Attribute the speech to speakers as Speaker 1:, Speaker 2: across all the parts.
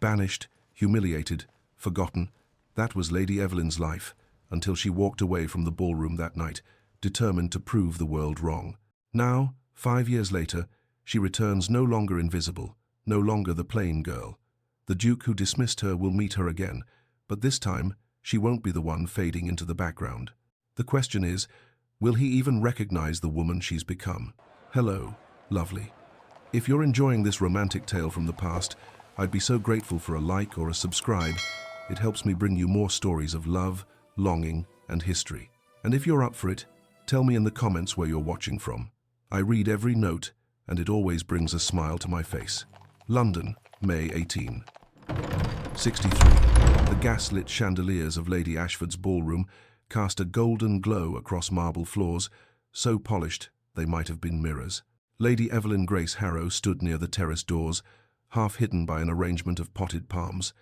Speaker 1: Banished, humiliated, forgotten. That was Lady Evelyn's life, until she walked away from the ballroom that night, determined to prove the world wrong. Now, 5 years later, she returns no longer invisible, no longer the plain girl. The Duke who dismissed her will meet her again, but this time she won't be the one fading into the background. The question is, will he even recognize the woman she's become? Hello, lovely. If you're enjoying this romantic tale from the past, I'd be so grateful for a like or a subscribe. It helps me bring you more stories of love, longing, and history. And if you're up for it, tell me in the comments where you're watching from. I read every note, and it always brings a smile to my face. London, May 18. 63. The gas-lit chandeliers of Lady Ashford's ballroom cast a golden glow across marble floors, so polished they might have been mirrors. Lady Evelyn Grace Harrow stood near the terrace doors, half hidden by an arrangement of potted palms,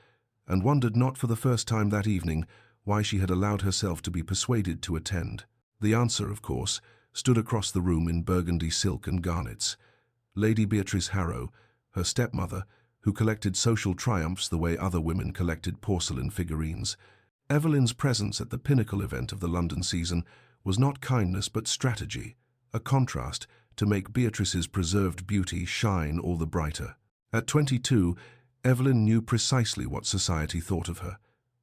Speaker 1: and wondered not for the first time that evening why she had allowed herself to be persuaded to attend. The answer, of course, stood across the room in burgundy silk and garnets. Lady Beatrice Harrow, her stepmother, who collected social triumphs the way other women collected porcelain figurines. Evelyn's presence at the pinnacle event of the London season was not kindness but strategy, a contrast to make Beatrice's preserved beauty shine all the brighter. At 22, Evelyn knew precisely what society thought of her.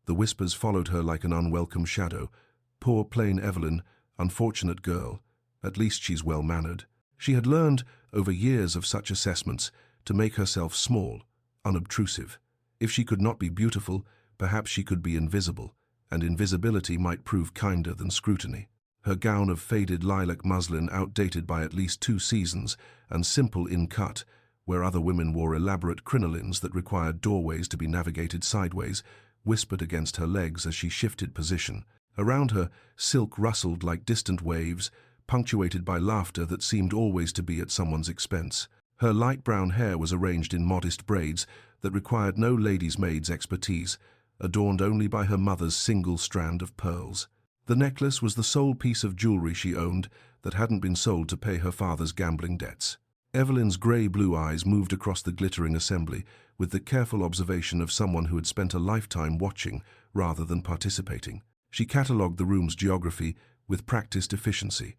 Speaker 1: The whispers followed her like an unwelcome shadow. Poor plain Evelyn, unfortunate girl, at least she's well-mannered. She had learned, over years of such assessments, to make herself small, unobtrusive. If she could not be beautiful, perhaps she could be invisible, and invisibility might prove kinder than scrutiny. Her gown of faded lilac muslin, outdated by at least 2 seasons, and simple in cut, where other women wore elaborate crinolines that required doorways to be navigated sideways, whispered against her legs as she shifted position. Around her, silk rustled like distant waves, punctuated by laughter that seemed always to be at someone's expense. Her light brown hair was arranged in modest braids that required no lady's maid's expertise, adorned only by her mother's single strand of pearls. The necklace was the sole piece of jewelry she owned that hadn't been sold to pay her father's gambling debts. Evelyn's grey-blue eyes moved across the glittering assembly with the careful observation of someone who had spent a lifetime watching rather than participating. She catalogued the room's geography with practiced efficiency.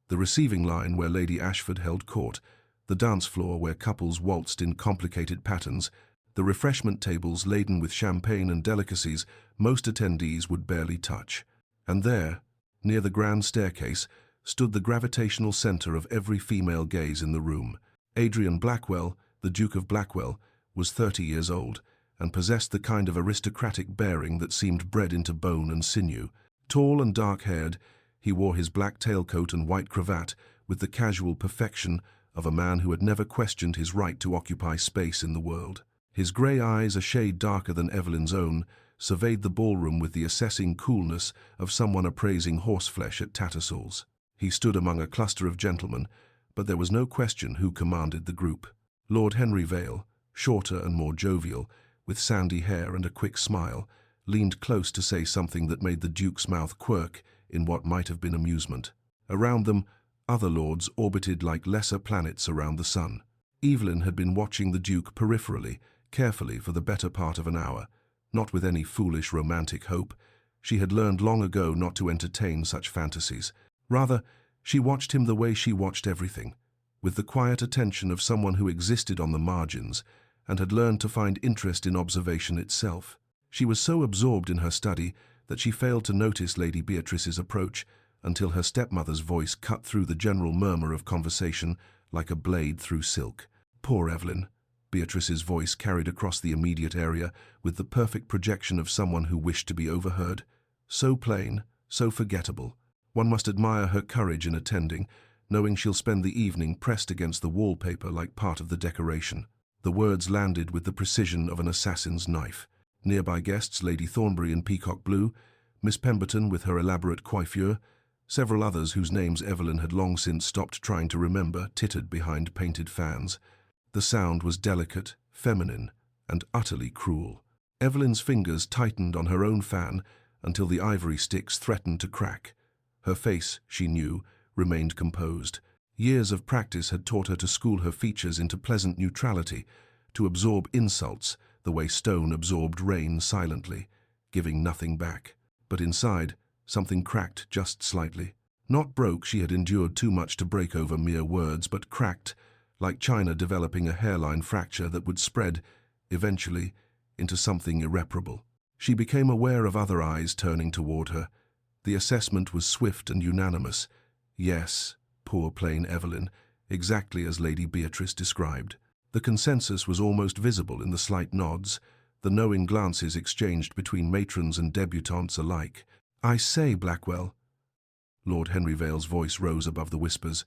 Speaker 1: The receiving line where Lady Ashford held court, the dance floor where couples waltzed in complicated patterns, the refreshment tables laden with champagne and delicacies most attendees would barely touch. And there, near the grand staircase, stood the gravitational center of every female gaze in the room. Adrian Blackwell, the Duke of Blackwell, was 30 years old and possessed the kind of aristocratic bearing that seemed bred into bone and sinew. Tall and dark-haired, he wore his black tailcoat and white cravat with the casual perfection of a man who had never questioned his right to occupy space in the world. His grey eyes, a shade darker than Evelyn's own, surveyed the ballroom with the assessing coolness of someone appraising horseflesh at Tattersall's. He stood among a cluster of gentlemen, but there was no question who commanded the group. Lord Henry Vale, shorter and more jovial, with sandy hair and a quick smile, leaned close to say something that made the Duke's mouth quirk in what might have been amusement. Around them, other lords orbited like lesser planets around the sun. Evelyn had been watching the Duke peripherally, carefully for the better part of an hour, not with any foolish romantic hope. She had learned long ago not to entertain such fantasies. Rather, she watched him the way she watched everything, with the quiet attention of someone who existed on the margins and had learned to find interest in observation itself. She was so absorbed in her study that she failed to notice Lady Beatrice's approach until her stepmother's voice cut through the general murmur of conversation like a blade through silk. Poor Evelyn, Beatrice's voice carried across the immediate area with the perfect projection of someone who wished to be overheard. So plain, so forgettable. One must admire her courage in attending, knowing she'll spend the evening pressed against the wallpaper like part of the decoration. The words landed with the precision of an assassin's knife. Nearby guests, Lady Thornbury in peacock blue, Miss Pemberton with her elaborate coiffure, several others whose names Evelyn had long since stopped trying to remember, tittered behind painted fans. The sound was delicate, feminine, and utterly cruel. Evelyn's fingers tightened on her own fan until the ivory sticks threatened to crack. Her face, she knew, remained composed. Years of practice had taught her to school her features into pleasant neutrality, to absorb insults the way stone absorbed rain silently, giving nothing back. But inside, something cracked just slightly. Not broke, she had endured too much to break over mere words, but cracked, like china developing a hairline fracture that would spread, eventually, into something irreparable. She became aware of other eyes turning toward her. The assessment was swift and unanimous. Yes, poor plain Evelyn, exactly as Lady Beatrice described. The consensus was almost visible in the slight nods, the knowing glances exchanged between matrons and debutantes alike. "I say, Blackwell." Lord Henry Vale's voice rose above the whispers,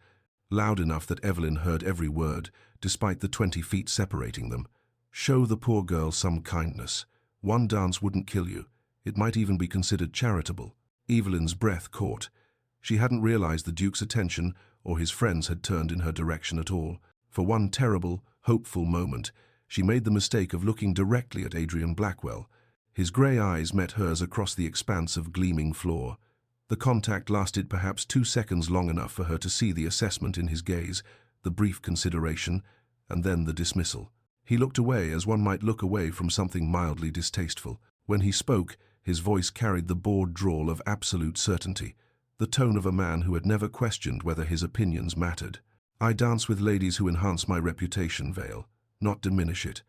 Speaker 1: loud enough that Evelyn heard every word, despite the 20 feet separating them. "Show the poor girl some kindness. One dance wouldn't kill you. It might even be considered charitable." Evelyn's breath caught. She hadn't realized the Duke's attention or his friends had turned in her direction at all. For one terrible, hopeful moment, she made the mistake of looking directly at Adrian Blackwell. His grey eyes met hers across the expanse of gleaming floor. The contact lasted perhaps 2 seconds, long enough for her to see the assessment in his gaze, the brief consideration, and then the dismissal. He looked away as one might look away from something mildly distasteful. When he spoke, his voice carried the bored drawl of absolute certainty, the tone of a man who had never questioned whether his opinions mattered. "I dance with ladies who enhance my reputation, Vale, not diminish it.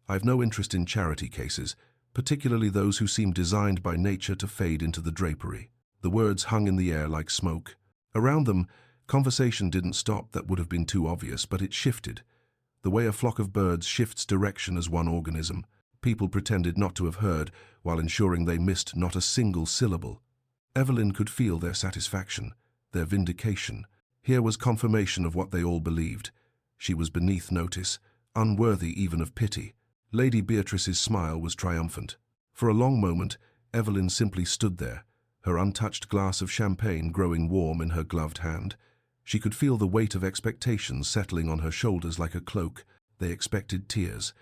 Speaker 1: I've no interest in charity cases, particularly those who seem designed by nature to fade into the drapery." The words hung in the air like smoke. Around them, conversation didn't stop. That would have been too obvious, but it shifted. The way a flock of birds shifts direction as one organism. People pretended not to have heard, while ensuring they missed not a single syllable. Evelyn could feel their satisfaction, their vindication. Here was confirmation of what they all believed. She was beneath notice, unworthy even of pity. Lady Beatrice's smile was triumphant. For a long moment, Evelyn simply stood there, her untouched glass of champagne growing warm in her gloved hand. She could feel the weight of expectations settling on her shoulders like a cloak. They expected tears,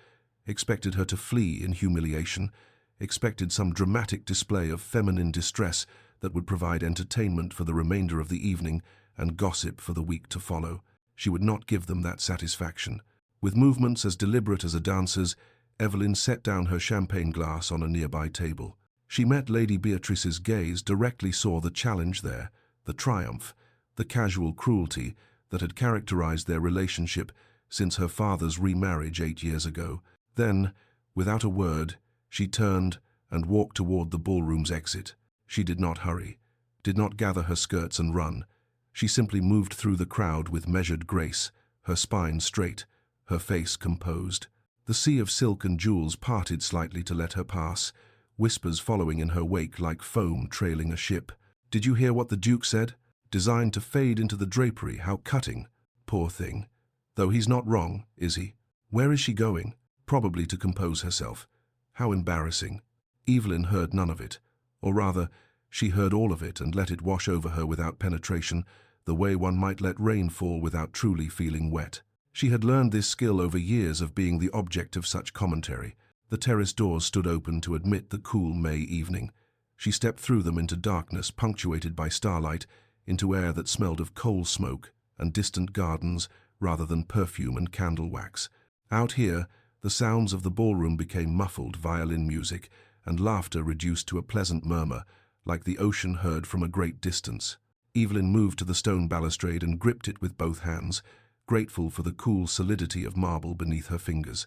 Speaker 1: expected her to flee in humiliation, expected some dramatic display of feminine distress that would provide entertainment for the remainder of the evening and gossip for the week to follow. She would not give them that satisfaction. With movements as deliberate as a dancer's, Evelyn set down her champagne glass on a nearby table. She met Lady Beatrice's gaze, directly saw the challenge there, the triumph, the casual cruelty that had characterized their relationship since her father's remarriage 8 years ago. Then, without a word, she turned and walked toward the ballroom's exit. She did not hurry, did not gather her skirts and run. She simply moved through the crowd with measured grace, her spine straight, her face composed. The sea of silk and jewels parted slightly to let her pass, whispers following in her wake like foam trailing a ship. "Did you hear what the Duke said? Designed to fade into the drapery, how cutting. Poor thing. Though he's not wrong, is he? Where is she going? Probably to compose herself. How embarrassing." Evelyn heard none of it. Or rather, she heard all of it and let it wash over her without penetration, the way one might let rain fall without truly feeling wet. She had learned this skill over years of being the object of such commentary. The terrace doors stood open to admit the cool May evening. She stepped through them into darkness punctuated by starlight, into air that smelled of coal smoke and distant gardens rather than perfume and candle wax. Out here, the sounds of the ballroom became muffled violin music, and laughter reduced to a pleasant murmur, like the ocean heard from a great distance. Evelyn moved to the stone balustrade and gripped it with both hands, grateful for the cool solidity of marble beneath her fingers.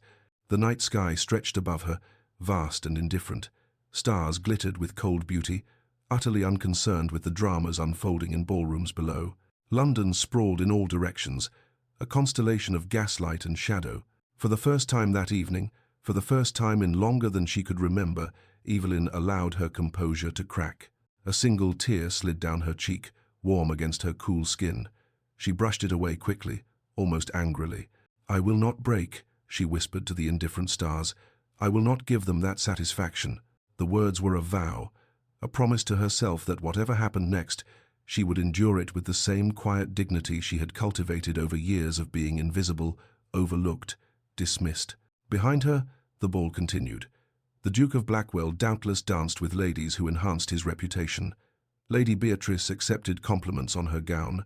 Speaker 1: The night sky stretched above her, vast and indifferent. Stars glittered with cold beauty, utterly unconcerned with the dramas unfolding in ballrooms below. London sprawled in all directions, a constellation of gaslight and shadow. For the first time that evening, for the first time in longer than she could remember, Evelyn allowed her composure to crack. A single tear slid down her cheek, warm against her cool skin. She brushed it away quickly, almost angrily. "I will not break," she whispered to the indifferent stars. "I will not give them that satisfaction." The words were a vow, a promise to herself that whatever happened next, she would endure it with the same quiet dignity she had cultivated over years of being invisible, overlooked, dismissed. Behind her, the ball continued. The Duke of Blackwell doubtless danced with ladies who enhanced his reputation. Lady Beatrice accepted compliments on her gown,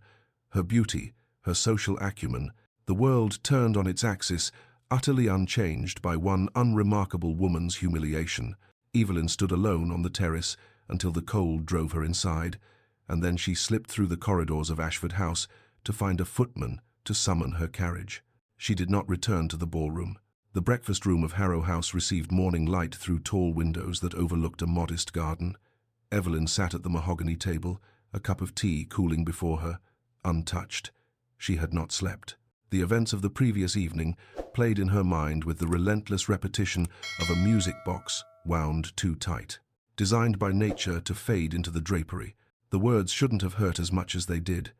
Speaker 1: her beauty, her social acumen. The world turned on its axis, Utterly unchanged by one unremarkable woman's humiliation, Evelyn stood alone on the terrace until the cold drove her inside, and then she slipped through the corridors of Ashford House to find a footman to summon her carriage. She did not return to the ballroom. The breakfast room of Harrow House received morning light through tall windows that overlooked a modest garden. Evelyn sat at the mahogany table, a cup of tea cooling before her, untouched. She had not slept. The events of the previous evening played in her mind with the relentless repetition of a music box wound too tight. Designed by nature to fade into the drapery, the words shouldn't have hurt as much as they did.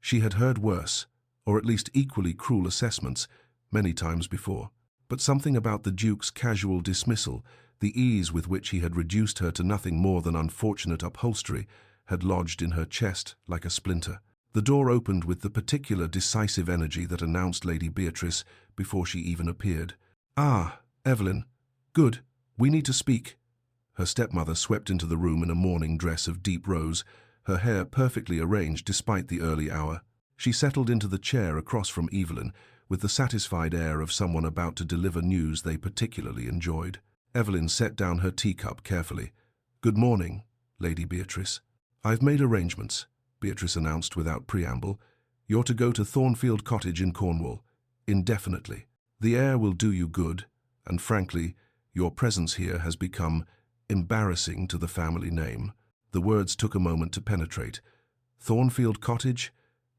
Speaker 1: She had heard worse, or at least equally cruel assessments, many times before. But something about the Duke's casual dismissal, the ease with which he had reduced her to nothing more than unfortunate upholstery, had lodged in her chest like a splinter. The door opened with the particular decisive energy that announced Lady Beatrice before she even appeared. "Ah, Evelyn. Good. We need to speak." Her stepmother swept into the room in a morning dress of deep rose, her hair perfectly arranged despite the early hour. She settled into the chair across from Evelyn, with the satisfied air of someone about to deliver news they particularly enjoyed. Evelyn set down her teacup carefully. "Good morning, Lady Beatrice." "I've made arrangements," Beatrice announced without preamble. "You're to go to Thornfield Cottage in Cornwall, indefinitely. The air will do you good, and frankly, your presence here has become embarrassing to the family name." The words took a moment to penetrate. "Thornfield Cottage?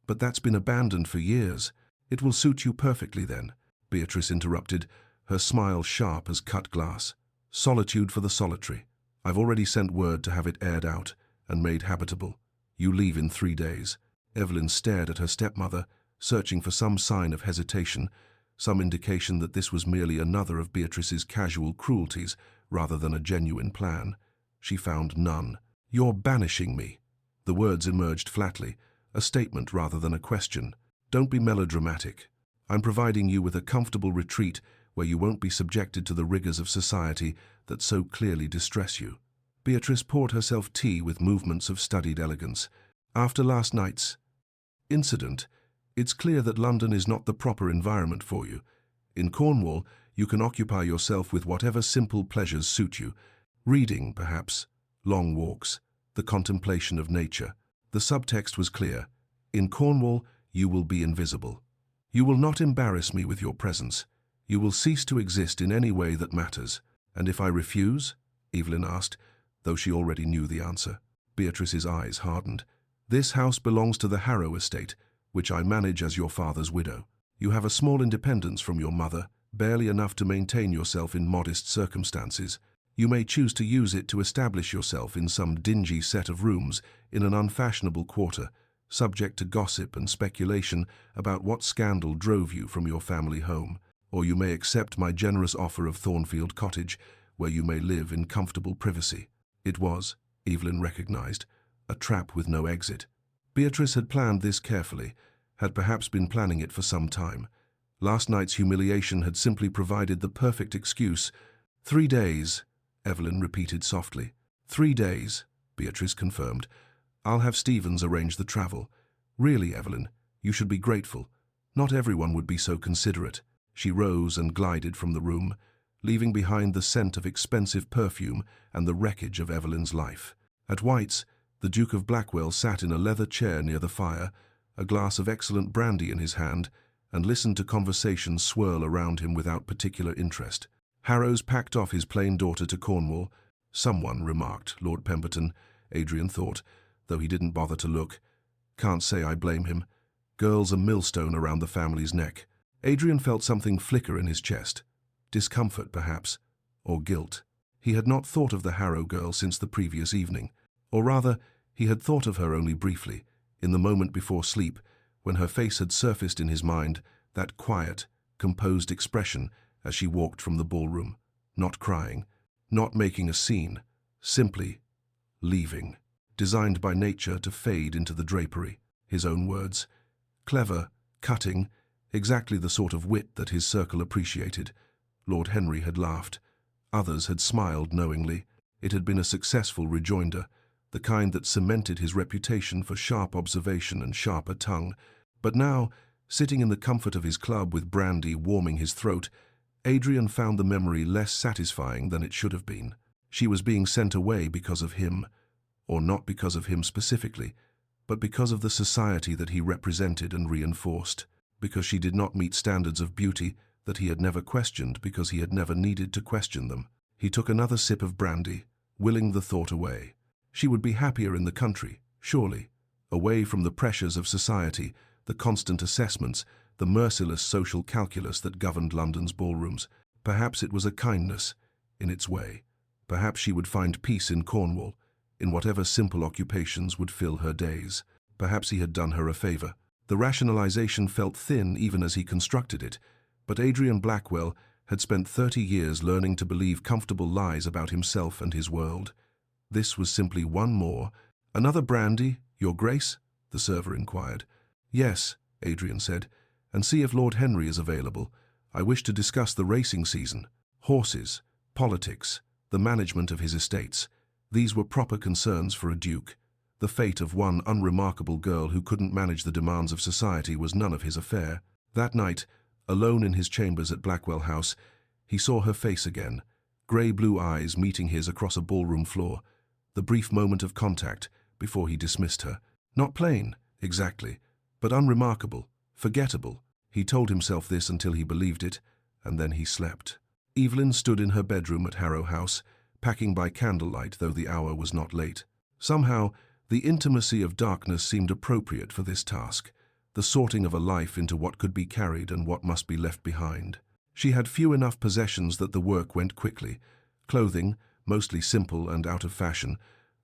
Speaker 1: But that's been abandoned for years. It will suit you perfectly then," Beatrice interrupted, her smile sharp as cut glass. "Solitude for the solitary. I've already sent word to have it aired out and made habitable. You leave in 3 days." Evelyn stared at her stepmother, searching for some sign of hesitation, some indication that this was merely another of Beatrice's casual cruelties rather than a genuine plan. She found none. "You're banishing me." The words emerged flatly, a statement rather than a question. "Don't be melodramatic. I'm providing you with a comfortable retreat where you won't be subjected to the rigors of society that so clearly distress you." Beatrice poured herself tea with movements of studied elegance. "After last night's incident, it's clear that London is not the proper environment for you. In Cornwall, you can occupy yourself with whatever simple pleasures suit you. Reading, perhaps, long walks, the contemplation of nature." The subtext was clear. In Cornwall, you will be invisible. "You will not embarrass me with your presence. You will cease to exist in any way that matters." "And if I refuse?" Evelyn asked, though she already knew the answer. Beatrice's eyes hardened. "This house belongs to the Harrow estate, which I manage as your father's widow. You have a small independence from your mother, barely enough to maintain yourself in modest circumstances. You may choose to use it to establish yourself in some dingy set of rooms in an unfashionable quarter, subject to gossip and speculation about what scandal drove you from your family home. Or you may accept my generous offer of Thornfield Cottage, where you may live in comfortable privacy." It was, Evelyn recognized, a trap with no exit. Beatrice had planned this carefully, had perhaps been planning it for some time. Last night's humiliation had simply provided the perfect excuse. 3 days, Evelyn repeated softly. 3 days, Beatrice confirmed. "I'll have Stevens arrange the travel. Really, Evelyn, you should be grateful. Not everyone would be so considerate." She rose and glided from the room, leaving behind the scent of expensive perfume and the wreckage of Evelyn's life. At White's, the Duke of Blackwell sat in a leather chair near the fire, a glass of excellent brandy in his hand, and listened to conversation swirl around him without particular interest. Harrow's packed off his plain daughter to Cornwall. "Someone," remarked Lord Pemberton, Adrian thought, though he didn't bother to look. "Can't say I blame him. Girl's a millstone around the family's neck." Adrian felt something flicker in his chest. Discomfort, perhaps, or guilt. He had not thought of the Harrow girl since the previous evening. Or rather, he had thought of her only briefly, in the moment before sleep, when her face had surfaced in his mind, that quiet, composed expression as she walked from the ballroom, not crying, not making a scene, simply leaving, designed by nature to fade into the drapery. His own words. Clever, cutting, exactly the sort of wit that his circle appreciated. Lord Henry had laughed. Others had smiled knowingly. It had been a successful rejoinder, the kind that cemented his reputation for sharp observation and sharper tongue. But now, sitting in the comfort of his club with brandy warming his throat, Adrian found the memory less satisfying than it should have been. She was being sent away because of him, or not because of him specifically, but because of the society that he represented and reinforced, because she did not meet standards of beauty that he had never questioned because he had never needed to question them. He took another sip of brandy, willing the thought away. She would be happier in the country, surely, away from the pressures of society, the constant assessments, the merciless social calculus that governed London's ballrooms. Perhaps it was a kindness, in its way. Perhaps she would find peace in Cornwall, in whatever simple occupations would fill her days. Perhaps he had done her a favor. The rationalization felt thin even as he constructed it, but Adrian Blackwell had spent 30 years learning to believe comfortable lies about himself and his world. This was simply one more. "Another brandy, Your Grace?" the server inquired. "Yes," Adrian said, "and see if Lord Henry is available. I wish to discuss the racing season, horses, politics, the management of his estates." These were proper concerns for a duke. The fate of one unremarkable girl who couldn't manage the demands of society was none of his affair. That night, alone in his chambers at Blackwell House, he saw her face again, grey-blue eyes meeting his across a ballroom floor, the brief moment of contact before he dismissed her. Not plain, exactly, but unremarkable, forgettable. He told himself this until he believed it, and then he slept. Evelyn stood in her bedroom at Harrow House, packing by candlelight though the hour was not late. Somehow, the intimacy of darkness seemed appropriate for this task, the sorting of a life into what could be carried and what must be left behind. She had few enough possessions that the work went quickly. Clothing, mostly simple and out of fashion,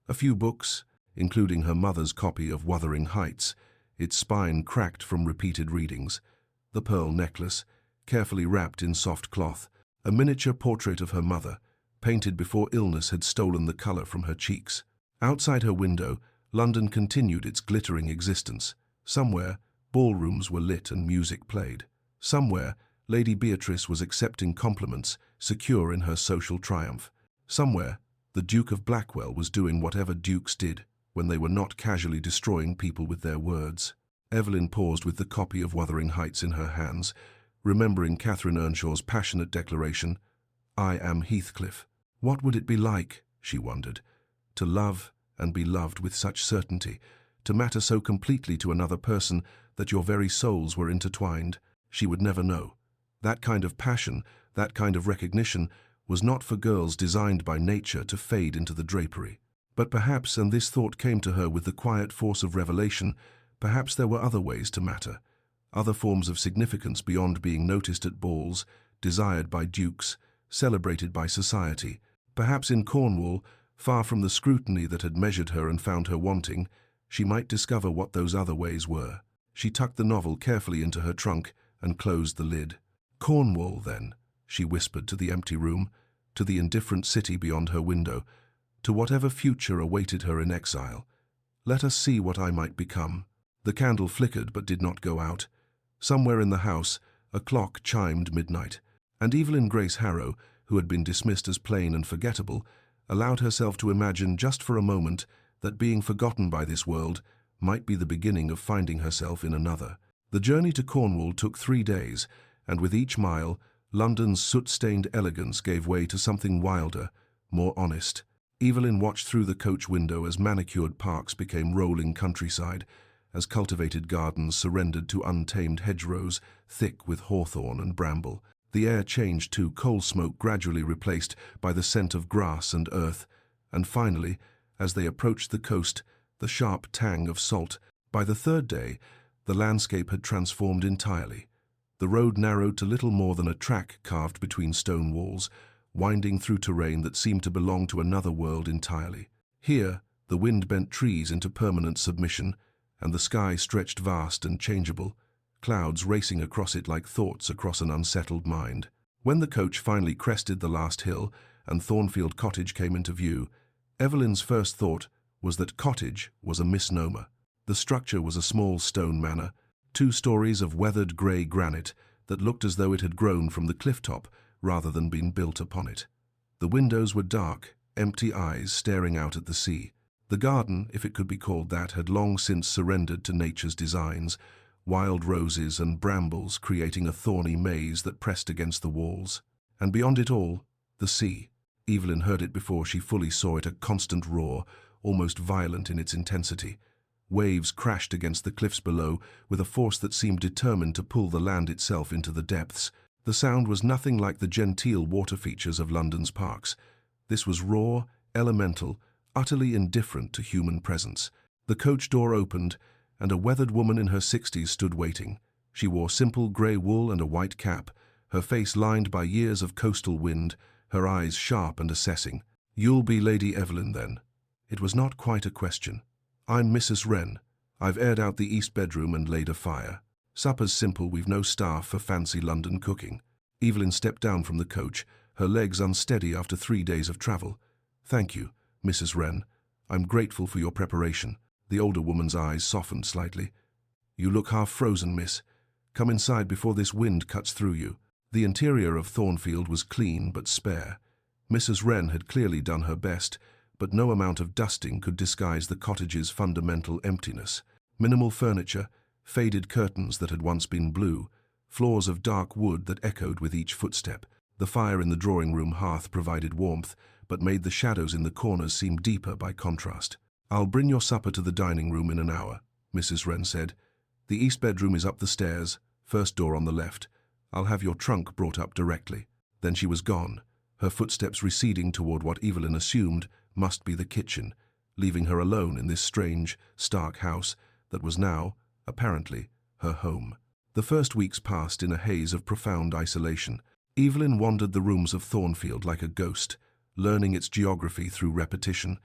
Speaker 1: a few books, including her mother's copy of Wuthering Heights, its spine cracked from repeated readings, the pearl necklace, carefully wrapped in soft cloth, a miniature portrait of her mother, painted before illness had stolen the color from her cheeks. Outside her window, London continued its glittering existence. Somewhere, ballrooms were lit and music played. Somewhere, Lady Beatrice was accepting compliments, secure in her social triumph. Somewhere, the Duke of Blackwell was doing whatever dukes did when they were not casually destroying people with their words. Evelyn paused with the copy of Wuthering Heights in her hands, remembering Catherine Earnshaw's passionate declaration, "I am Heathcliff." What would it be like, she wondered, to love and be loved with such certainty, to matter so completely to another person that your very souls were intertwined? She would never know. That kind of passion, that kind of recognition, was not for girls designed by nature to fade into the drapery. But perhaps, and this thought came to her with the quiet force of revelation, perhaps there were other ways to matter, other forms of significance beyond being noticed at balls, desired by dukes, celebrated by society. Perhaps in Cornwall, far from the scrutiny that had measured her and found her wanting, she might discover what those other ways were. She tucked the novel carefully into her trunk and closed the lid. "Cornwall, then," she whispered to the empty room, to the indifferent city beyond her window, to whatever future awaited her in exile. "Let us see what I might become." The candle flickered but did not go out. Somewhere in the house, a clock chimed midnight, and Evelyn Grace Harrow, who had been dismissed as plain and forgettable, allowed herself to imagine just for a moment that being forgotten by this world might be the beginning of finding herself in another. The journey to Cornwall took 3 days, and with each mile, London's soot-stained elegance gave way to something wilder, more honest. Evelyn watched through the coach window as manicured parks became rolling countryside, as cultivated gardens surrendered to untamed hedgerows thick with hawthorn and bramble. The air changed to coal smoke gradually replaced by the scent of grass and earth, and finally, as they approached the coast, the sharp tang of salt. By the 3rd day, the landscape had transformed entirely. The road narrowed to little more than a track carved between stone walls, winding through terrain that seemed to belong to another world entirely. Here, the wind bent trees into permanent submission, and the sky stretched vast and changeable, clouds racing across it like thoughts across an unsettled mind. When the coach finally crested the last hill and Thornfield Cottage came into view, Evelyn's first thought was that cottage was a misnomer. The structure was a small stone manor, 2 stories of weathered grey granite that looked as though it had grown from the cliff top rather than been built upon it. The windows were dark, empty eyes staring out at the sea. The garden, if it could be called that, had long since surrendered to nature's designs, wild roses and brambles creating a thorny maze that pressed against the walls. And beyond it all, the sea. Evelyn heard it before she fully saw it, a constant roar, almost violent in its intensity. Waves crashed against the cliffs below with a force that seemed determined to pull the land itself into the depths. The sound was nothing like the genteel water features of London's parks. This was raw, elemental, utterly indifferent to human presence. The coach door opened, and a weathered woman in her 60s stood waiting. She wore simple grey wool and a white cap, her face lined by years of coastal wind, her eyes sharp and assessing. "You'll be Lady Evelyn, then?" It was not quite a question. "I'm Mrs. Wren. I've aired out the east bedroom and laid a fire. Supper's simple, we've no staff for fancy London cooking." Evelyn stepped down from the coach, her legs unsteady after 3 days of travel. "Thank you, Mrs. Wren. I'm grateful for your preparation." The older woman's eyes softened slightly. "You look half frozen, miss. Come inside before this wind cuts through you." The interior of Thornfield was clean but spare. Mrs. Wren had clearly done her best, but no amount of dusting could disguise the cottage's fundamental emptiness. Minimal furniture, faded curtains that had once been blue, floors of dark wood that echoed with each footstep. The fire in the drawing-room hearth provided warmth, but made the shadows in the corners seem deeper by contrast. "I'll bring your supper to the dining room in an hour," Mrs. Wren said. "The east bedroom is up the stairs, first door on the left. I'll have your trunk brought up directly." Then she was gone, her footsteps receding toward what Evelyn assumed must be the kitchen, leaving her alone in this strange, stark house that was now, apparently, her home. The first weeks passed in a haze of profound isolation. Evelyn wandered the rooms of Thornfield like a ghost, learning its geography through repetition.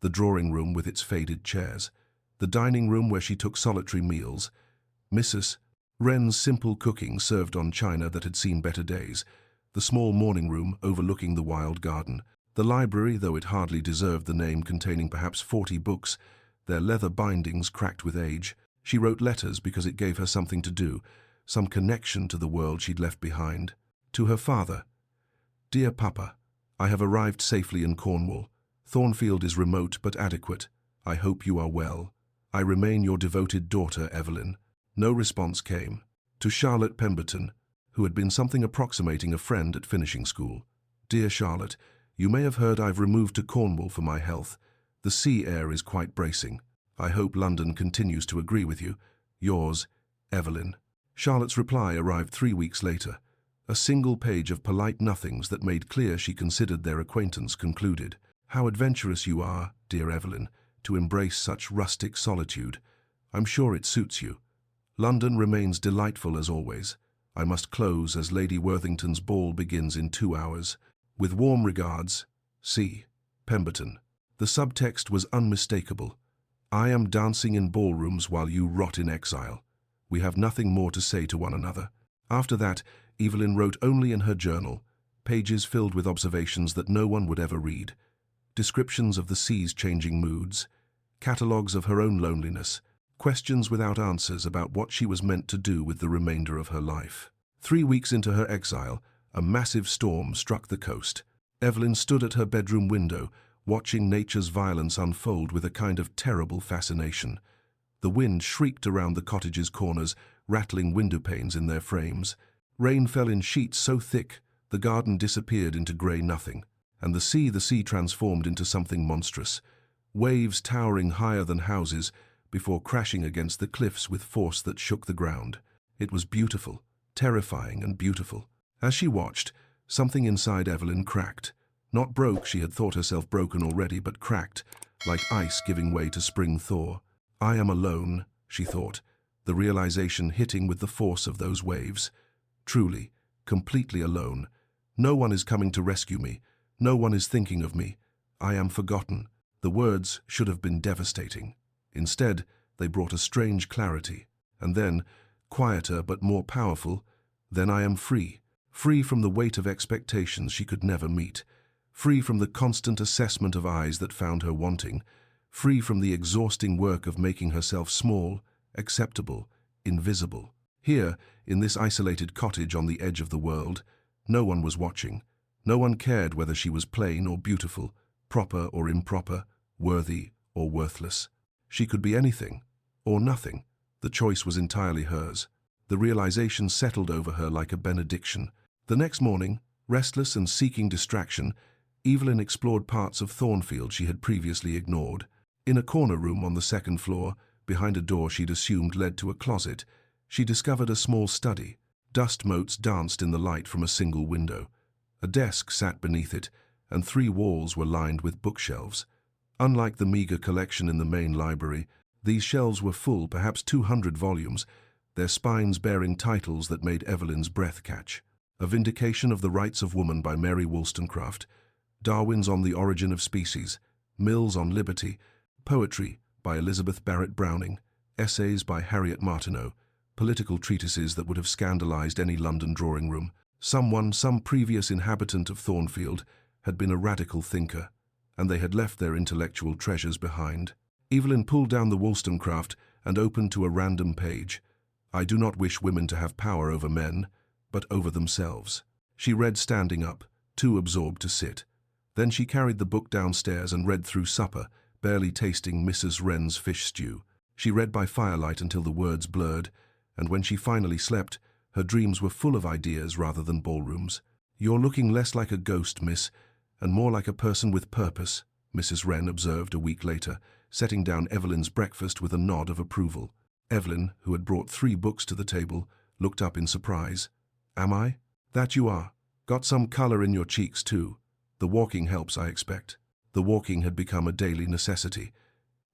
Speaker 1: The drawing room with its faded chairs, the dining room where she took solitary meals, Mrs. Wren's simple cooking served on china that had seen better days, the small morning room overlooking the wild garden, the library, though it hardly deserved the name, containing perhaps 40 books, their leather bindings cracked with age. She wrote letters because it gave her something to do, some connection to the world she'd left behind. To her father: "Dear Papa, I have arrived safely in Cornwall. Thornfield is remote but adequate. I hope you are well. I remain your devoted daughter, Evelyn." No response came. To Charlotte Pemberton, who had been something approximating a friend at finishing school: "Dear Charlotte, you may have heard I've removed to Cornwall for my health. The sea air is quite bracing. I hope London continues to agree with you. Yours, Evelyn." Charlotte's reply arrived 3 weeks later, a single page of polite nothings that made clear she considered their acquaintance concluded. "How adventurous you are, dear Evelyn, to embrace such rustic solitude. I'm sure it suits you. London remains delightful as always. I must close as Lady Worthington's ball begins in 2 hours. With warm regards, C. Pemberton." The subtext was unmistakable. "I am dancing in ballrooms while you rot in exile. We have nothing more to say to one another." After that, Evelyn wrote only in her journal, pages filled with observations that no one would ever read, descriptions of the sea's changing moods, catalogues of her own loneliness, questions without answers about what she was meant to do with the remainder of her life. 3 weeks into her exile, a massive storm struck the coast. Evelyn stood at her bedroom window, watching nature's violence unfold with a kind of terrible fascination. The wind shrieked around the cottage's corners, rattling window panes in their frames. Rain fell in sheets so thick the garden disappeared into grey nothing, and the sea transformed into something monstrous, waves towering higher than houses before crashing against the cliffs with force that shook the ground. It was beautiful, terrifying and beautiful. As she watched, something inside Evelyn cracked. Not broke, she had thought herself broken already, but cracked, like ice giving way to spring thaw. "I am alone," she thought, the realization hitting with the force of those waves. Truly, completely alone. No one is coming to rescue me. No one is thinking of me. I am forgotten. The words should have been devastating. Instead, they brought a strange clarity. And then, quieter but more powerful, then I am free. Free from the weight of expectations she could never meet. Free from the constant assessment of eyes that found her wanting. Free from the exhausting work of making herself small, acceptable, invisible. Here, in this isolated cottage on the edge of the world, no one was watching. No one cared whether she was plain or beautiful, proper or improper, worthy or worthless. She could be anything, or nothing. The choice was entirely hers. The realization settled over her like a benediction. The next morning, restless and seeking distraction, Evelyn explored parts of Thornfield she had previously ignored. In a corner room on the second floor, behind a door she'd assumed led to a closet, she discovered a small study. Dust motes danced in the light from a single window. A desk sat beneath it, and 3 walls were lined with bookshelves. Unlike the meager collection in the main library, these shelves were full, perhaps 200 volumes, their spines bearing titles that made Evelyn's breath catch. A Vindication of the Rights of Woman by Mary Wollstonecraft, Darwin's On the Origin of Species, Mill's On Liberty, Poetry by Elizabeth Barrett Browning, essays by Harriet Martineau, political treatises that would have scandalized any London drawing room. Some previous inhabitant of Thornfield, had been a radical thinker, and they had left their intellectual treasures behind. Evelyn pulled down the Wollstonecraft and opened to a random page. I do not wish women to have power over men, but over themselves. She read standing up, too absorbed to sit. Then she carried the book downstairs and read through supper, barely tasting Mrs. Wren's fish stew. She read by firelight until the words blurred, and when she finally slept, her dreams were full of ideas rather than ballrooms. You're looking less like a ghost, miss, and more like a person with purpose, Mrs. Wren observed a week later, setting down Evelyn's breakfast with a nod of approval. Evelyn, who had brought 3 books to the table, looked up in surprise. Am I? That you are. Got some color in your cheeks, too. The walking helps, I expect. The walking had become a daily necessity.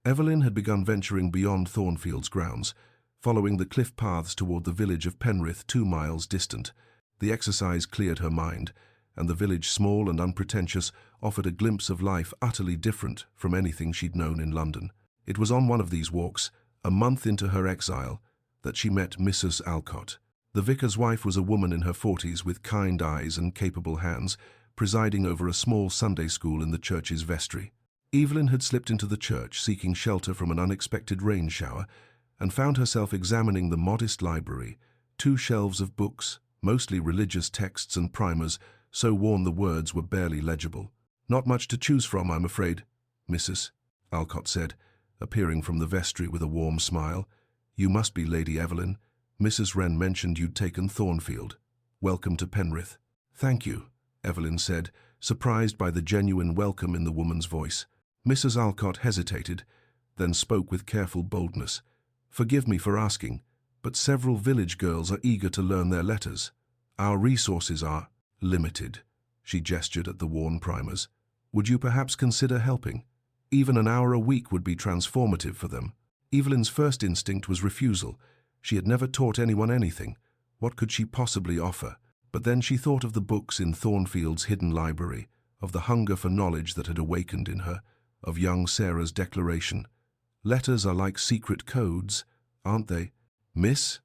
Speaker 1: Evelyn had begun venturing beyond Thornfield's grounds, following the cliff paths toward the village of Penrith 2 miles distant. The exercise cleared her mind, and the village, small and unpretentious, offered a glimpse of life utterly different from anything she'd known in London. It was on one of these walks, a month into her exile, that she met Mrs. Alcott. The vicar's wife was a woman in her 40s with kind eyes and capable hands, presiding over a small Sunday school in the church's vestry. Evelyn had slipped into the church, seeking shelter from an unexpected rain shower, and found herself examining the modest library, 2 shelves of books, mostly religious texts and primers, so worn the words were barely legible. Not much to choose from, I'm afraid, Mrs. Alcott said, appearing from the vestry with a warm smile. You must be Lady Evelyn. Mrs. Wren mentioned you'd taken Thornfield. Welcome to Penrith. Thank you, Evelyn said, surprised by the genuine welcome in the woman's voice. Mrs. Alcott hesitated, then spoke with careful boldness. Forgive me for asking, but several village girls are eager to learn their letters. Our resources are limited. She gestured at the worn primers. Would you perhaps consider helping? Even an hour a week would be transformative for them. Evelyn's first instinct was refusal. She had never taught anyone anything. What could she possibly offer? But then she thought of the books in Thornfield's hidden library, of the hunger for knowledge that had awakened in her, of young Sarah's declaration. Letters are like secret codes, aren't they? Miss,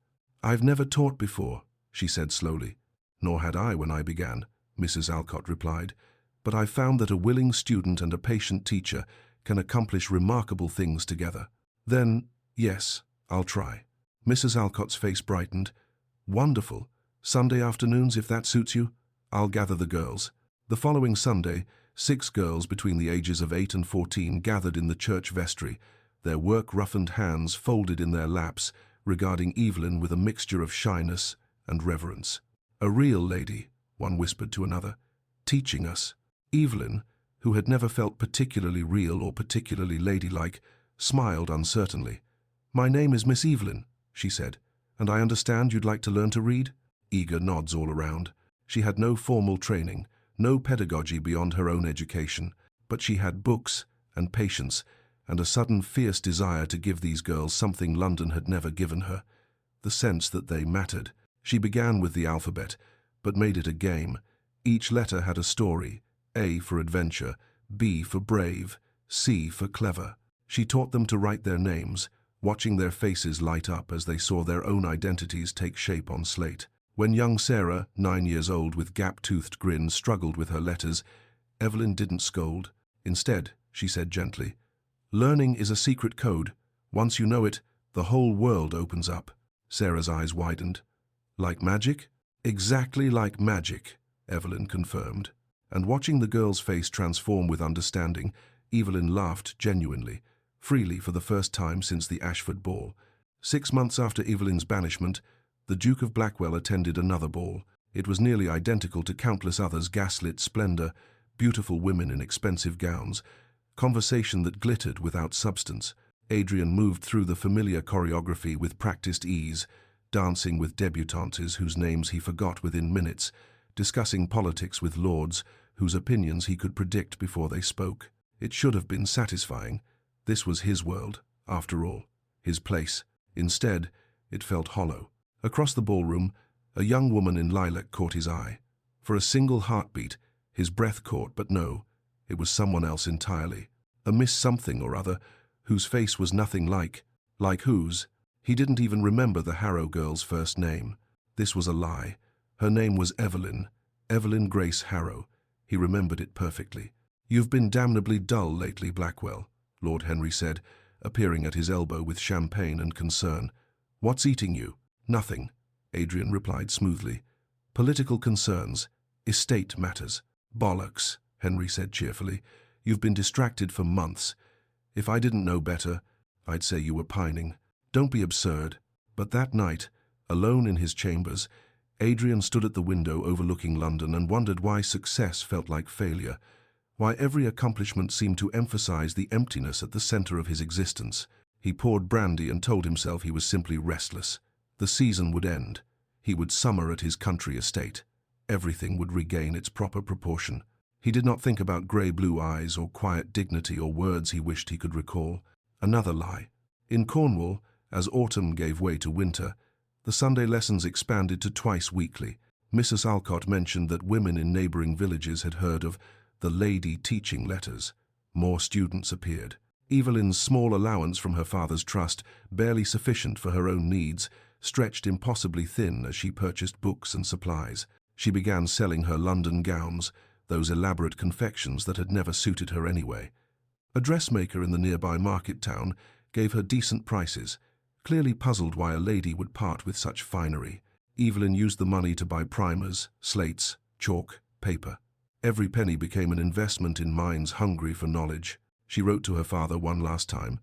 Speaker 1: I've never taught before, she said slowly. Nor had I when I began, Mrs. Alcott replied, but I've found that a willing student and a patient teacher can accomplish remarkable things together. Then, yes, I'll try. Mrs. Alcott's face brightened. Wonderful. Sunday afternoons, if that suits you? I'll gather the girls. The following Sunday, 6 girls between the ages of 8 and 14 gathered in the church vestry, their work-roughened hands folded in their laps, regarding Evelyn with a mixture of shyness and reverence. A real lady, one whispered to another, teaching us. Evelyn, who had never felt particularly real or particularly ladylike, smiled uncertainly. My name is Miss Evelyn, she said, and I understand you'd like to learn to read? Eager nods all around. She had no formal training, no pedagogy beyond her own education, but she had books and patience and a sudden fierce desire to give these girls something London had never given her, the sense that they mattered. She began with the alphabet, but made it a game. Each letter had a story, A for adventure, B for brave, C for clever. She taught them to write their names, watching their faces light up as they saw their own identities take shape on slate. When young Sarah, 9 years old with gap-toothed grin, struggled with her letters, Evelyn didn't scold. Instead, she said gently, learning is a secret code. Once you know it, the whole world opens up. Sarah's eyes widened. Like magic? Exactly like magic, Evelyn confirmed. And watching the girl's face transform with understanding, Evelyn laughed genuinely, freely for the first time since the Ashford ball. 6 months after Evelyn's banishment, the Duke of Blackwell attended another ball. It was nearly identical to countless others: gaslit splendor, beautiful women in expensive gowns, conversation that glittered without substance. Adrian moved through the familiar choreography with practiced ease, dancing with debutantes whose names he forgot within minutes, discussing politics with lords whose opinions he could predict before they spoke. It should have been satisfying. This was his world, after all, his place. Instead, it felt hollow. Across the ballroom, a young woman in lilac caught his eye. For a single heartbeat, his breath caught, but no, it was someone else entirely. A Miss Something or other, whose face was nothing like whose? He didn't even remember the Harrow girl's first name. This was a lie. Her name was Evelyn Grace Harrow. He remembered it perfectly. "You've been damnably dull lately, Blackwell," Lord Henry said, appearing at his elbow with champagne and concern. "What's eating you?" "Nothing," Adrian replied smoothly. "Political concerns, estate matters." "Bollocks," Henry said cheerfully. "You've been distracted for months. If I didn't know better, I'd say you were pining. Don't be absurd." But that night, alone in his chambers, Adrian stood at the window overlooking London and wondered why success felt like failure, why every accomplishment seemed to emphasize the emptiness at the center of his existence. He poured brandy and told himself he was simply restless. The season would end. He would summer at his country estate. Everything would regain its proper proportion. He did not think about grey-blue eyes or quiet dignity or words he wished he could recall. Another lie. In Cornwall, as autumn gave way to winter, the Sunday lessons expanded to twice weekly. Mrs. Alcott mentioned that women in neighboring villages had heard of the lady teaching letters. More students appeared. Evelyn's small allowance from her father's trust, barely sufficient for her own needs, stretched impossibly thin as she purchased books and supplies. She began selling her London gowns, those elaborate confections that had never suited her anyway. A dressmaker in the nearby market town gave her decent prices, clearly puzzled why a lady would part with such finery. Evelyn used the money to buy primers, slates, chalk, paper. Every penny became an investment in minds hungry for knowledge. She wrote to her father one last time,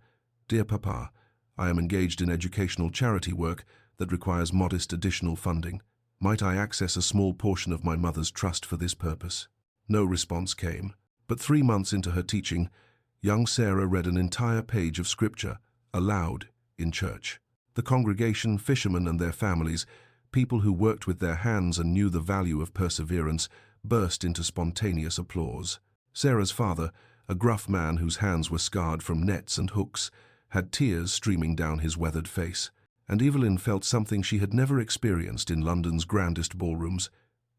Speaker 1: "Dear Papa, I am engaged in educational charity work that requires modest additional funding. Might I access a small portion of my mother's trust for this purpose?" No response came, but 3 months into her teaching, young Sarah read an entire page of scripture, aloud, in church. The congregation, fishermen and their families, people who worked with their hands and knew the value of perseverance, burst into spontaneous applause. Sarah's father, a gruff man whose hands were scarred from nets and hooks, had tears streaming down his weathered face, and Evelyn felt something she had never experienced in London's grandest ballrooms: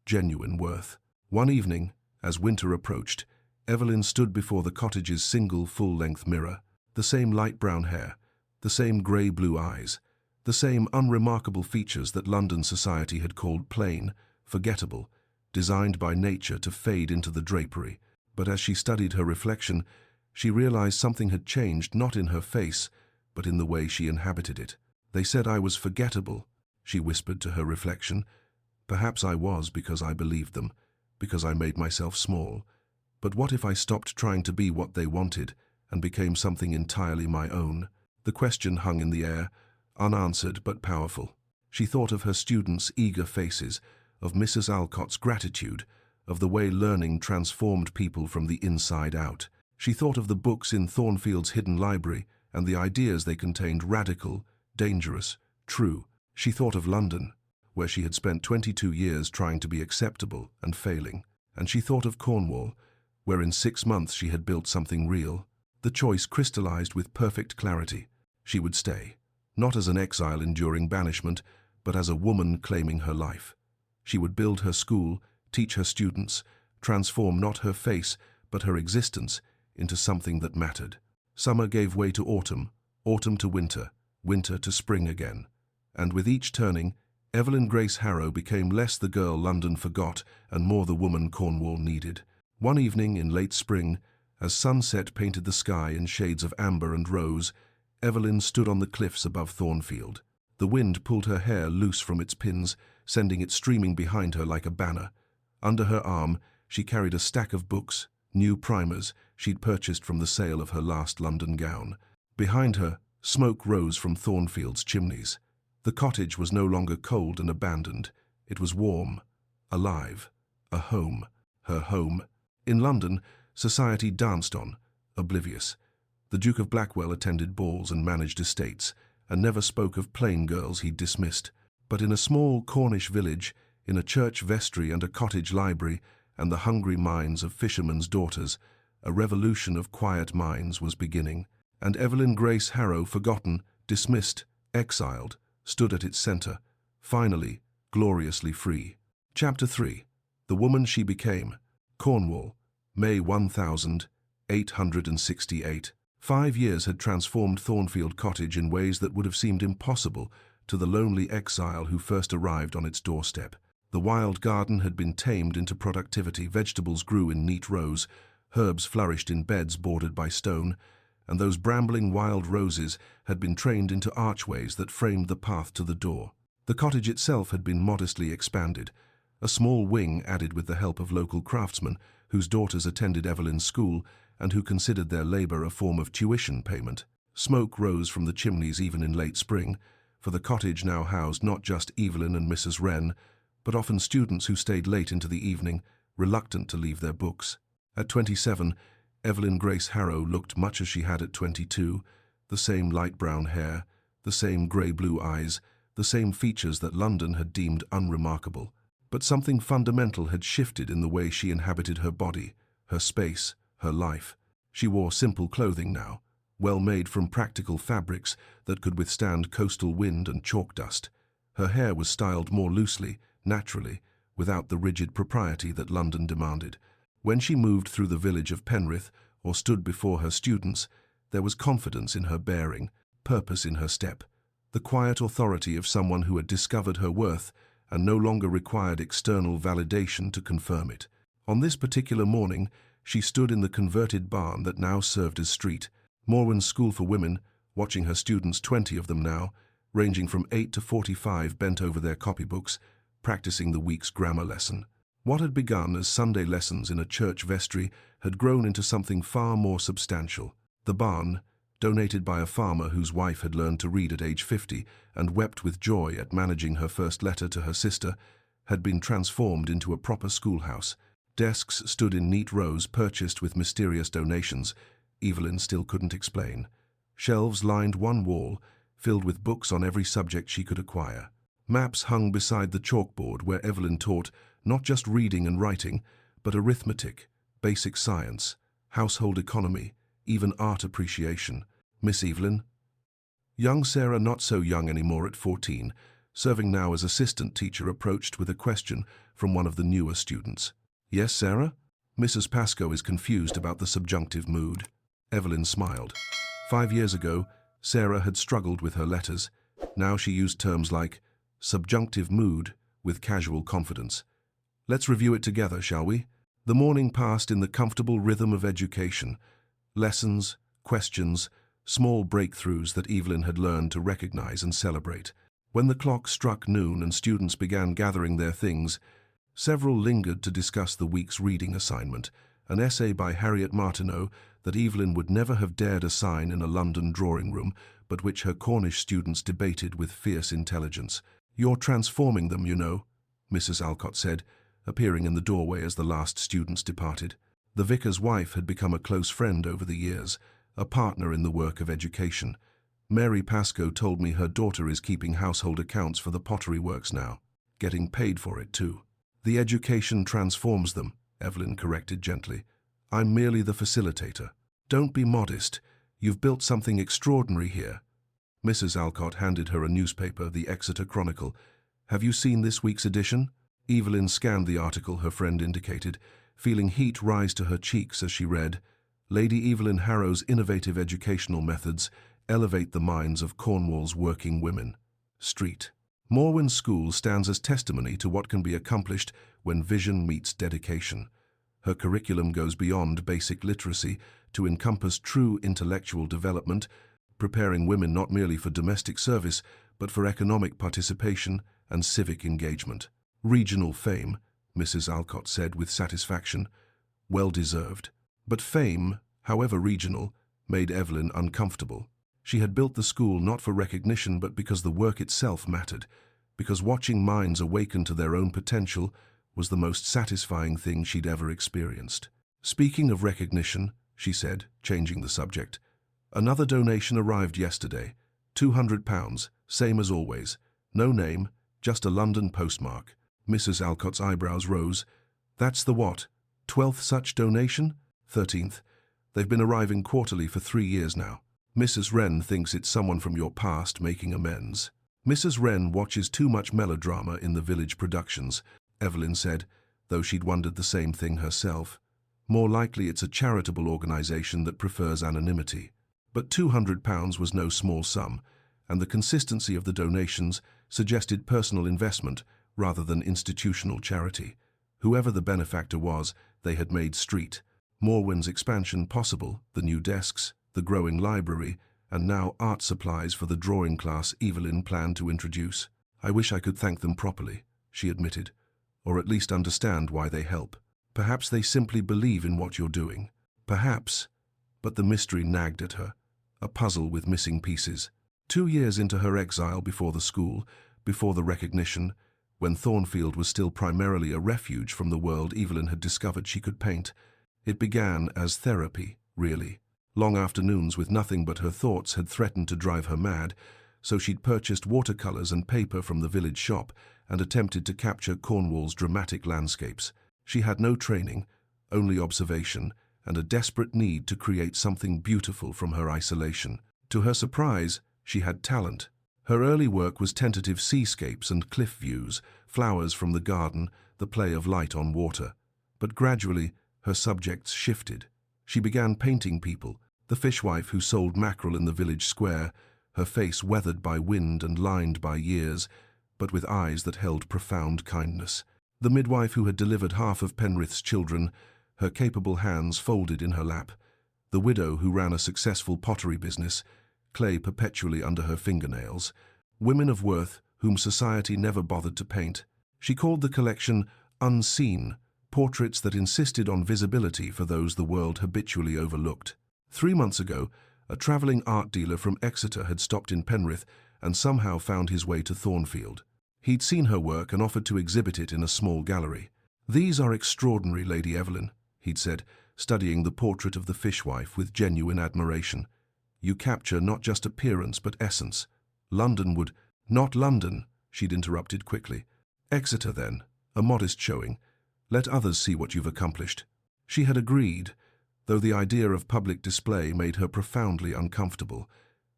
Speaker 1: genuine worth. One evening, as winter approached, Evelyn stood before the cottage's single full-length mirror. The same light brown hair, the same grey-blue eyes, the same unremarkable features that London society had called plain, forgettable, designed by nature to fade into the drapery. But as she studied her reflection, she realized something had changed, not in her face, but in the way she inhabited it. "They said I was forgettable," she whispered to her reflection. "Perhaps I was, because I believed them, because I made myself small. But what if I stopped trying to be what they wanted and became something entirely my own?" The question hung in the air, unanswered but powerful. She thought of her students' eager faces, of Mrs. Alcott's gratitude, of the way learning transformed people from the inside out. She thought of the books in Thornfield's hidden library and the ideas they contained: radical, dangerous, true. She thought of London, where she had spent 22 years trying to be acceptable and failing. And she thought of Cornwall, where in 6 months she had built something real. The choice crystallized with perfect clarity. She would stay, not as an exile enduring banishment, but as a woman claiming her life. She would build her school, teach her students, transform not her face, but her existence into something that mattered. Summer gave way to autumn, autumn to winter, winter to spring again. And with each turning, Evelyn Grace Harrow became less the girl London forgot and more the woman Cornwall needed. One evening in late spring, as sunset painted the sky in shades of amber and rose, Evelyn stood on the cliffs above Thornfield. The wind pulled her hair loose from its pins, sending it streaming behind her like a banner. Under her arm, she carried a stack of books, new primers she'd purchased from the sale of her last London gown. Behind her, Smoke rose from Thornfield's chimneys. The cottage was no longer cold and abandoned. It was warm, alive, a home, her home. In London, society danced on, oblivious. The Duke of Blackwell attended balls and managed estates, and never spoke of plain girls he'd dismissed. But in a small Cornish village, in a church vestry and a cottage library, and the hungry minds of fishermen's daughters, a revolution of quiet minds was beginning. And Evelyn Grace Harrow, forgotten, dismissed, exiled, stood at its centre, finally, gloriously free. Chapter 3. The Woman She Became. Cornwall, May 1868. 5 years had transformed Thornfield Cottage in ways that would have seemed impossible to the lonely exile who first arrived on its doorstep. The wild garden had been tamed into productivity, vegetables grew in neat rows, herbs flourished in beds bordered by stone, and those brambling wild roses had been trained into archways that framed the path to the door. The cottage itself had been modestly expanded, a small wing added with the help of local craftsmen whose daughters attended Evelyn's school and who considered their labor a form of tuition payment. Smoke rose from the chimneys even in late spring, for the cottage now housed not just Evelyn and Mrs. Wren, but often students who stayed late into the evening, reluctant to leave their books. At 27, Evelyn Grace Harrow looked much as she had at 22, the same light brown hair, the same grey-blue eyes, the same features that London had deemed unremarkable. But something fundamental had shifted in the way she inhabited her body, her space, her life. She wore simple clothing now, well made from practical fabrics that could withstand coastal wind and chalk dust. Her hair was styled more loosely, naturally, without the rigid propriety that London demanded. When she moved through the village of Penrith or stood before her students, there was confidence in her bearing, purpose in her step, the quiet authority of someone who had discovered her worth and no longer required external validation to confirm it. On this particular morning, she stood in the converted barn that now served as street, Morwen's School for Women, watching her students, 20 of them now, ranging from 8 to 45, bent over their copybooks, practicing the week's grammar lesson. What had begun as Sunday lessons in a church vestry had grown into something far more substantial. The barn, donated by a farmer whose wife had learned to read at age 50 and wept with joy at managing her first letter to her sister, had been transformed into a proper schoolhouse. Desks stood in neat rows purchased with mysterious donations Evelyn still couldn't explain. Shelves lined one wall, filled with books on every subject she could acquire. Maps hung beside the chalkboard where Evelyn taught not just reading and writing, but arithmetic, basic science, household economy, even art appreciation. Miss Evelyn? Young Sarah, not so young anymore at 14, serving now as assistant teacher, approached with a question from one of the newer students. Yes, Sarah? Mrs. Pascoe is confused about the subjunctive mood. Evelyn smiled. 5 years ago, Sarah had struggled with her letters. Now she used terms like subjunctive mood with casual confidence. Let's review it together, shall we? The morning passed in the comfortable rhythm of education. Lessons, questions, small breakthroughs that Evelyn had learned to recognize and celebrate. When the clock struck noon and students began gathering their things, several lingered to discuss the week's reading assignment, an essay by Harriet Martineau that Evelyn would never have dared assign in a London drawing room, but which her Cornish students debated with fierce intelligence. You're transforming them, you know, Mrs. Alcott said, appearing in the doorway as the last students departed. The vicar's wife had become a close friend over the years, a partner in the work of education. Mary Pascoe told me her daughter is keeping household accounts for the pottery works now, getting paid for it too. The education transforms them, Evelyn corrected gently. I'm merely the facilitator. Don't be modest. You've built something extraordinary here. Mrs. Alcott handed her a newspaper, the Exeter Chronicle. Have you seen this week's edition? Evelyn scanned the article her friend indicated, feeling heat rise to her cheeks as she read, Lady Evelyn Harrow's innovative educational methods elevate the minds of Cornwall's working women. Street. Morwen's School stands as testimony to what can be accomplished when vision meets dedication. Her curriculum goes beyond basic literacy to encompass true intellectual development, preparing women not merely for domestic service, but for economic participation and civic engagement. Regional fame, Mrs. Alcott said with satisfaction. Well deserved. But fame, however regional, made Evelyn uncomfortable. She had built the school not for recognition but because the work itself mattered, because watching minds awaken to their own potential was the most satisfying thing she'd ever experienced. "Speaking of recognition," she said, changing the subject, "another donation arrived yesterday. £200, same as always. No name, just a London postmark." Mrs. Alcott's eyebrows rose. "That's the what? 12th such donation?" "13th. They've been arriving quarterly for 3 years now. Mrs. Wren thinks it's someone from your past making amends." "Mrs. Wren watches too much melodrama in the village productions," Evelyn said, though she'd wondered the same thing herself. "More likely it's a charitable organisation that prefers anonymity." But £200 was no small sum, and the consistency of the donations suggested personal investment rather than institutional charity. Whoever the benefactor was, they had made Street, Morwen's expansion possible, the new desks, the growing library, and now art supplies for the drawing class Evelyn planned to introduce. "I wish I could thank them properly," she admitted, "or at least understand why they help. Perhaps they simply believe in what you're doing. Perhaps." But the mystery nagged at her, a puzzle with missing pieces. 2 years into her exile before the school, before the recognition, when Thornfield was still primarily a refuge from the world Evelyn had discovered she could paint, it began as therapy, really. Long afternoons with nothing but her thoughts had threatened to drive her mad, so she'd purchased watercolors and paper from the village shop and attempted to capture Cornwall's dramatic landscapes. She had no training, only observation, and a desperate need to create something beautiful from her isolation. To her surprise, she had talent. Her early work was tentative seascapes and cliff views, flowers from the garden, the play of light on water. But gradually, her subjects shifted. She began painting people, the fishwife who sold mackerel in the village square, her face weathered by wind and lined by years, but with eyes that held profound kindness. The midwife who had delivered half of Penrith's children, her capable hands folded in her lap. The widow who ran a successful pottery business, clay perpetually under her fingernails. Women of worth whom society never bothered to paint. She called the collection Unseen, portraits that insisted on visibility for those the world habitually overlooked. 3 months ago, a travelling art dealer from Exeter had stopped in Penrith and somehow found his way to Thornfield. He'd seen her work and offered to exhibit it in a small gallery. "These are extraordinary, Lady Evelyn," he'd said, studying the portrait of the fishwife with genuine admiration. "You capture not just appearance but essence. London would—" "Not London," she'd interrupted quickly. "Exeter, then. A modest showing. Let others see what you've accomplished." She had agreed, though the idea of public display made her profoundly uncomfortable.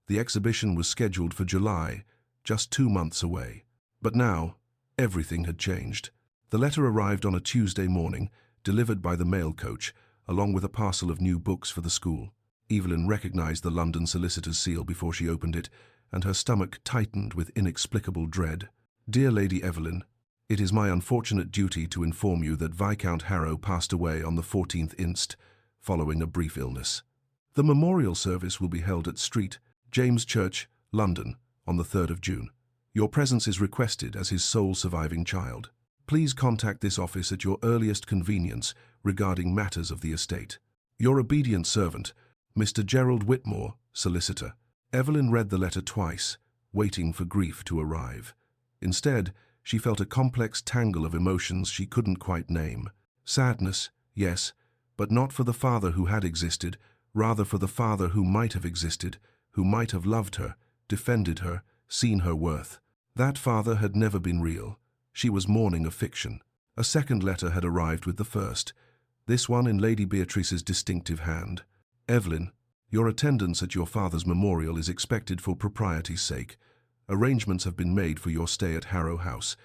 Speaker 1: The exhibition was scheduled for July, just 2 months away. But now, everything had changed. The letter arrived on a Tuesday morning, delivered by the mail coach, along with a parcel of new books for the school. Evelyn recognized the London solicitor's seal before she opened it, and her stomach tightened with inexplicable dread. "Dear Lady Evelyn, it is my unfortunate duty to inform you that Viscount Harrow passed away on the 14th inst, following a brief illness. The memorial service will be held at Street, James Church, London, on the 3rd of June. Your presence is requested as his sole surviving child. Please contact this office at your earliest convenience regarding matters of the estate. Your obedient servant, Mr. Gerald Whitmore, Solicitor." Evelyn read the letter twice, waiting for grief to arrive. Instead, she felt a complex tangle of emotions she couldn't quite name. Sadness, yes, but not for the father who had existed, rather for the father who might have existed, who might have loved her, defended her, seen her worth. That father had never been real. She was mourning a fiction. A second letter had arrived with the first, this one in Lady Beatrice's distinctive hand. "Evelyn, your attendance at your father's memorial is expected for propriety's sake. Arrangements have been made for your stay at Harrow House.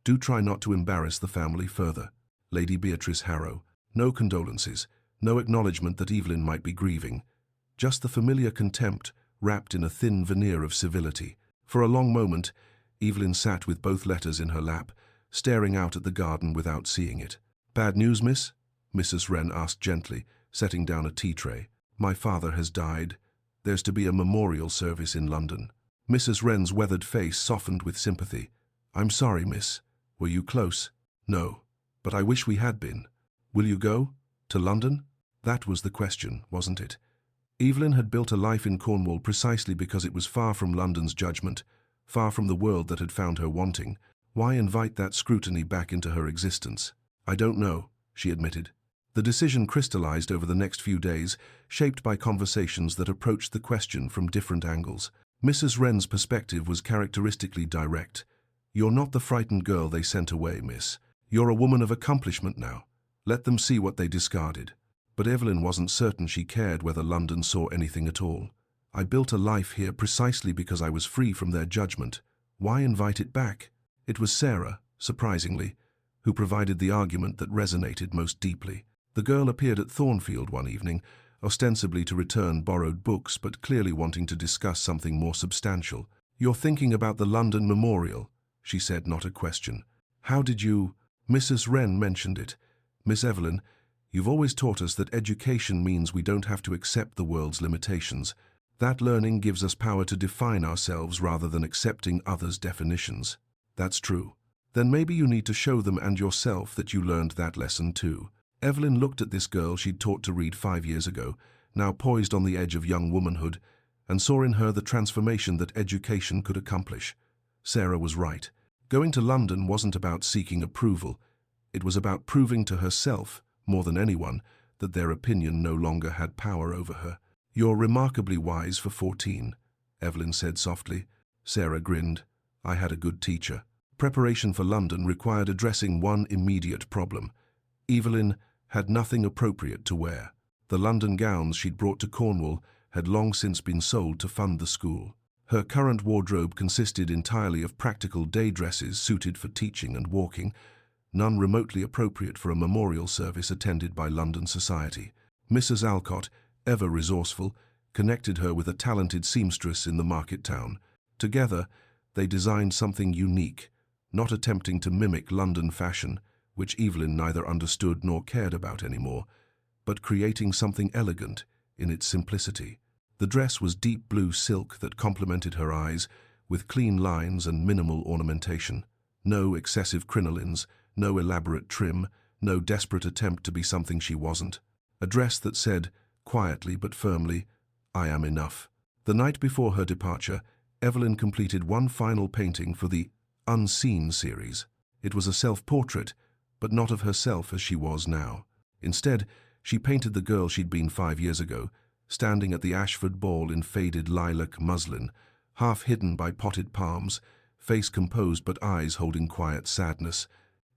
Speaker 1: Do try not to embarrass the family further. Lady Beatrice Harrow." No condolences, no acknowledgement that Evelyn might be grieving. Just the familiar contempt wrapped in a thin veneer of civility. For a long moment, Evelyn sat with both letters in her lap, staring out at the garden without seeing it. "Bad news, miss?" Mrs. Wren asked gently, setting down a tea tray. "My father has died. There's to be a memorial service in London." Mrs. Wren's weathered face softened with sympathy. "I'm sorry, miss. Were you close?" "No, but I wish we had been. Will you go? To London?" That was the question, wasn't it? Evelyn had built a life in Cornwall precisely because it was far from London's judgment, far from the world that had found her wanting. Why invite that scrutiny back into her existence? I don't know, she admitted. The decision crystallized over the next few days, shaped by conversations that approached the question from different angles. Mrs. Wren's perspective was characteristically direct. You're not the frightened girl they sent away, miss. You're a woman of accomplishment now. Let them see what they discarded. But Evelyn wasn't certain she cared whether London saw anything at all. I built a life here precisely because I was free from their judgment. Why invite it back? It was Sarah, surprisingly, who provided the argument that resonated most deeply. The girl appeared at Thornfield one evening, ostensibly to return borrowed books but clearly wanting to discuss something more substantial. You're thinking about the London Memorial, she said, not a question. How did you? Mrs. Wren mentioned it. Miss Evelyn, you've always taught us that education means we don't have to accept the world's limitations. That learning gives us power to define ourselves rather than accepting others' definitions. That's true. Then maybe you need to show them and yourself that you learned that lesson too. Evelyn looked at this girl she'd taught to read 5 years ago, now poised on the edge of young womanhood, and saw in her the transformation that education could accomplish. Sarah was right. Going to London wasn't about seeking approval. It was about proving to herself, more than anyone, that their opinion no longer had power over her. You're remarkably wise for 14, Evelyn said softly. Sarah grinned. I had a good teacher. Preparation for London required addressing one immediate problem. Evelyn had nothing appropriate to wear. The London gowns she'd brought to Cornwall had long since been sold to fund the school. Her current wardrobe consisted entirely of practical day dresses suited for teaching and walking, none remotely appropriate for a memorial service attended by London society. Mrs. Alcott, ever resourceful, connected her with a talented seamstress in the market town. Together, they designed something unique, not attempting to mimic London fashion, which Evelyn neither understood nor cared about anymore, but creating something elegant in its simplicity. The dress was deep blue silk that complemented her eyes, with clean lines and minimal ornamentation. No excessive crinolines, no elaborate trim, no desperate attempt to be something she wasn't. A dress that said, quietly but firmly, I am enough. The night before her departure, Evelyn completed one final painting for the Unseen series. It was a self-portrait, but not of herself as she was now. Instead, she painted the girl she'd been 5 years ago, standing at the Ashford ball in faded lilac muslin, half hidden by potted palms, face composed but eyes holding quiet sadness.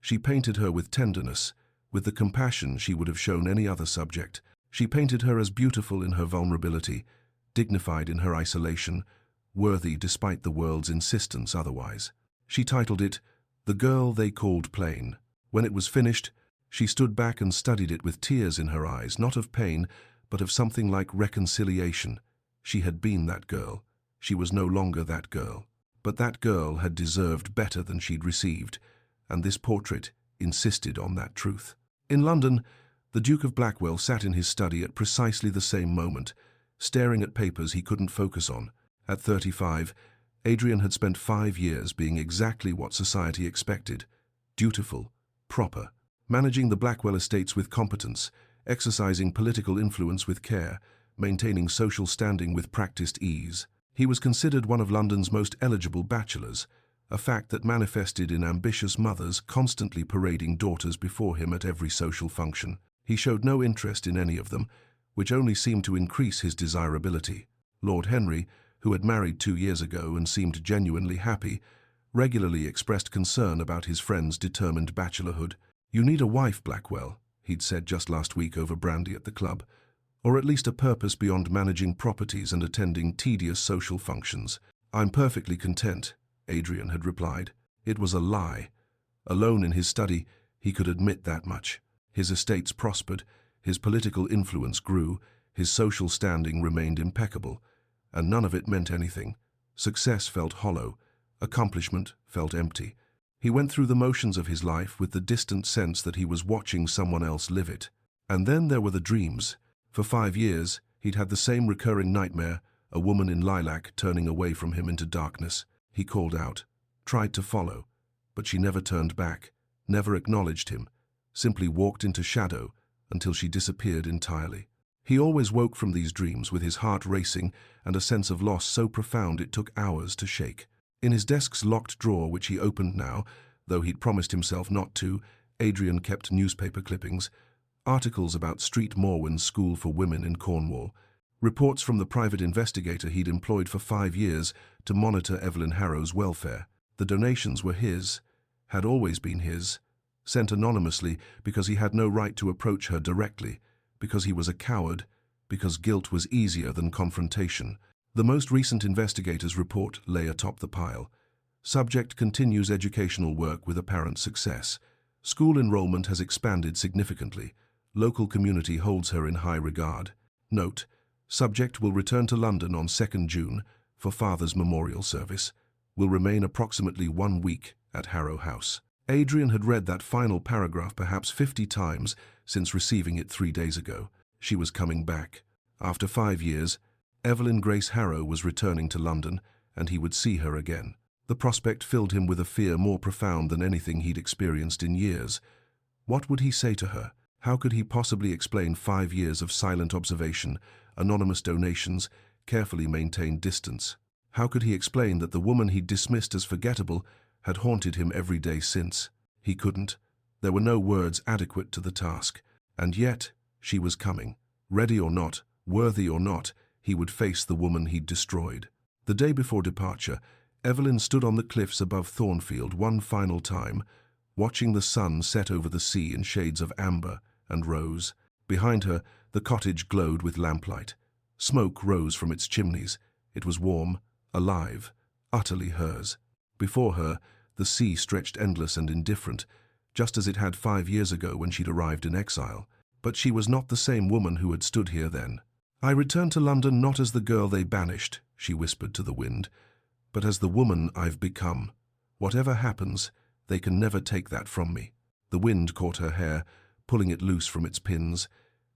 Speaker 1: She painted her with tenderness, with the compassion she would have shown any other subject. She painted her as beautiful in her vulnerability, dignified in her isolation, worthy despite the world's insistence otherwise. She titled it, The Girl They Called Plain. When it was finished, she stood back and studied it with tears in her eyes, not of pain, but of something like reconciliation. She had been that girl. She was no longer that girl. But that girl had deserved better than she'd received, and this portrait insisted on that truth. In London, the Duke of Blackwell sat in his study at precisely the same moment, staring at papers he couldn't focus on. At 35, Adrian had spent 5 years being exactly what society expected: dutiful, proper, managing the Blackwell estates with competence, exercising political influence with care, maintaining social standing with practiced ease. He was considered one of London's most eligible bachelors, a fact that manifested in ambitious mothers constantly parading daughters before him at every social function. He showed no interest in any of them, which only seemed to increase his desirability. Lord Henry, who had married 2 years ago and seemed genuinely happy, regularly expressed concern about his friend's determined bachelorhood. You need a wife, Blackwell, he'd said just last week over brandy at the club, or at least a purpose beyond managing properties and attending tedious social functions. I'm perfectly content, Adrian had replied. It was a lie. Alone in his study, he could admit that much. His estates prospered, his political influence grew, his social standing remained impeccable, and none of it meant anything. Success felt hollow, accomplishment felt empty. He went through the motions of his life with the distant sense that he was watching someone else live it. And then there were the dreams. For 5 years, he'd had the same recurring nightmare, a woman in lilac turning away from him into darkness. He called out, tried to follow, but she never turned back, never acknowledged him, simply walked into shadow until she disappeared entirely. He always woke from these dreams with his heart racing and a sense of loss so profound it took hours to shake. In his desk's locked drawer, which he opened now, though he'd promised himself not to, Adrian kept newspaper clippings, articles about Street Morwen's school for women in Cornwall, reports from the private investigator he'd employed for 5 years to monitor Evelyn Harrow's welfare. The donations were his, had always been his, sent anonymously because he had no right to approach her directly, because he was a coward, because guilt was easier than confrontation. The most recent investigator's report lay atop the pile. Subject continues educational work with apparent success. School enrollment has expanded significantly. Local community holds her in high regard. Note: subject will return to London on 2nd June for Father's memorial service. Will remain approximately 1 week at Harrow House. Adrian had read that final paragraph perhaps 50 times since receiving it 3 days ago. She was coming back. After 5 years, Evelyn Grace Harrow was returning to London, and he would see her again. The prospect filled him with a fear more profound than anything he'd experienced in years. What would he say to her? How could he possibly explain 5 years of silent observation, anonymous donations, carefully maintained distance? How could he explain that the woman he'd dismissed as forgettable had haunted him every day since? He couldn't. There were no words adequate to the task. And yet, she was coming. Ready or not, worthy or not, he would face the woman he'd destroyed. The day before departure, Evelyn stood on the cliffs above Thornfield one final time, watching the sun set over the sea in shades of amber and rose. Behind her, the cottage glowed with lamplight. Smoke rose from its chimneys. It was warm, alive, utterly hers. Before her, the sea stretched endless and indifferent, just as it had 5 years ago when she'd arrived in exile. But she was not the same woman who had stood here then. "I returned to London not as the girl they banished," she whispered to the wind, "but as the woman I've become. Whatever happens, they can never take that from me." The wind caught her hair, pulling it loose from its pins.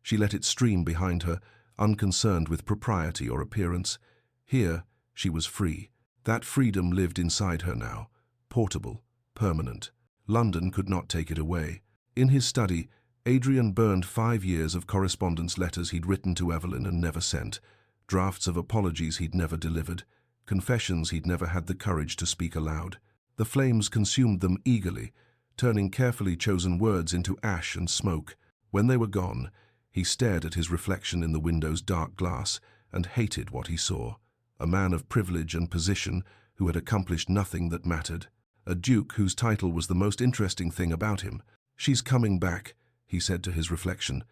Speaker 1: She let it stream behind her, unconcerned with propriety or appearance. Here, she was free. That freedom lived inside her now, portable, permanent. London could not take it away. In his study, Adrian burned 5 years of correspondence letters he'd written to Evelyn and never sent, drafts of apologies he'd never delivered, confessions he'd never had the courage to speak aloud. The flames consumed them eagerly, turning carefully chosen words into ash and smoke. When they were gone, he stared at his reflection in the window's dark glass and hated what he saw. A man of privilege and position who had accomplished nothing that mattered. A duke whose title was the most interesting thing about him. "She's coming back," he said to his reflection.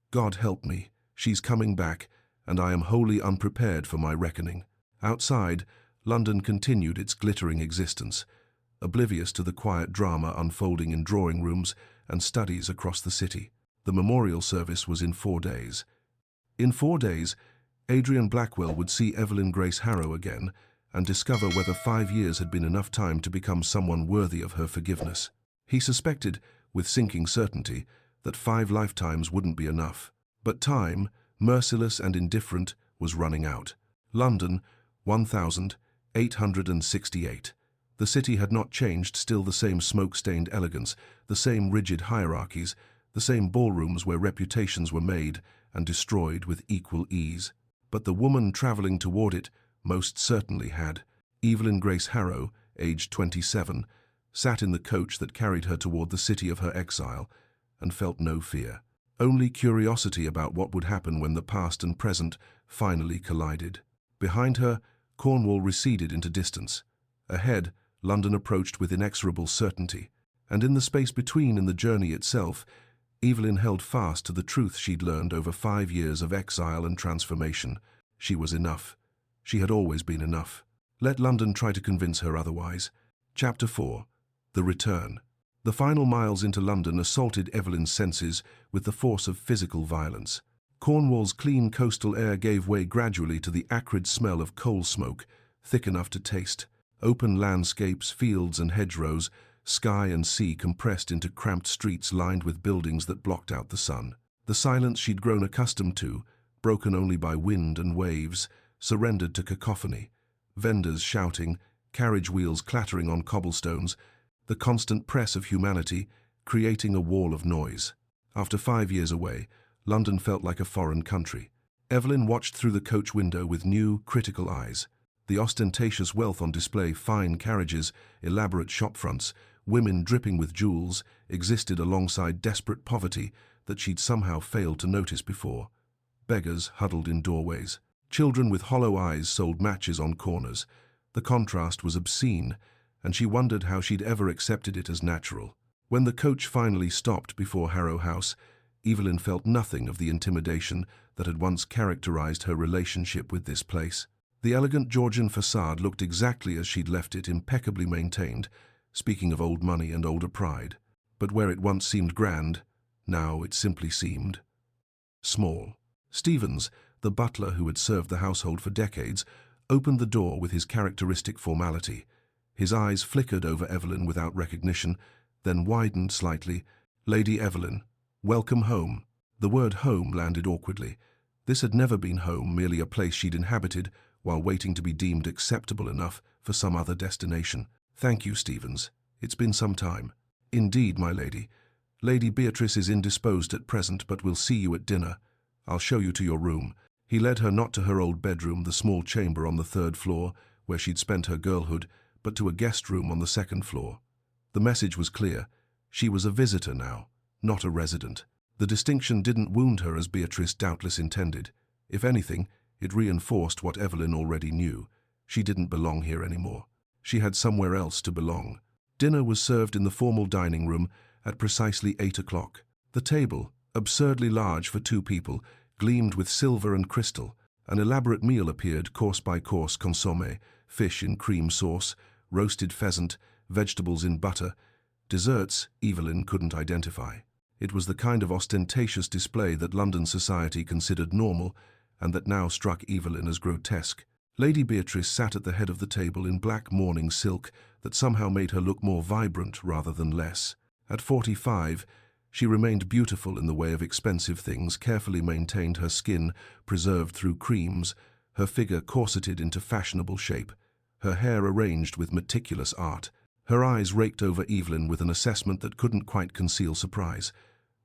Speaker 1: "God help me, she's coming back, and I am wholly unprepared for my reckoning." Outside, London continued its glittering existence, oblivious to the quiet drama unfolding in drawing rooms and studies across the city. The memorial service was in 4 days. In 4 days, Adrian Blackwell would see Evelyn Grace Harrow again and discover whether 5 years had been enough time to become someone worthy of her forgiveness. He suspected, with sinking certainty, that 5 lifetimes wouldn't be enough. But time, merciless and indifferent, was running out. London, 1868. The city had not changed, still the same smoke-stained elegance, the same rigid hierarchies, the same ballrooms where reputations were made and destroyed with equal ease. But the woman travelling toward it most certainly had. Evelyn Grace Harrow, aged 27, sat in the coach that carried her toward the city of her exile, and felt no fear. Only curiosity about what would happen when the past and present finally collided. Behind her, Cornwall receded into distance. Ahead, London approached with inexorable certainty. And in the space between, in the journey itself, Evelyn held fast to the truth she'd learned over 5 years of exile and transformation. She was enough. She had always been enough. Let London try to convince her otherwise. Chapter 4. The Return. The final miles into London assaulted Evelyn's senses with the force of physical violence. Cornwall's clean coastal air gave way gradually to the acrid smell of coal smoke, thick enough to taste. Open landscapes, fields and hedgerows, sky and sea compressed into cramped streets lined with buildings that blocked out the sun. The silence she'd grown accustomed to, broken only by wind and waves, surrendered to cacophony. Vendors shouting, carriage wheels clattering on cobblestones, the constant press of humanity, creating a wall of noise. After 5 years away, London felt like a foreign country. Evelyn watched through the coach window with new, critical eyes. The ostentatious wealth on display, fine carriages, elaborate shop fronts, women dripping with jewels, existed alongside desperate poverty that she'd somehow failed to notice before. Beggars huddled in doorways. Children with hollow eyes sold matches on corners. The contrast was obscene, and she wondered how she'd ever accepted it as natural. When the coach finally stopped before Harrow House, Evelyn felt nothing of the intimidation that had once characterized her relationship with this place. The elegant Georgian facade looked exactly as she'd left it, impeccably maintained, speaking of old money and older pride. But where it once seemed grand, now it simply seemed small. Stevens, the butler who had served the household for decades, opened the door with his characteristic formality. His eyes flickered over Evelyn without recognition, then widened slightly. "Lady Evelyn, welcome home." The word home landed awkwardly. This had never been home, merely a place she'd inhabited while waiting to be deemed acceptable enough for some other destination. "Thank you, Stevens. It's been some time." "Indeed, my lady. Lady Beatrice is indisposed at present, but will see you at dinner. I'll show you to your room." He led her not to her old bedroom, the small chamber on the 3rd floor, where she'd spent her girlhood, but to a guest room on the 2nd floor. The message was clear. She was a visitor now, not a resident. The distinction didn't wound her as Beatrice doubtless intended. If anything, it reinforced what Evelyn already knew. She didn't belong here anymore. She had somewhere else to belong. Dinner was served in the formal dining room at precisely 8 o'clock. The table, absurdly large for 2 people, gleamed with silver and crystal. An elaborate meal appeared, course by course: consommé, fish in cream sauce, roasted pheasant, vegetables in butter. Desserts Evelyn couldn't identify. It was the kind of ostentatious display that London society considered normal, and that now struck Evelyn as grotesque. Lady Beatrice sat at the head of the table in black mourning silk that somehow made her look more vibrant rather than less. At 45, she remained beautiful in the way of expensive things, carefully maintained her skin, preserved through creams, her figure corseted into fashionable shape, her hair arranged with meticulous art. Her eyes raked over Evelyn with an assessment that couldn't quite conceal surprise.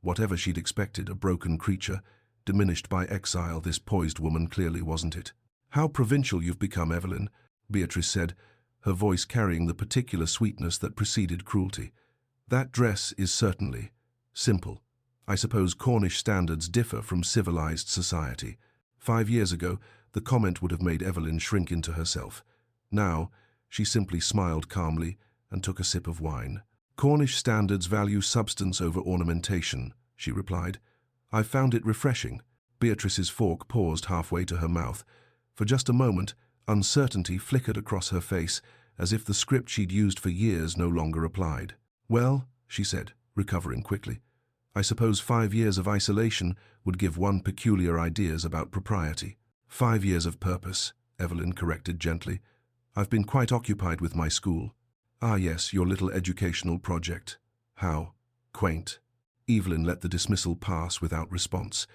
Speaker 1: Whatever she'd expected, a broken creature, diminished by exile, this poised woman clearly wasn't it. "How provincial you've become, Evelyn," Beatrice said, her voice carrying the particular sweetness that preceded cruelty. "That dress is certainly simple. I suppose Cornish standards differ from civilized society." 5 years ago, the comment would have made Evelyn shrink into herself. Now, she simply smiled calmly and took a sip of wine. "Cornish standards value substance over ornamentation," she replied. "I found it refreshing." Beatrice's fork paused halfway to her mouth. For just a moment, uncertainty flickered across her face, as if the script she'd used for years no longer applied. "Well," she said, recovering quickly, "I suppose 5 years of isolation would give one peculiar ideas about propriety." 5 years of purpose," Evelyn corrected gently. "I've been quite occupied with my school." "Ah yes, your little educational project. How quaint." Evelyn let the dismissal pass without response.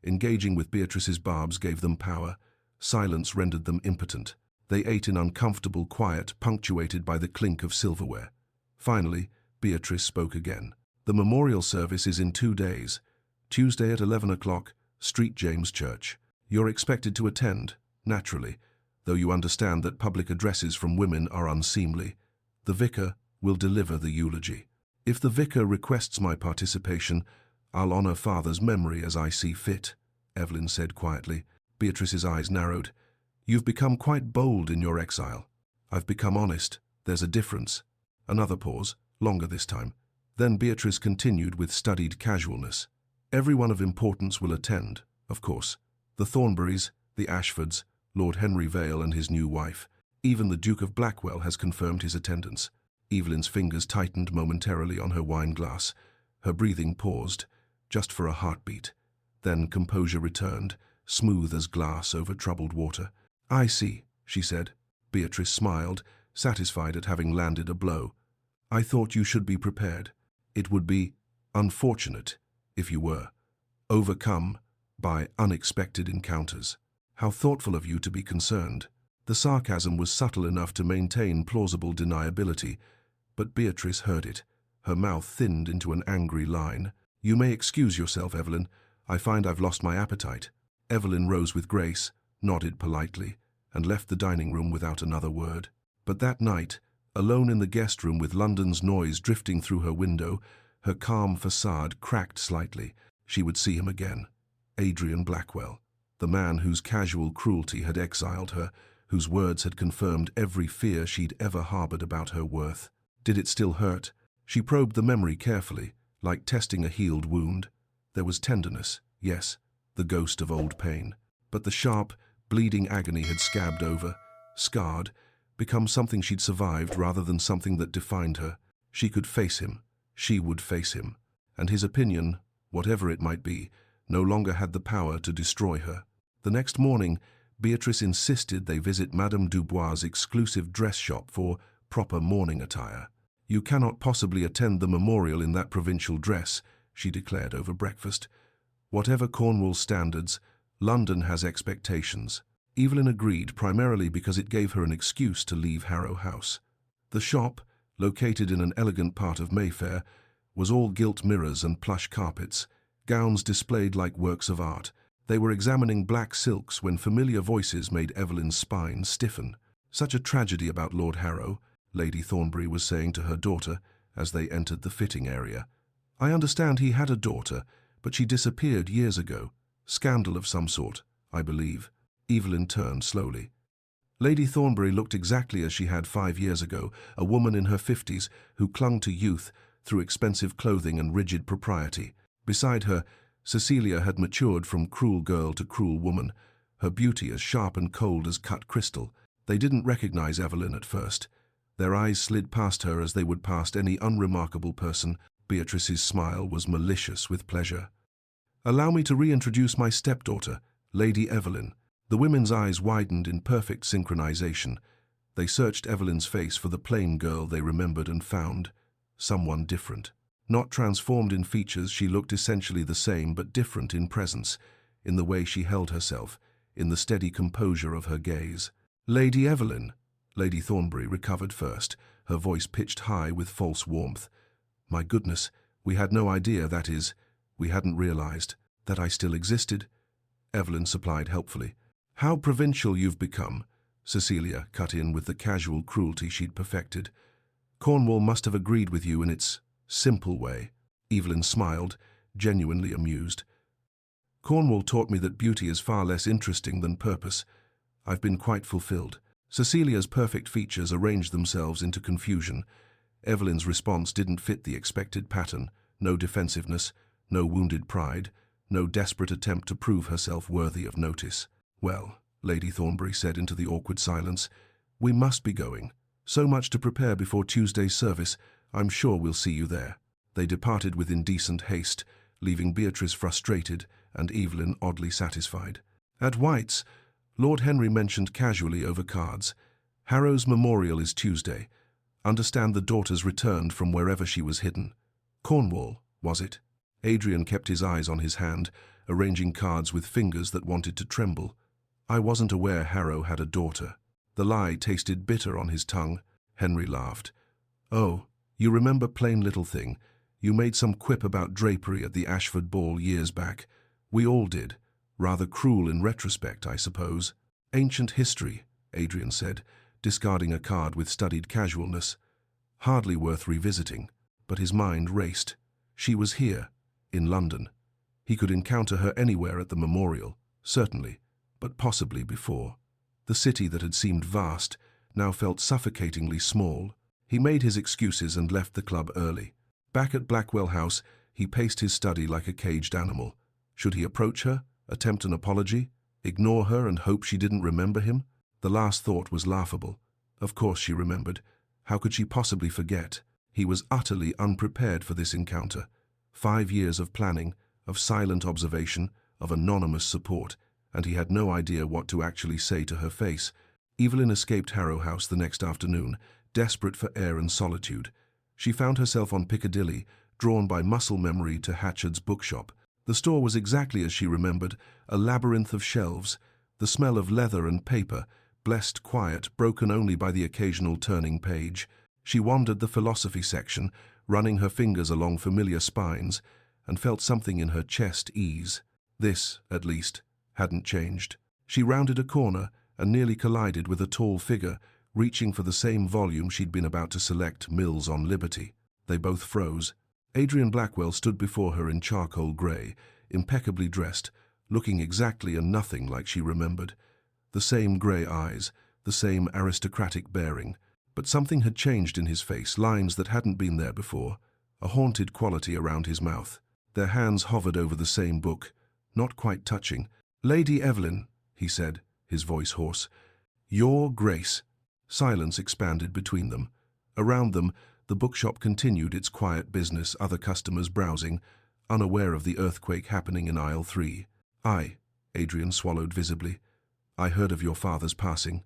Speaker 1: Engaging with Beatrice's barbs gave them power. Silence rendered them impotent. They ate in uncomfortable quiet, punctuated by the clink of silverware. Finally, Beatrice spoke again. "The memorial service is in 2 days. Tuesday at 11 o'clock, St. James Church. You're expected to attend, naturally, though you understand that public addresses from women are unseemly. The vicar will deliver the eulogy. If the vicar requests my participation, I'll honor Father's memory as I see fit," Evelyn said quietly. Beatrice's eyes narrowed. "You've become quite bold in your exile." "I've become honest. There's a difference." Another pause, longer this time. Then Beatrice continued with studied casualness. "Everyone of importance will attend, of course. The Thornburys, the Ashfords, Lord Henry Vale and his new wife. Even the Duke of Blackwell has confirmed his attendance." Evelyn's fingers tightened momentarily on her wine glass. Her breathing paused, just for a heartbeat. Then composure returned, smooth as glass over troubled water. "I see," she said. Beatrice smiled, satisfied at having landed a blow. "I thought you should be prepared. It would be unfortunate if you were overcome by unexpected encounters." "How thoughtful of you to be concerned." The sarcasm was subtle enough to maintain plausible deniability, but Beatrice heard it. Her mouth thinned into an angry line. "You may excuse yourself, Evelyn. I find I've lost my appetite." Evelyn rose with grace, nodded politely, and left the dining room without another word. But that night, alone in the guest room with London's noise drifting through her window, her calm facade cracked slightly. She would see him again. Adrian Blackwell, the man whose casual cruelty had exiled her, whose words had confirmed every fear she'd ever harbored about her worth. Did it still hurt? She probed the memory carefully, like testing a healed wound. There was tenderness, yes, the ghost of old pain. But the sharp, bleeding agony had scabbed over, scarred, become something she'd survived rather than something that defined her. She could face him. She would face him. And his opinion, whatever it might be, no longer had the power to destroy her. The next morning, Beatrice insisted they visit Madame Dubois' exclusive dress shop for proper mourning attire. "You cannot possibly attend the memorial in that provincial dress," she declared over breakfast. "Whatever Cornwall's standards, London has expectations." Evelyn agreed, primarily because it gave her an excuse to leave Harrow House. The shop, located in an elegant part of Mayfair, was all gilt mirrors and plush carpets, gowns displayed like works of art. They were examining black silks when familiar voices made Evelyn's spine stiffen. "Such a tragedy about Lord Harrow," Lady Thornbury was saying to her daughter as they entered the fitting area. "I understand he had a daughter, but she disappeared years ago. Scandal of some sort, I believe." Evelyn turned slowly. Lady Thornbury looked exactly as she had 5 years ago, a woman in her 50s who clung to youth through expensive clothing and rigid propriety. Beside her, Cecilia had matured from cruel girl to cruel woman, her beauty as sharp and cold as cut crystal. They didn't recognize Evelyn at first. Their eyes slid past her as they would past any unremarkable person. Beatrice's smile was malicious with pleasure. "Allow me to reintroduce my stepdaughter, Lady Evelyn." The women's eyes widened in perfect synchronization. They searched Evelyn's face for the plain girl they remembered and found someone different. Not transformed in features, she looked essentially the same but different in presence, in the way she held herself, in the steady composure of her gaze. "Lady Evelyn." Lady Thornbury recovered first, her voice pitched high with false warmth. "My goodness, we had no idea, that is, we hadn't realized, that I still existed." Evelyn supplied helpfully. "How provincial you've become," Cecilia cut in with the casual cruelty she'd perfected. "Cornwall must have agreed with you in its simple way." Evelyn smiled, genuinely amused. "Cornwall taught me that beauty is far less interesting than purpose. I've been quite fulfilled." Cecilia's perfect features arranged themselves into confusion. Evelyn's response didn't fit the expected pattern. No defensiveness, no wounded pride, no desperate attempt to prove herself worthy of notice. "Well," Lady Thornbury said into the awkward silence, "we must be going. So much to prepare before Tuesday's service. I'm sure we'll see you there." They departed with indecent haste, leaving Beatrice frustrated and Evelyn oddly satisfied. At White's, Lord Henry mentioned casually over cards, "Harrow's memorial is Tuesday. Understand the daughter's returned from wherever she was hidden." "Cornwall, was it?" Adrian kept his eyes on his hand, arranging cards with fingers that wanted to tremble. "I wasn't aware Harrow had a daughter." The lie tasted bitter on his tongue. Henry laughed. "Oh, you remember plain little thing. You made some quip about drapery at the Ashford ball years back. We all did. Rather cruel in retrospect, I suppose." "Ancient history," Adrian said, discarding a card with studied casualness. "Hardly worth revisiting." But his mind raced. She was here, in London. He could encounter her anywhere at the memorial, certainly, but possibly before. The city that had seemed vast now felt suffocatingly small. He made his excuses and left the club early. Back at Blackwell House, he paced his study like a caged animal. Should he approach her, attempt an apology, ignore her and hope she didn't remember him? The last thought was laughable. Of course she remembered. How could she possibly forget? He was utterly unprepared for this encounter. 5 years of planning, of silent observation, of anonymous support, and he had no idea what to actually say to her face. Evelyn escaped Harrow House the next afternoon, desperate for air and solitude. She found herself on Piccadilly, drawn by muscle memory to Hatchard's bookshop. The store was exactly as she remembered, a labyrinth of shelves, the smell of leather and paper, blessed quiet, broken only by the occasional turning page. She wandered the philosophy section, running her fingers along familiar spines, and felt something in her chest ease. This, at least, hadn't changed. She rounded a corner and nearly collided with a tall figure, reaching for the same volume she'd been about to select, Mills on Liberty. They both froze. Adrian Blackwell stood before her in charcoal grey, impeccably dressed, looking exactly and nothing like she remembered. The same grey eyes, the same aristocratic bearing, but something had changed in his face, lines that hadn't been there before, a haunted quality around his mouth. Their hands hovered over the same book, not quite touching. "Lady Evelyn," he said, his voice hoarse. "Your Grace." Silence expanded between them. Around them, the bookshop continued its quiet business, other customers browsing, unaware of the earthquake happening in aisle 3. Adrian swallowed visibly. "I heard of your father's passing.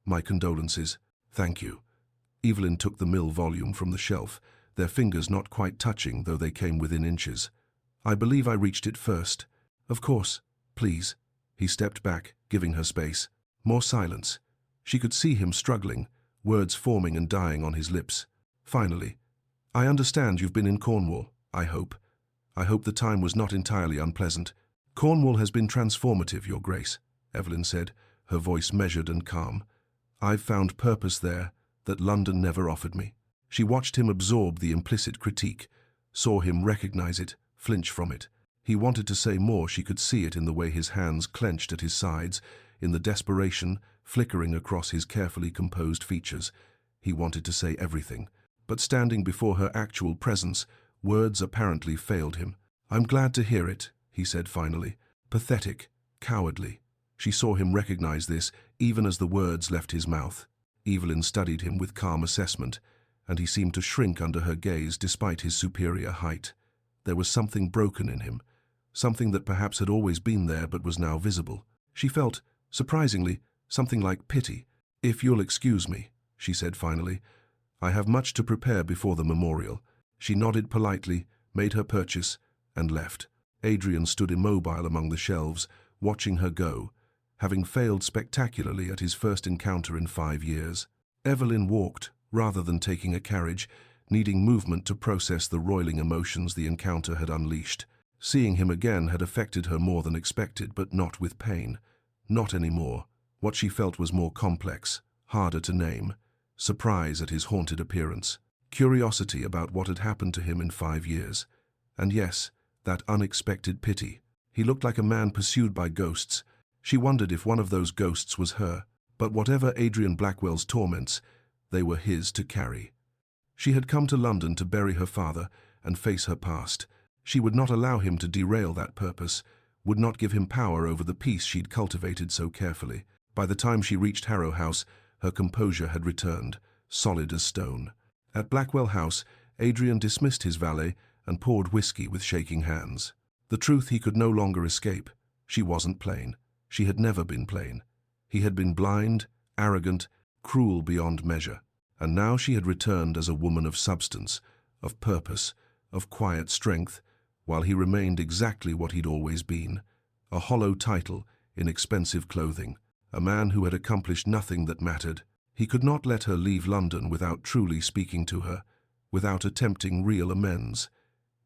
Speaker 1: My condolences. Thank you." Evelyn took the Mill volume from the shelf, their fingers not quite touching, though they came within inches. "I believe I reached it first." "Of course. Please." He stepped back, giving her space. More silence. She could see him struggling, words forming and dying on his lips. Finally, "I understand you've been in Cornwall, I hope. I hope the time was not entirely unpleasant." "Cornwall has been transformative, Your Grace," Evelyn said, her voice measured and calm. "I've found purpose there that London never offered me." She watched him absorb the implicit critique, saw him recognize it, flinch from it. He wanted to say more, she could see it in the way his hands clenched at his sides, in the desperation flickering across his carefully composed features. He wanted to say everything, but standing before her actual presence, words apparently failed him. "I'm glad to hear it," he said finally. "Pathetic, cowardly." She saw him recognize this, even as the words left his mouth. Evelyn studied him with calm assessment, and he seemed to shrink under her gaze despite his superior height. There was something broken in him, something that perhaps had always been there but was now visible. She felt, surprisingly, something like pity. "If you'll excuse me," she said finally. "I have much to prepare before the memorial." She nodded politely, made her purchase, and left. Adrian stood immobile among the shelves, watching her go, having failed spectacularly at his first encounter in 5 years. Evelyn walked, rather than taking a carriage, needing movement to process the roiling emotions the encounter had unleashed. Seeing him again had affected her more than expected, but not with pain. Not anymore. What she felt was more complex, harder to name. Surprise at his haunted appearance. Curiosity about what had happened to him in 5 years. And yes, that unexpected pity. He looked like a man pursued by ghosts. She wondered if one of those ghosts was her. But whatever Adrian Blackwell's torments, they were his to carry. She had come to London to bury her father and face her past. She would not allow him to derail that purpose, would not give him power over the peace she'd cultivated so carefully. By the time she reached Harrow House, her composure had returned, solid as stone. At Blackwell House, Adrian dismissed his valet and poured whiskey with shaking hands. The truth he could no longer escape. She wasn't plain. She had never been plain. He had been blind, arrogant, cruel beyond measure. And now she had returned as a woman of substance, of purpose, of quiet strength, while he remained exactly what he'd always been. A hollow title in expensive clothing. A man who had accomplished nothing that mattered. He could not let her leave London without truly speaking to her, without attempting real amends.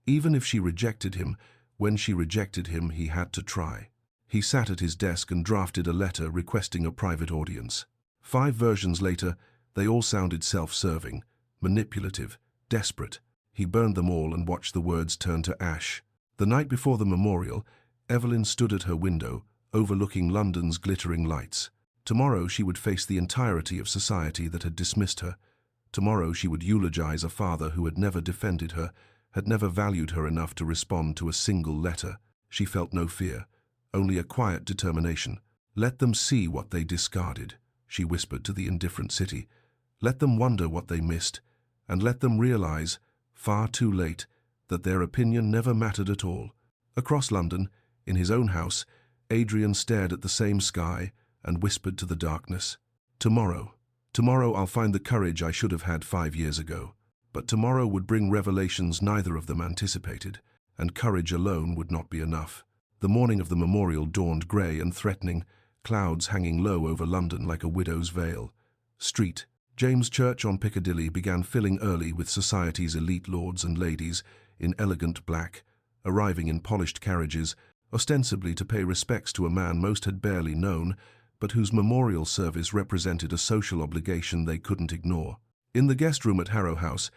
Speaker 1: Even if she rejected him, when she rejected him, he had to try. He sat at his desk and drafted a letter requesting a private audience. 5 versions later, they all sounded self-serving, manipulative, desperate. He burned them all and watched the words turn to ash. The night before the memorial, Evelyn stood at her window, overlooking London's glittering lights. Tomorrow she would face the entirety of society that had dismissed her. Tomorrow she would eulogize a father who had never defended her, had never valued her enough to respond to a single letter. She felt no fear, only a quiet determination. "Let them see what they discarded," she whispered to the indifferent city. "Let them wonder what they missed, and let them realize, far too late, that their opinion never mattered at all." Across London, in his own house, Adrian stared at the same sky and whispered to the darkness, "Tomorrow. Tomorrow I'll find the courage I should have had 5 years ago." But tomorrow would bring revelations neither of them anticipated, and courage alone would not be enough. The morning of the memorial dawned grey and threatening, clouds hanging low over London like a widow's veil. Street, James Church on Piccadilly, began filling early with society's elite lords and ladies in elegant black, arriving in polished carriages, ostensibly to pay respects to a man most had barely known, but whose memorial service represented a social obligation they couldn't ignore. In the guest room at Harrow House,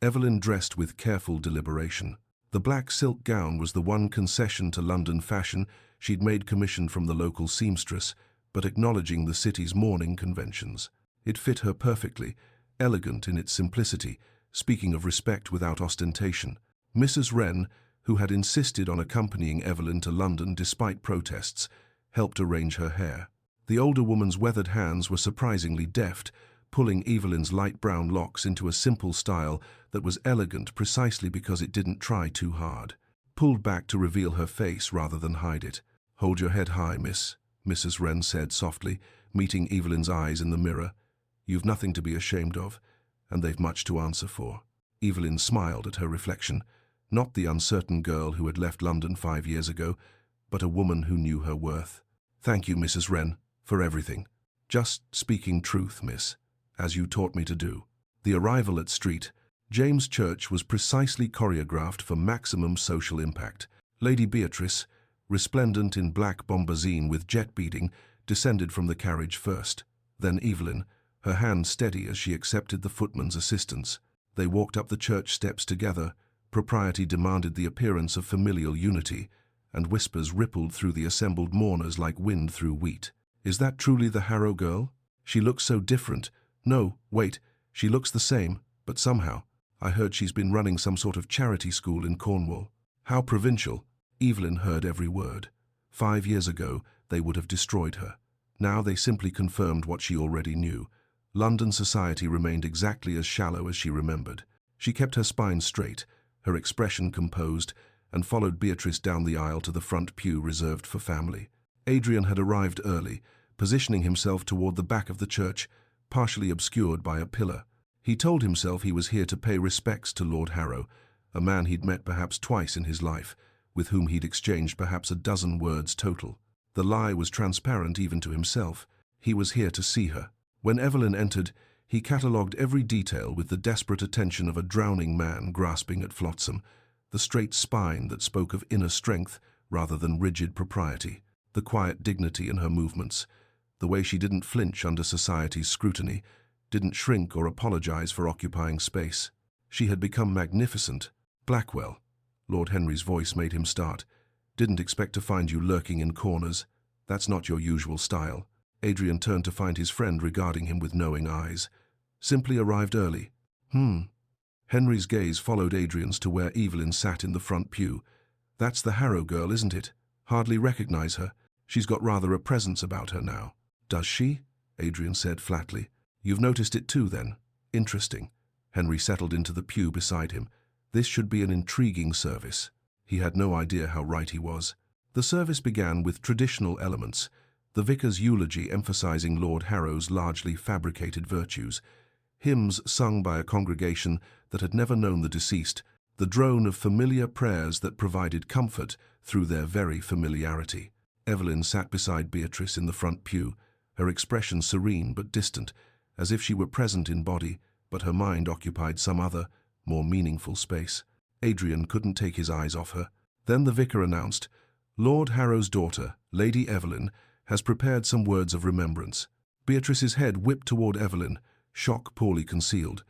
Speaker 1: Evelyn dressed with careful deliberation. The black silk gown was the one concession to London fashion she'd made commission from the local seamstress, but acknowledging the city's mourning conventions. It fit her perfectly, elegant in its simplicity, speaking of respect without ostentation. Mrs. Wren, who had insisted on accompanying Evelyn to London despite protests, helped arrange her hair. The older woman's weathered hands were surprisingly deft, pulling Evelyn's light brown locks into a simple style that was elegant precisely because it didn't try too hard. Pulled back to reveal her face rather than hide it. "Hold your head high, miss," Mrs. Wren said softly, meeting Evelyn's eyes in the mirror. "You've nothing to be ashamed of, and they've much to answer for." Evelyn smiled at her reflection, not the uncertain girl who had left London 5 years ago, but a woman who knew her worth. "Thank you, Mrs. Wren, for everything. Just speaking truth, miss, as you taught me to do." The arrival at St. James' Church was precisely choreographed for maximum social impact. Lady Beatrice, resplendent in black bombazine with jet beading, descended from the carriage first. Then Evelyn, her hand steady as she accepted the footman's assistance. They walked up the church steps together. Propriety demanded the appearance of familial unity, and whispers rippled through the assembled mourners like wind through wheat. "Is that truly the Harrow girl? She looks so different. No, wait, she looks the same, but somehow. I heard she's been running some sort of charity school in Cornwall." How provincial. Evelyn heard every word. 5 years ago, they would have destroyed her. Now they simply confirmed what she already knew. London society remained exactly as shallow as she remembered. She kept her spine straight, her expression composed, and followed Beatrice down the aisle to the front pew reserved for family. Adrian had arrived early, positioning himself toward the back of the church, partially obscured by a pillar. He told himself he was here to pay respects to Lord Harrow, a man he'd met perhaps twice in his life, with whom he'd exchanged perhaps a dozen words total. The lie was transparent even to himself. He was here to see her. When Evelyn entered, he catalogued every detail with the desperate attention of a drowning man grasping at flotsam, the straight spine that spoke of inner strength rather than rigid propriety, the quiet dignity in her movements, the way she didn't flinch under society's scrutiny, didn't shrink or apologize for occupying space. She had become magnificent. "Blackwell," Lord Henry's voice made him start. "Didn't expect to find you lurking in corners. That's not your usual style." Adrian turned to find his friend regarding him with knowing eyes. "Simply arrived early." Henry's gaze followed Adrian's to where Evelyn sat in the front pew. "That's the Harrow girl, isn't it? Hardly recognize her. She's got rather a presence about her now." "Does she?" Adrian said flatly. "You've noticed it too, then? Interesting." Henry settled into the pew beside him. This should be an intriguing service. He had no idea how right he was. The service began with traditional elements, the vicar's eulogy emphasizing Lord Harrow's largely fabricated virtues, hymns sung by a congregation that had never known the deceased, the drone of familiar prayers that provided comfort through their very familiarity. Evelyn sat beside Beatrice in the front pew, her expression serene but distant, as if she were present in body, but her mind occupied some other, more meaningful space. Adrian couldn't take his eyes off her. Then the vicar announced, "Lord Harrow's daughter, Lady Evelyn, has prepared some words of remembrance." Beatrice's head whipped toward Evelyn, shock poorly concealed.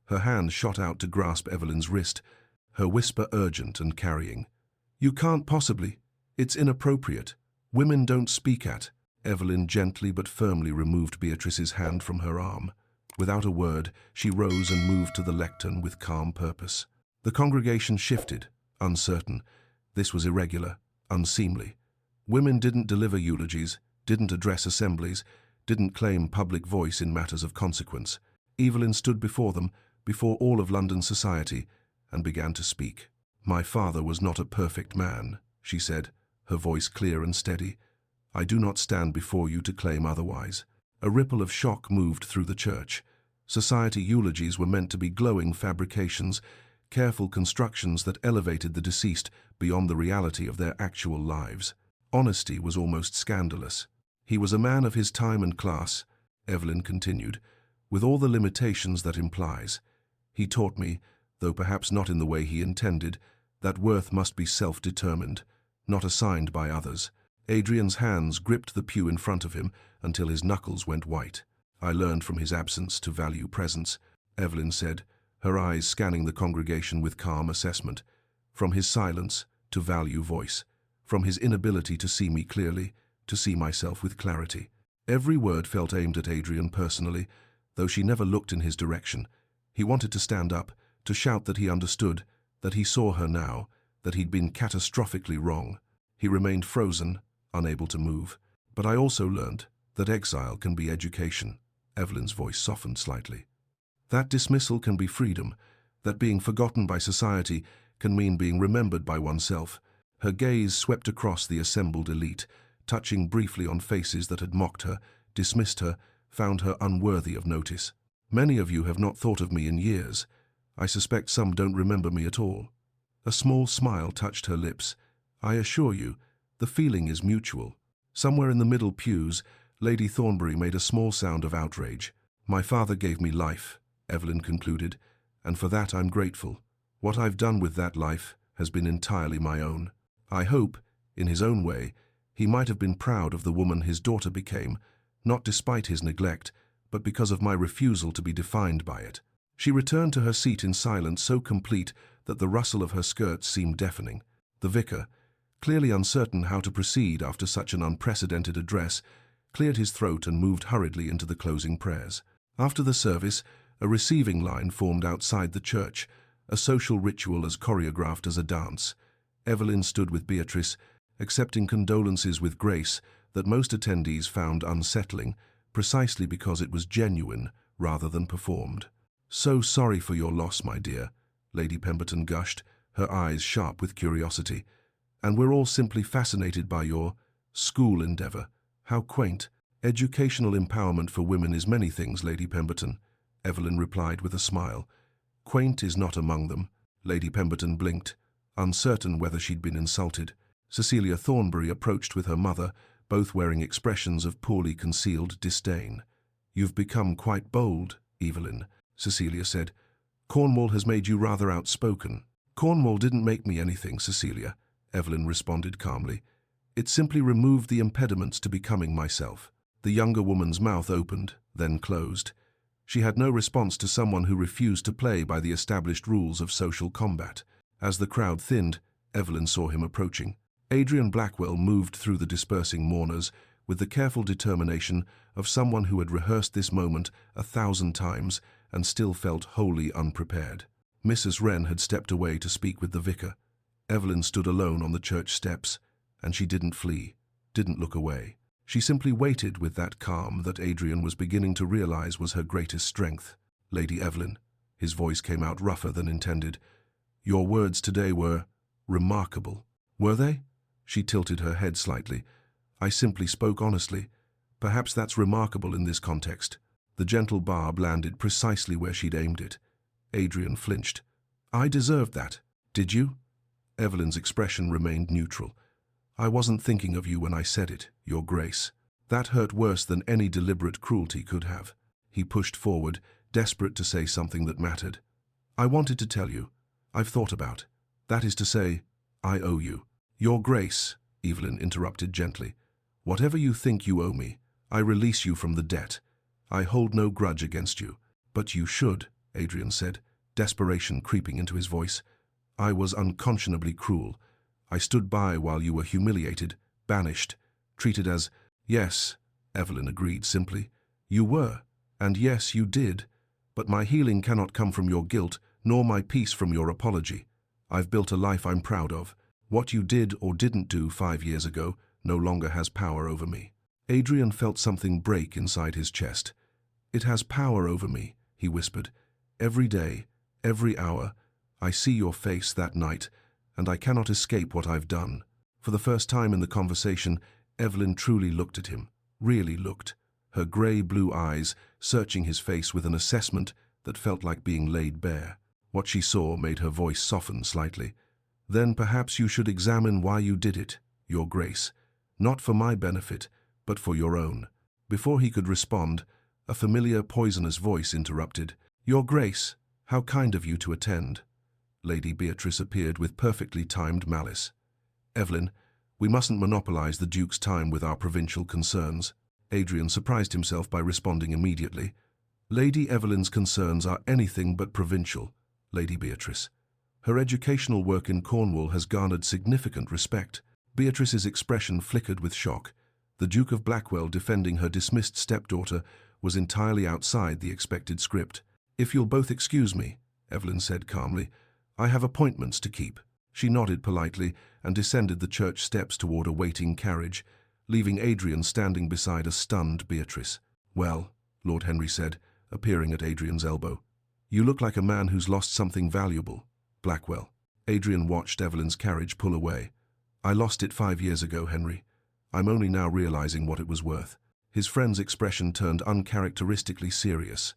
Speaker 1: Her hand shot out to grasp Evelyn's wrist, her whisper urgent and carrying. "You can't possibly. It's inappropriate. Women don't speak at." Evelyn gently but firmly removed Beatrice's hand from her arm. Without a word, she rose and moved to the lectern with calm purpose. The congregation shifted, uncertain. This was irregular, unseemly. Women didn't deliver eulogies, didn't address assemblies, didn't claim public voice in matters of consequence. Evelyn stood before them, before all of London society, and began to speak. "My father was not a perfect man," she said, her voice clear and steady. "I do not stand before you to claim otherwise." A ripple of shock moved through the church. Society eulogies were meant to be glowing fabrications, careful constructions that elevated the deceased beyond the reality of their actual lives. Honesty was almost scandalous. "He was a man of his time and class," Evelyn continued, "with all the limitations that implies. He taught me, though perhaps not in the way he intended, that worth must be self-determined, not assigned by others. Adrian's hands gripped the pew in front of him until his knuckles went white. I learned from his absence to value presence, Evelyn said, her eyes scanning the congregation with calm assessment. From his silence to value voice. From his inability to see me clearly to see myself with clarity. Every word felt aimed at Adrian personally, though she never looked in his direction. He wanted to stand up, to shout that he understood, that he saw her now, that he'd been catastrophically wrong. He remained frozen, unable to move. But I also learned that exile can be education. Evelyn's voice softened slightly. That dismissal can be freedom, that being forgotten by society can mean being remembered by oneself. Her gaze swept across the assembled elite, touching briefly on faces that had mocked her, dismissed her, found her unworthy of notice. Many of you have not thought of me in years. I suspect some don't remember me at all. A small smile touched her lips. I assure you, the feeling is mutual. Somewhere in the middle pews, Lady Thornbury made a small sound of outrage. My father gave me life, Evelyn concluded, and for that I'm grateful. What I've done with that life has been entirely my own. I hope, in his own way, he might have been proud of the woman his daughter became, not despite his neglect, but because of my refusal to be defined by it. She returned to her seat in silence so complete that the rustle of her skirts seemed deafening. The vicar, clearly uncertain how to proceed after such an unprecedented address, cleared his throat and moved hurriedly into the closing prayers. After the service, a receiving line formed outside the church, a social ritual as choreographed as a dance. Evelyn stood with Beatrice, accepting condolences with grace that most attendees found unsettling, precisely because it was genuine rather than performed. "So sorry for your loss, my dear," Lady Pemberton gushed, her eyes sharp with curiosity. "And we're all simply fascinated by your school endeavor. How quaint. Educational empowerment for women is many things, Lady Pemberton," Evelyn replied with a smile. "Quaint is not among them." Lady Pemberton blinked, uncertain whether she'd been insulted. Cecilia Thornbury approached with her mother, both wearing expressions of poorly concealed disdain. "You've become quite bold, Evelyn," Cecilia said. "Cornwall has made you rather outspoken." "Cornwall didn't make me anything, Cecilia," Evelyn responded calmly. "It simply removed the impediments to becoming myself." The younger woman's mouth opened, then closed. She had no response to someone who refused to play by the established rules of social combat. As the crowd thinned, Evelyn saw him approaching. Adrian Blackwell moved through the dispersing mourners with the careful determination of someone who had rehearsed this moment 1,000 times and still felt wholly unprepared. Mrs. Wren had stepped away to speak with the vicar. Evelyn stood alone on the church steps, and she didn't flee, didn't look away. She simply waited with that calm that Adrian was beginning to realize was her greatest strength. "Lady Evelyn," his voice came out rougher than intended, "your words today were remarkable." "Were they?" She tilted her head slightly. "I simply spoke honestly. Perhaps that's remarkable in this context." The gentle barb landed precisely where she'd aimed it. Adrian flinched. "I deserved that. Did you?" Evelyn's expression remained neutral. "I wasn't thinking of you when I said it, Your Grace." That hurt worse than any deliberate cruelty could have. He pushed forward, desperate to say something that mattered. "I wanted to tell you. I've thought about. That is to say, I owe you." "Your Grace," Evelyn interrupted gently, "whatever you think you owe me, I release you from the debt. I hold no grudge against you." "But you should," Adrian said, desperation creeping into his voice. "I was unconscionably cruel. I stood by while you were humiliated, banished, treated as—" "Yes," Evelyn agreed simply. "You were, and yes, you did. But my healing cannot come from your guilt, nor my peace from your apology. I've built a life I'm proud of. What you did or didn't do 5 years ago no longer has power over me." Adrian felt something break inside his chest. "It has power over me," he whispered. "Every day, every hour, I see your face that night, and I cannot escape what I've done." For the first time in the conversation, Evelyn truly looked at him, really looked, her grey-blue eyes searching his face with an assessment that felt like being laid bare. What she saw made her voice soften slightly. "Then perhaps you should examine why you did it, Your Grace, not for my benefit, but for your own." Before he could respond, a familiar poisonous voice interrupted. "Your Grace, how kind of you to attend." Lady Beatrice appeared with perfectly timed malice. "Evelyn, We mustn't monopolize the Duke's time with our provincial concerns. Adrian surprised himself by responding immediately. Lady Evelyn's concerns are anything but provincial, Lady Beatrice. Her educational work in Cornwall has garnered significant respect. Beatrice's expression flickered with shock. The Duke of Blackwell defending her dismissed stepdaughter was entirely outside the expected script. "If you'll both excuse me," Evelyn said calmly, "I have appointments to keep." She nodded politely and descended the church steps toward a waiting carriage, leaving Adrian standing beside a stunned Beatrice. "Well," Lord Henry said, appearing at Adrian's elbow, "you look like a man who's lost something valuable." Blackwell. Adrian watched Evelyn's carriage pull away. "I lost it 5 years ago, Henry. I'm only now realizing what it was worth." His friend's expression turned uncharacteristically serious.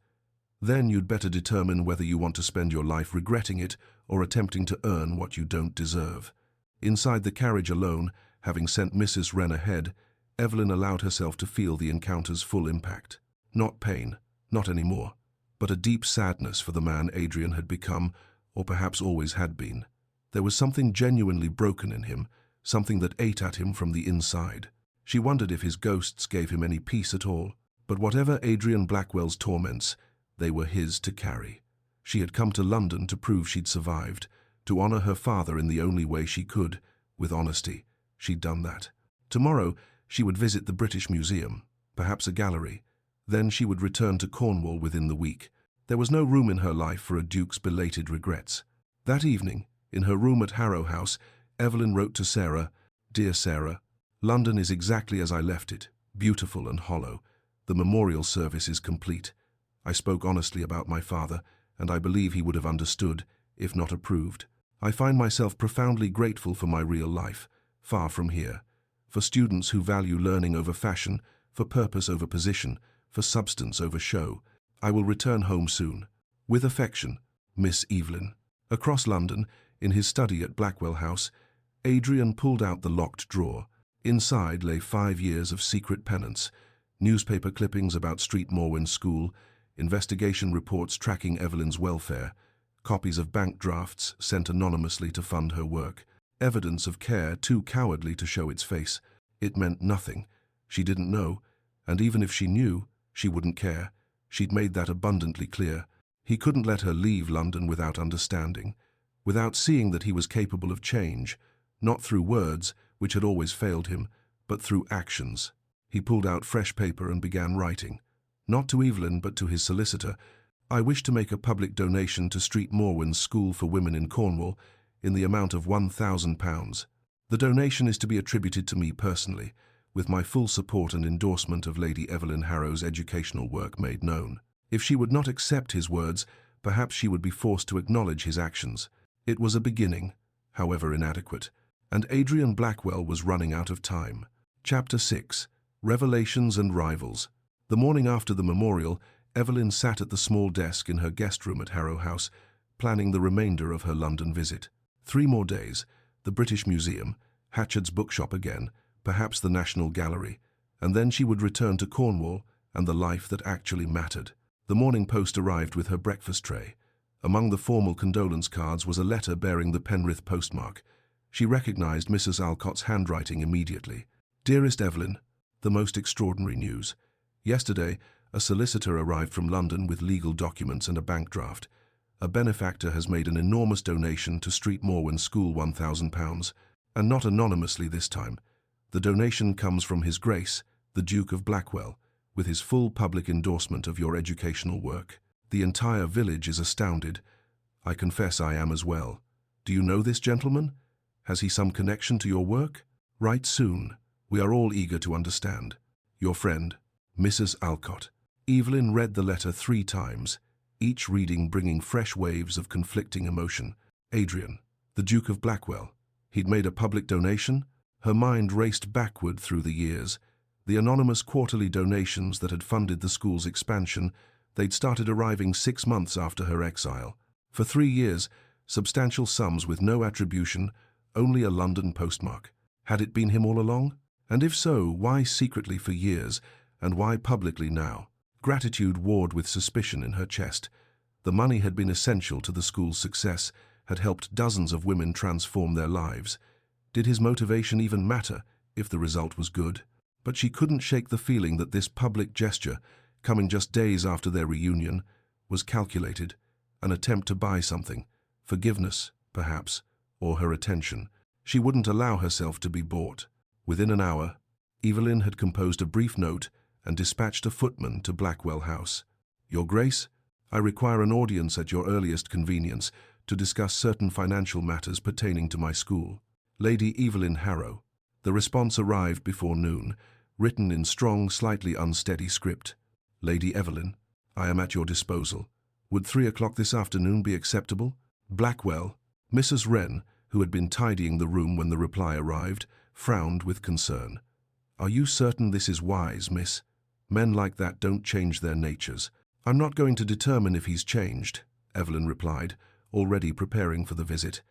Speaker 1: "Then you'd better determine whether you want to spend your life regretting it or attempting to earn what you don't deserve." Inside the carriage alone, having sent Mrs. Wren ahead, Evelyn allowed herself to feel the encounter's full impact. Not pain, not anymore, but a deep sadness for the man Adrian had become, or perhaps always had been. There was something genuinely broken in him, something that ate at him from the inside. She wondered if his ghosts gave him any peace at all. But whatever Adrian Blackwell's torments, they were his to carry. She had come to London to prove she'd survived, to honor her father in the only way she could, with honesty. She'd done that. Tomorrow, she would visit the British Museum, perhaps a gallery. Then she would return to Cornwall within the week. There was no room in her life for a duke's belated regrets. That evening, in her room at Harrow House, Evelyn wrote to Sarah, "Dear Sarah, London is exactly as I left it, beautiful and hollow. The memorial service is complete. I spoke honestly about my father, and I believe he would have understood, if not approved. I find myself profoundly grateful for my real life, far from here, for students who value learning over fashion, for purpose over position, for substance over show. I will return home soon. With affection, Miss Evelyn." Across London, in his study at Blackwell House, Adrian pulled out the locked drawer. Inside lay 5 years of secret penance, newspaper clippings about Street Morwen School, investigation reports tracking Evelyn's welfare, copies of bank drafts sent anonymously to fund her work, evidence of care too cowardly to show its face. It meant nothing. She didn't know, and even if she knew, she wouldn't care. She'd made that abundantly clear. He couldn't let her leave London without understanding, without seeing that he was capable of change, not through words, which had always failed him, but through actions. He pulled out fresh paper and began writing. Not to Evelyn, but to his solicitor. "I wish to make a public donation to Street Morwen School for Women in Cornwall in the amount of £1,000. The donation is to be attributed to me personally, with my full support and endorsement of Lady Evelyn Harrow's educational work made known." If she would not accept his words, perhaps she would be forced to acknowledge his actions. It was a beginning, however inadequate, and Adrian Blackwell was running out of time. Chapter 6. Revelations and Rivals. The morning after the memorial, Evelyn sat at the small desk in her guest room at Harrow House, planning the remainder of her London visit. 3 more days, the British Museum, Hatchard's bookshop again, perhaps the National Gallery, and then she would return to Cornwall and the life that actually mattered. The Morning Post arrived with her breakfast tray. Among the formal condolence cards was a letter bearing the Penrith postmark. She recognized Mrs. Alcott's handwriting immediately. "Dearest Evelyn, the most extraordinary news. Yesterday, a solicitor arrived from London with legal documents and a bank draft. A benefactor has made an enormous donation to Street Morwen School, £1,000, and not anonymously this time. The donation comes from His Grace, the Duke of Blackwell, with his full public endorsement of your educational work. The entire village is astounded. I confess I am as well. Do you know this gentleman? Has he some connection to your work? Write soon. We are all eager to understand. Your friend, Mrs. Alcott." Evelyn read the letter 3 times, each reading bringing fresh waves of conflicting emotion. Adrian, the Duke of Blackwell. He'd made a public donation? Her mind raced backward through the years. The anonymous quarterly donations that had funded the school's expansion, they'd started arriving 6 months after her exile. For 3 years, substantial sums with no attribution, only a London postmark. Had it been him all along? And if so, why secretly for years, and why publicly now? Gratitude warred with suspicion in her chest. The money had been essential to the school's success, had helped dozens of women transform their lives. Did his motivation even matter if the result was good? But she couldn't shake the feeling that this public gesture, coming just days after their reunion, was calculated, an attempt to buy something, forgiveness, perhaps, or her attention. She wouldn't allow herself to be bought. Within an hour, Evelyn had composed a brief note and dispatched a footman to Blackwell House. "Your Grace, I require an audience at your earliest convenience to discuss certain financial matters pertaining to my school. Lady Evelyn Harrow." The response arrived before noon, written in strong, slightly unsteady script. "Lady Evelyn, I am at your disposal. Would 3 o'clock this afternoon be acceptable?" Blackwell, Mrs. Wren, who had been tidying the room when the reply arrived, frowned with concern. "Are you certain this is wise, miss? Men like that don't change their natures." "I'm not going to determine if he's changed," Evelyn replied, already preparing for the visit.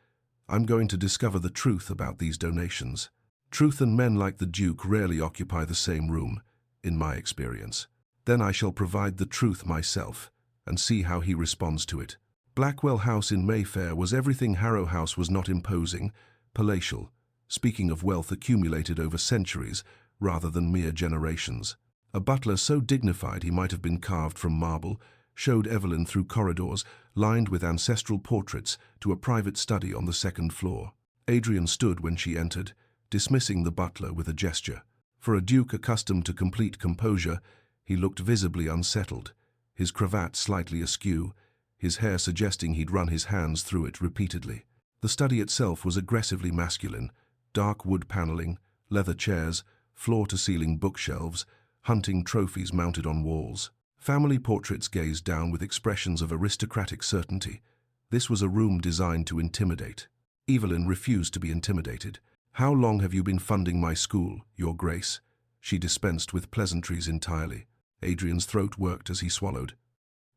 Speaker 1: "I'm going to discover the truth about these donations. Truth and men like the Duke rarely occupy the same room, in my experience. Then I shall provide the truth myself, and see how he responds to it." Blackwell House in Mayfair was everything Harrow House was not: imposing, palatial, speaking of wealth accumulated over centuries rather than mere generations. A butler so dignified he might have been carved from marble showed Evelyn through corridors lined with ancestral portraits to a private study on the second floor. Adrian stood when she entered, dismissing the butler with a gesture. For a duke accustomed to complete composure, he looked visibly unsettled, his cravat slightly askew, his hair suggesting he'd run his hands through it repeatedly. The study itself was aggressively masculine: dark wood paneling, leather chairs, floor-to-ceiling bookshelves, hunting trophies mounted on walls. Family portraits gazed down with expressions of aristocratic certainty. This was a room designed to intimidate. Evelyn refused to be intimidated. "How long have you been funding my school, Your Grace?" She dispensed with pleasantries entirely. Adrian's throat worked as he swallowed.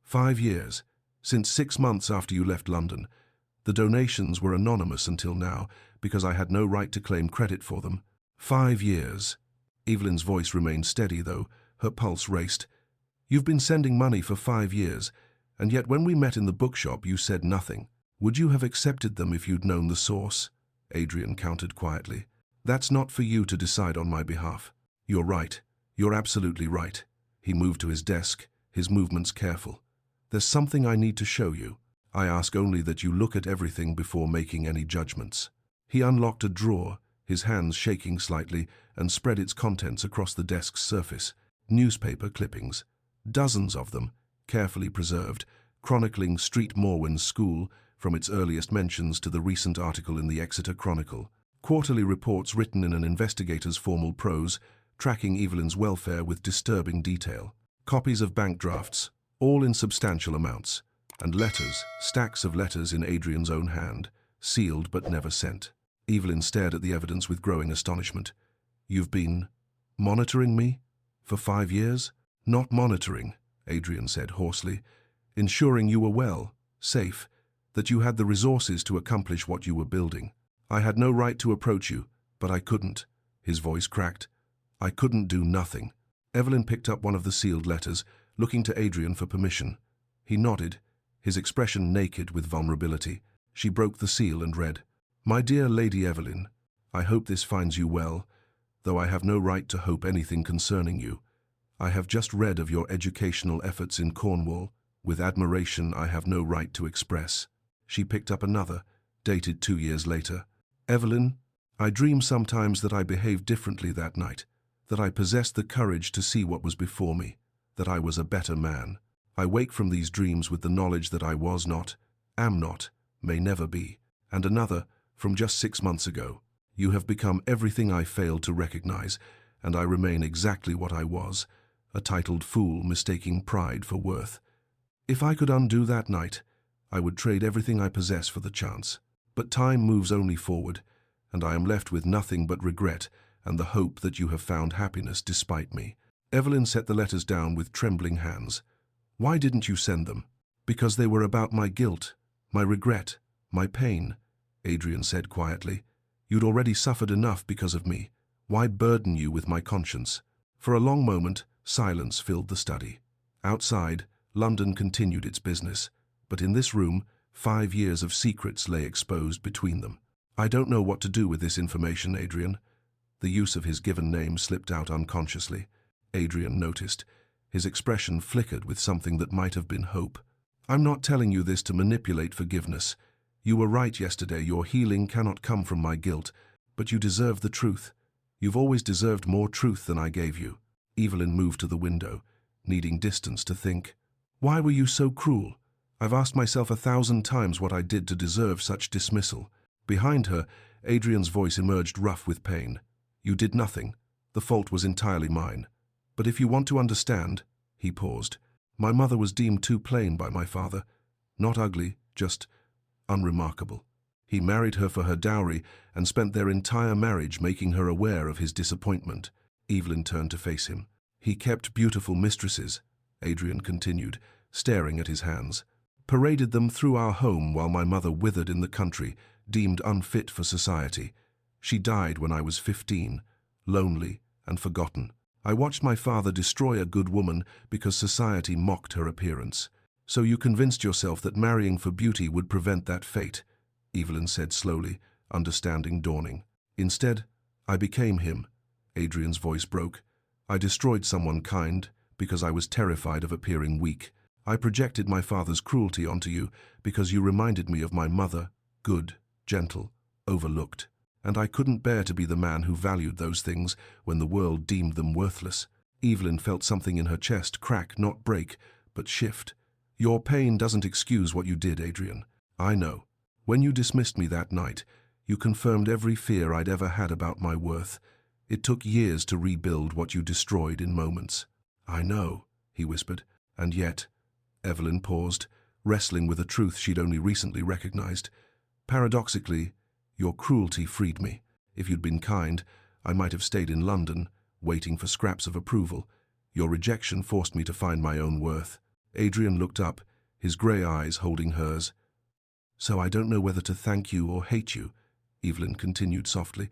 Speaker 1: 5 years. Since 6 months after you left London. The donations were anonymous until now, because I had no right to claim credit for them. 5 years. Evelyn's voice remained steady, though her pulse raced. "You've been sending money for 5 years, and yet when we met in the bookshop you said nothing. Would you have accepted them if you'd known the source?" Adrian countered quietly. "That's not for you to decide on my behalf." "You're right. You're absolutely right." He moved to his desk, his movements careful. "There's something I need to show you. I ask only that you look at everything before making any judgments." He unlocked a drawer, his hands shaking slightly, and spread its contents across the desk's surface. Newspaper clippings, dozens of them, carefully preserved, chronicling Street Morwen's school from its earliest mentions to the recent article in the Exeter Chronicle. Quarterly reports written in an investigator's formal prose, tracking Evelyn's welfare with disturbing detail. Copies of bank drafts, all in substantial amounts, and letters, stacks of letters in Adrian's own hand, sealed but never sent. Evelyn stared at the evidence with growing astonishment. "You've been monitoring me? For 5 years?" "Not monitoring," Adrian said hoarsely. "Ensuring you were well, safe, that you had the resources to accomplish what you were building. I had no right to approach you, but I couldn't." His voice cracked. "I couldn't do nothing." Evelyn picked up one of the sealed letters, looking to Adrian for permission. He nodded, his expression naked with vulnerability. She broke the seal and read, "My dear Lady Evelyn, I hope this finds you well, though I have no right to hope anything concerning you. I have just read of your educational efforts in Cornwall, with admiration I have no right to express." She picked up another, dated 2 years later. "Evelyn, I dream sometimes that I behaved differently that night, that I possessed the courage to see what was before me, that I was a better man. I wake from these dreams with the knowledge that I was not, am not, may never be." And another, from just 6 months ago. "You have become everything I failed to recognize, and I remain exactly what I was, a titled fool mistaking pride for worth. If I could undo that night, I would trade everything I possess for the chance. But time moves only forward, and I am left with nothing but regret and the hope that you have found happiness despite me." Evelyn set the letters down with trembling hands. "Why didn't you send them?" "Because they were about my guilt, my regret, my pain," Adrian said quietly. "You'd already suffered enough because of me. Why burden you with my conscience?" For a long moment, silence filled the study. Outside, London continued its business, but in this room, 5 years of secrets lay exposed between them. I don't know what to do with this information, Adrian. The use of his given name slipped out unconsciously. Adrian noticed. His expression flickered with something that might have been hope. I'm not telling you this to manipulate forgiveness. You were right yesterday. Your healing cannot come from my guilt, but you deserve the truth. You've always deserved more truth than I gave you. Evelyn moved to the window, needing distance to think. Why were you so cruel? I've asked myself 1,000 times what I did to deserve such dismissal. Behind her, Adrian's voice emerged rough with pain. You did nothing. The fault was entirely mine. But if you want to understand, he paused, my mother was deemed too plain by my father. Not ugly, just unremarkable. He married her for her dowry and spent their entire marriage making her aware of his disappointment. Evelyn turned to face him. He kept beautiful mistresses, Adrian continued, staring at his hands. Paraded them through our home while my mother withered in the country, deemed unfit for society. She died when I was 15, lonely and forgotten. I watched my father destroy a good woman because society mocked her appearance. So you convinced yourself that marrying for beauty would prevent that fate, Evelyn said slowly, understanding dawning. Instead, I became him. Adrian's voice broke. I destroyed someone kind because I was terrified of appearing weak. I projected my father's cruelty onto you because you reminded me of my mother, good, gentle, overlooked. And I couldn't bear to be the man who valued those things when the world deemed them worthless. Evelyn felt something in her chest crack, not break, but shift. Your pain doesn't excuse what you did, Adrian. I know. When you dismissed me that night, you confirmed every fear I'd ever had about my worth. It took years to rebuild what you destroyed in moments. I know, he whispered, and yet... Evelyn paused, wrestling with a truth she'd only recently recognized. Paradoxically, your cruelty freed me. If you'd been kind, I might have stayed in London, waiting for scraps of approval. Your rejection forced me to find my own worth. Adrian looked up, his grey eyes holding hers. So I don't know whether to thank you or hate you, Evelyn continued softly.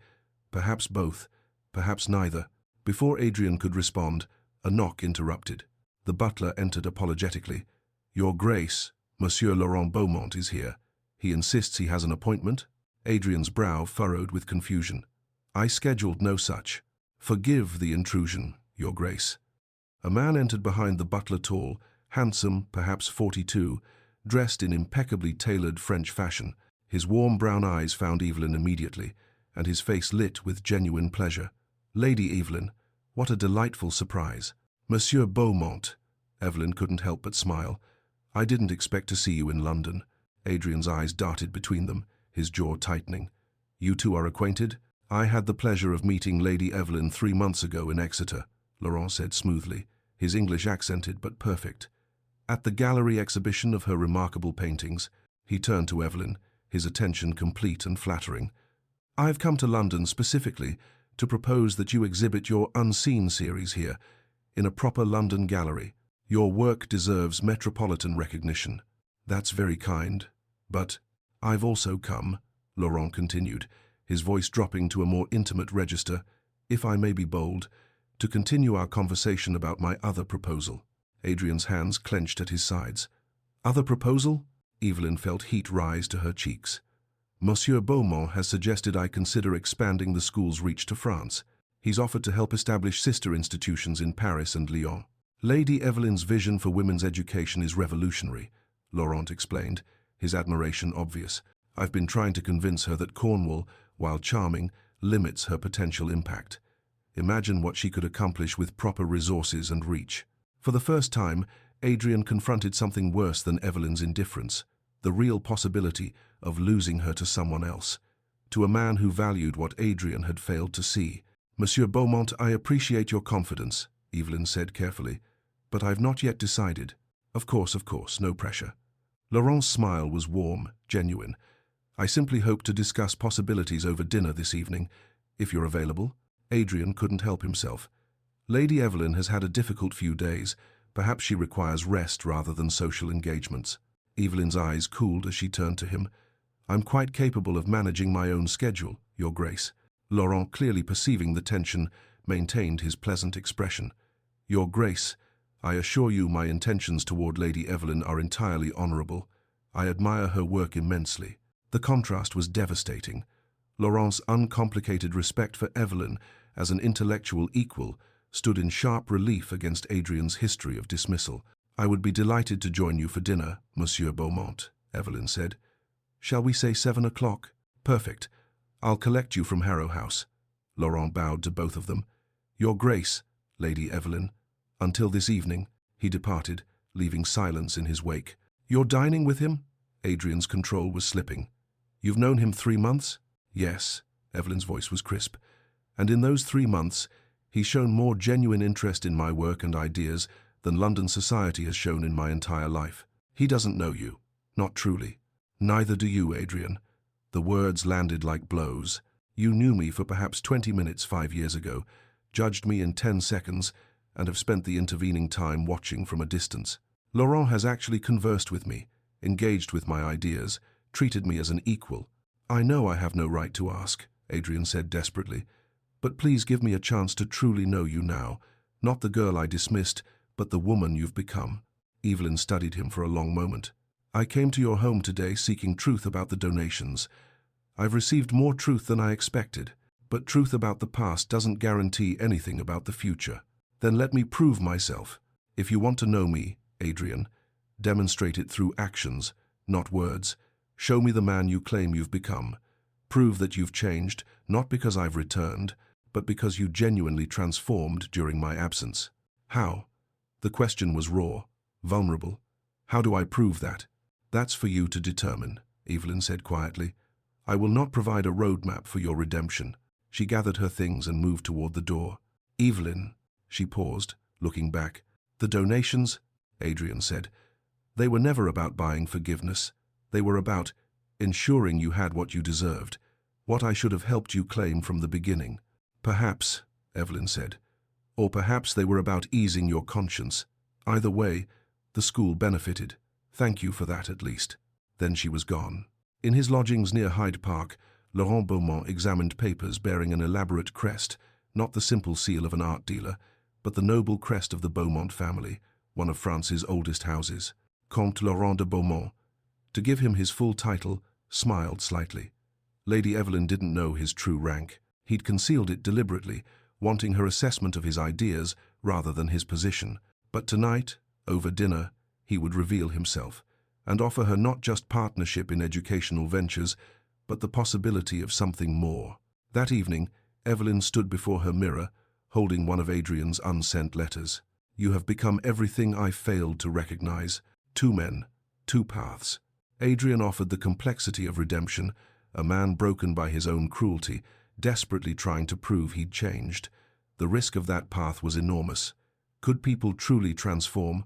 Speaker 1: Perhaps both, perhaps neither. Before Adrian could respond, a knock interrupted. The butler entered apologetically. Your Grace, Monsieur Laurent Beaumont is here. He insists he has an appointment. Adrian's brow furrowed with confusion. I scheduled no such. Forgive the intrusion, Your Grace. A man entered behind the butler, tall, handsome, perhaps 42, dressed in impeccably tailored French fashion. His warm brown eyes found Evelyn immediately, and his face lit with genuine pleasure. Lady Evelyn, what a delightful surprise. Monsieur Beaumont. Evelyn couldn't help but smile. I didn't expect to see you in London. Adrian's eyes darted between them, his jaw tightening. You two are acquainted? I had the pleasure of meeting Lady Evelyn 3 months ago in Exeter, Laurent said smoothly, his English accented but perfect. At the gallery exhibition of her remarkable paintings, he turned to Evelyn, his attention complete and flattering. I've come to London specifically to propose that you exhibit your Unseen series here, in a proper London gallery. Your work deserves metropolitan recognition. That's very kind. But I've also come, Laurent continued, his voice dropping to a more intimate register, if I may be bold, to continue our conversation about my other proposal. Adrian's hands clenched at his sides. Other proposal? Evelyn felt heat rise to her cheeks. Monsieur Beaumont has suggested I consider expanding the school's reach to France. He's offered to help establish sister institutions in Paris and Lyon. Lady Evelyn's vision for women's education is revolutionary, Laurent explained, his admiration obvious. I've been trying to convince her that Cornwall, while charming, limits her potential impact. Imagine what she could accomplish with proper resources and reach. For the first time, Adrian confronted something worse than Evelyn's indifference, the real possibility of losing her to someone else, to a man who valued what Adrian had failed to see. Monsieur Beaumont, I appreciate your confidence, Evelyn said carefully, but I've not yet decided. Of course, no pressure. Laurent's smile was warm, genuine. I simply hope to discuss possibilities over dinner this evening, if you're available. Adrian couldn't help himself. Lady Evelyn has had a difficult few days. Perhaps she requires rest rather than social engagements. Evelyn's eyes cooled as she turned to him. I'm quite capable of managing my own schedule, Your Grace. Laurent, clearly perceiving the tension, maintained his pleasant expression. Your Grace, I assure you my intentions toward Lady Evelyn are entirely honorable. I admire her work immensely. The contrast was devastating. Laurent's uncomplicated respect for Evelyn as an intellectual equal stood in sharp relief against Adrian's history of dismissal. "I would be delighted to join you for dinner, Monsieur Beaumont," Evelyn said. "Shall we say 7 o'clock? Perfect. I'll collect you from Harrow House." Laurent bowed to both of them. "Your Grace, Lady Evelyn." Until this evening, he departed, leaving silence in his wake. "You're dining with him?" Adrian's control was slipping. "You've known him 3 months?" "Yes." Evelyn's voice was crisp. "And in those 3 months, he's shown more genuine interest in my work and ideas than London society has shown in my entire life. He doesn't know you. Not truly. Neither do you, Adrian." The words landed like blows. "You knew me for perhaps 20 minutes 5 years ago, judged me in 10 seconds, and have spent the intervening time watching from a distance. Laurent has actually conversed with me, engaged with my ideas, treated me as an equal." "I know I have no right to ask," Adrian said desperately, "but please give me a chance to truly know you now, not the girl I dismissed, but the woman you've become." Evelyn studied him for a long moment. "I came to your home today seeking truth about the donations. I've received more truth than I expected, but truth about the past doesn't guarantee anything about the future. Then let me prove myself. If you want to know me, Adrian, demonstrate it through actions, not words. Show me the man you claim you've become. Prove that you've changed, not because I've returned, but because you genuinely transformed during my absence." "How?" The question was raw, vulnerable. "How do I prove that?" "That's for you to determine," Evelyn said quietly. "I will not provide a roadmap for your redemption." She gathered her things and moved toward the door. "Evelyn," she paused, looking back. "The donations," Adrian said, "they were never about buying forgiveness. They were about ensuring you had what you deserved, what I should have helped you claim from the beginning." "Perhaps," Evelyn said, "or perhaps they were about easing your conscience. Either way, the school benefited. Thank you for that at least." Then she was gone. In his lodgings near Hyde Park, Laurent Beaumont examined papers bearing an elaborate crest, not the simple seal of an art dealer, but the noble crest of the Beaumont family, one of France's oldest houses. Comte Laurent de Beaumont, to give him his full title, smiled slightly. Lady Evelyn didn't know his true rank. He'd concealed it deliberately, wanting her assessment of his ideas rather than his position. But tonight, over dinner, he would reveal himself, and offer her not just partnership in educational ventures, but the possibility of something more. That evening, Evelyn stood before her mirror, holding one of Adrian's unsent letters. "You have become everything I failed to recognize. 2 men, 2 paths." Adrian offered the complexity of redemption, a man broken by his own cruelty, desperately trying to prove he'd changed. The risk of that path was enormous. Could people truly transform,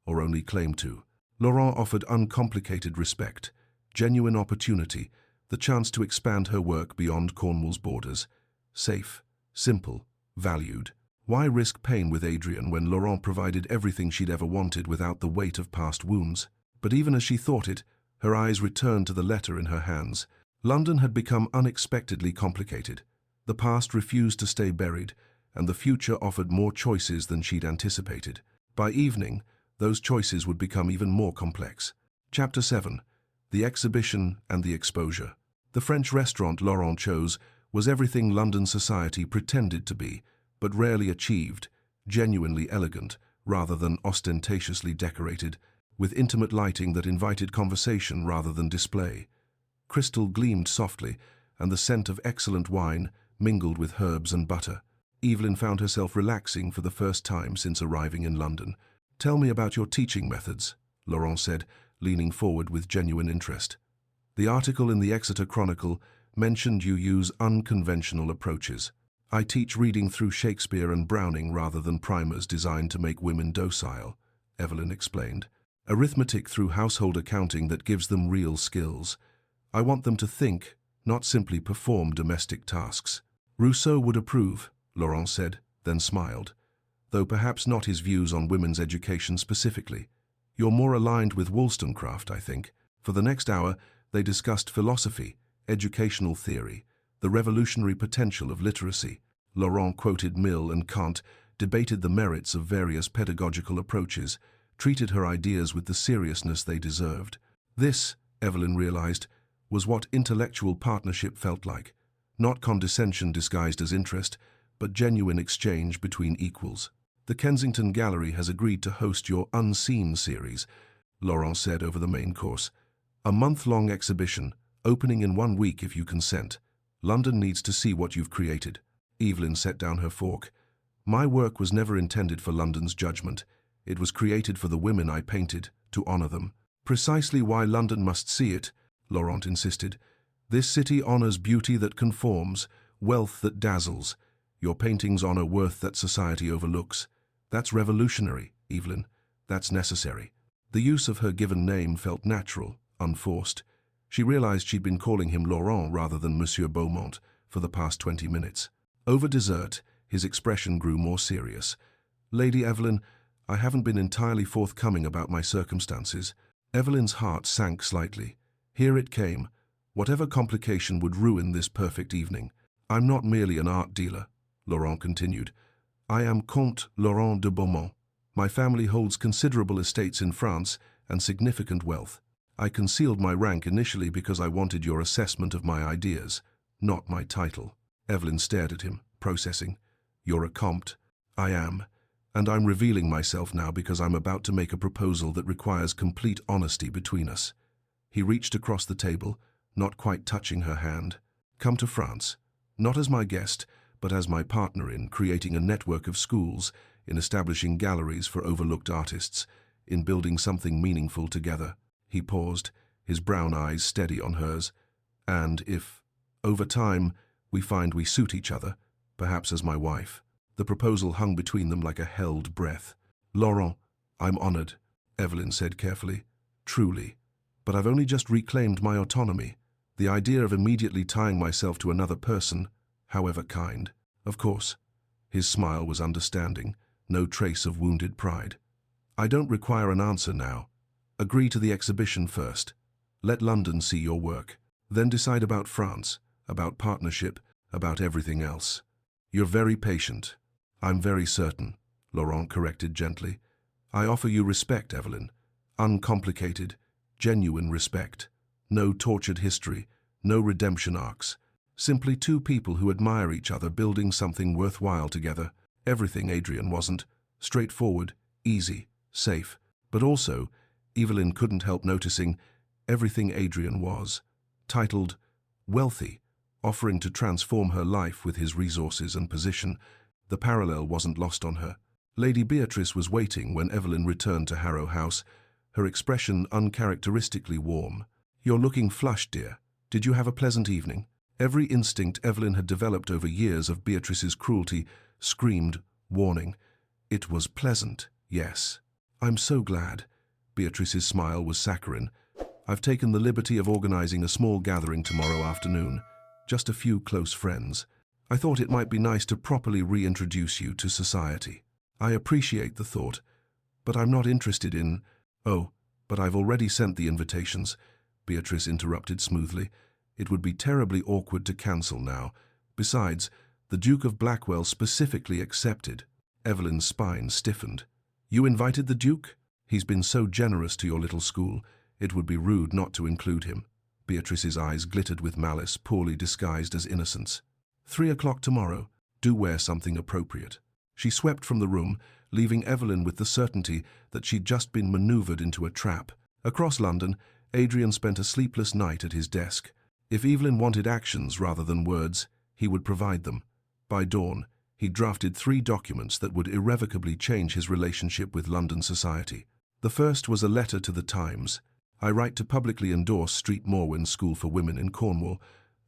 Speaker 1: or only claim to? Laurent offered uncomplicated respect, genuine opportunity, the chance to expand her work beyond Cornwall's borders. Safe, simple, valued. Why risk pain with Adrian when Laurent provided everything she'd ever wanted without the weight of past wounds? But even as she thought it, her eyes returned to the letter in her hands. London had become unexpectedly complicated. The past refused to stay buried, and the future offered more choices than she'd anticipated. By evening, those choices would become even more complex. Chapter 7. The Exhibition and the Exposure. The French restaurant Laurent chose was everything London society pretended to be, but rarely achieved, genuinely elegant, rather than ostentatiously decorated, with intimate lighting that invited conversation rather than display. Crystal gleamed softly, and the scent of excellent wine mingled with herbs and butter. Evelyn found herself relaxing for the first time since arriving in London. "Tell me about your teaching methods," Laurent said, leaning forward with genuine interest. "The article in the Exeter Chronicle mentioned you use unconventional approaches." "I teach reading through Shakespeare and Browning rather than primers designed to make women docile," Evelyn explained. "Arithmetic through household accounting that gives them real skills. I want them to think, not simply perform domestic tasks." "Rousseau would approve," Laurent said, then smiled, though perhaps not his views on women's education specifically. "You're more aligned with Wollstonecraft, I think." For the next hour, they discussed philosophy, educational theory, the revolutionary potential of literacy. Laurent quoted Mill and Kant, debated the merits of various pedagogical approaches, treated her ideas with the seriousness they deserved. This, Evelyn realized, was what intellectual partnership felt like. Not condescension disguised as interest, but genuine exchange between equals. The Kensington Gallery has agreed to host your Unseen series, Laurent said over the main course. A month-long exhibition, opening in 1 week if you consent. London needs to see what you've created. Evelyn set down her fork. My work was never intended for London's judgment. It was created for the women I painted, to honor them. Precisely why London must see it, Laurent insisted. This city honors beauty that conforms, wealth that dazzles. Your paintings honor worth that society overlooks. That's revolutionary, Evelyn. That's necessary. The use of her given name felt natural, unforced. She realized she'd been calling him Laurent rather than Monsieur Beaumont for the past 20 minutes. Over dessert, his expression grew more serious. Lady Evelyn, I haven't been entirely forthcoming about my circumstances. Evelyn's heart sank slightly. Here it came. Whatever complication would ruin this perfect evening. I'm not merely an art dealer, Laurent continued. I am Comte Laurent de Beaumont. My family holds considerable estates in France and significant wealth. I concealed my rank initially because I wanted your assessment of my ideas, not my title. Evelyn stared at him, processing. You're a comte. I am. And I'm revealing myself now because I'm about to make a proposal that requires complete honesty between us. He reached across the table, not quite touching her hand. Come to France, not as my guest, but as my partner in creating a network of schools, in establishing galleries for overlooked artists, in building something meaningful together. He paused, his brown eyes steady on hers. And if, over time, we find we suit each other, perhaps as my wife. The proposal hung between them like a held breath. Laurent, I'm honored, Evelyn said carefully. Truly. But I've only just reclaimed my autonomy. The idea of immediately tying myself to another person, however kind. Of course. His smile was understanding, no trace of wounded pride. I don't require an answer now. Agree to the exhibition first. Let London see your work. Then decide about France, about partnership, about everything else. You're very patient. I'm very certain, Laurent corrected gently. I offer you respect, Evelyn. Uncomplicated, genuine respect. No tortured history, no redemption arcs. Simply two people who admire each other building something worthwhile together. Everything Adrian wasn't. Straightforward, easy, safe. But also, Evelyn couldn't help noticing, everything Adrian was. Titled, wealthy, offering to transform her life with his resources and position. The parallel wasn't lost on her. Lady Beatrice was waiting when Evelyn returned to Harrow House, her expression uncharacteristically warm. You're looking flushed, dear. Did you have a pleasant evening? Every instinct Evelyn had developed over years of Beatrice's cruelty screamed, warning. It was pleasant, yes. I'm so glad. Beatrice's smile was saccharine. I've taken the liberty of organizing a small gathering tomorrow afternoon. Just a few close friends. I thought it might be nice to properly reintroduce you to society. I appreciate the thought, but I'm not interested in... Oh, but I've already sent the invitations, Beatrice interrupted smoothly. It would be terribly awkward to cancel now. Besides, the Duke of Blackwell specifically accepted. Evelyn's spine stiffened. You invited the Duke? He's been so generous to your little school. It would be rude not to include him. Beatrice's eyes glittered with malice, poorly disguised as innocence. 3 o'clock tomorrow. Do wear something appropriate. She swept from the room, leaving Evelyn with the certainty that she'd just been maneuvered into a trap. Across London, Adrian spent a sleepless night at his desk. If Evelyn wanted actions rather than words, he would provide them. By dawn, he drafted 3 documents that would irrevocably change his relationship with London society. The first was a letter to the Times. I write to publicly endorse Street Morwen School for Women in Cornwall,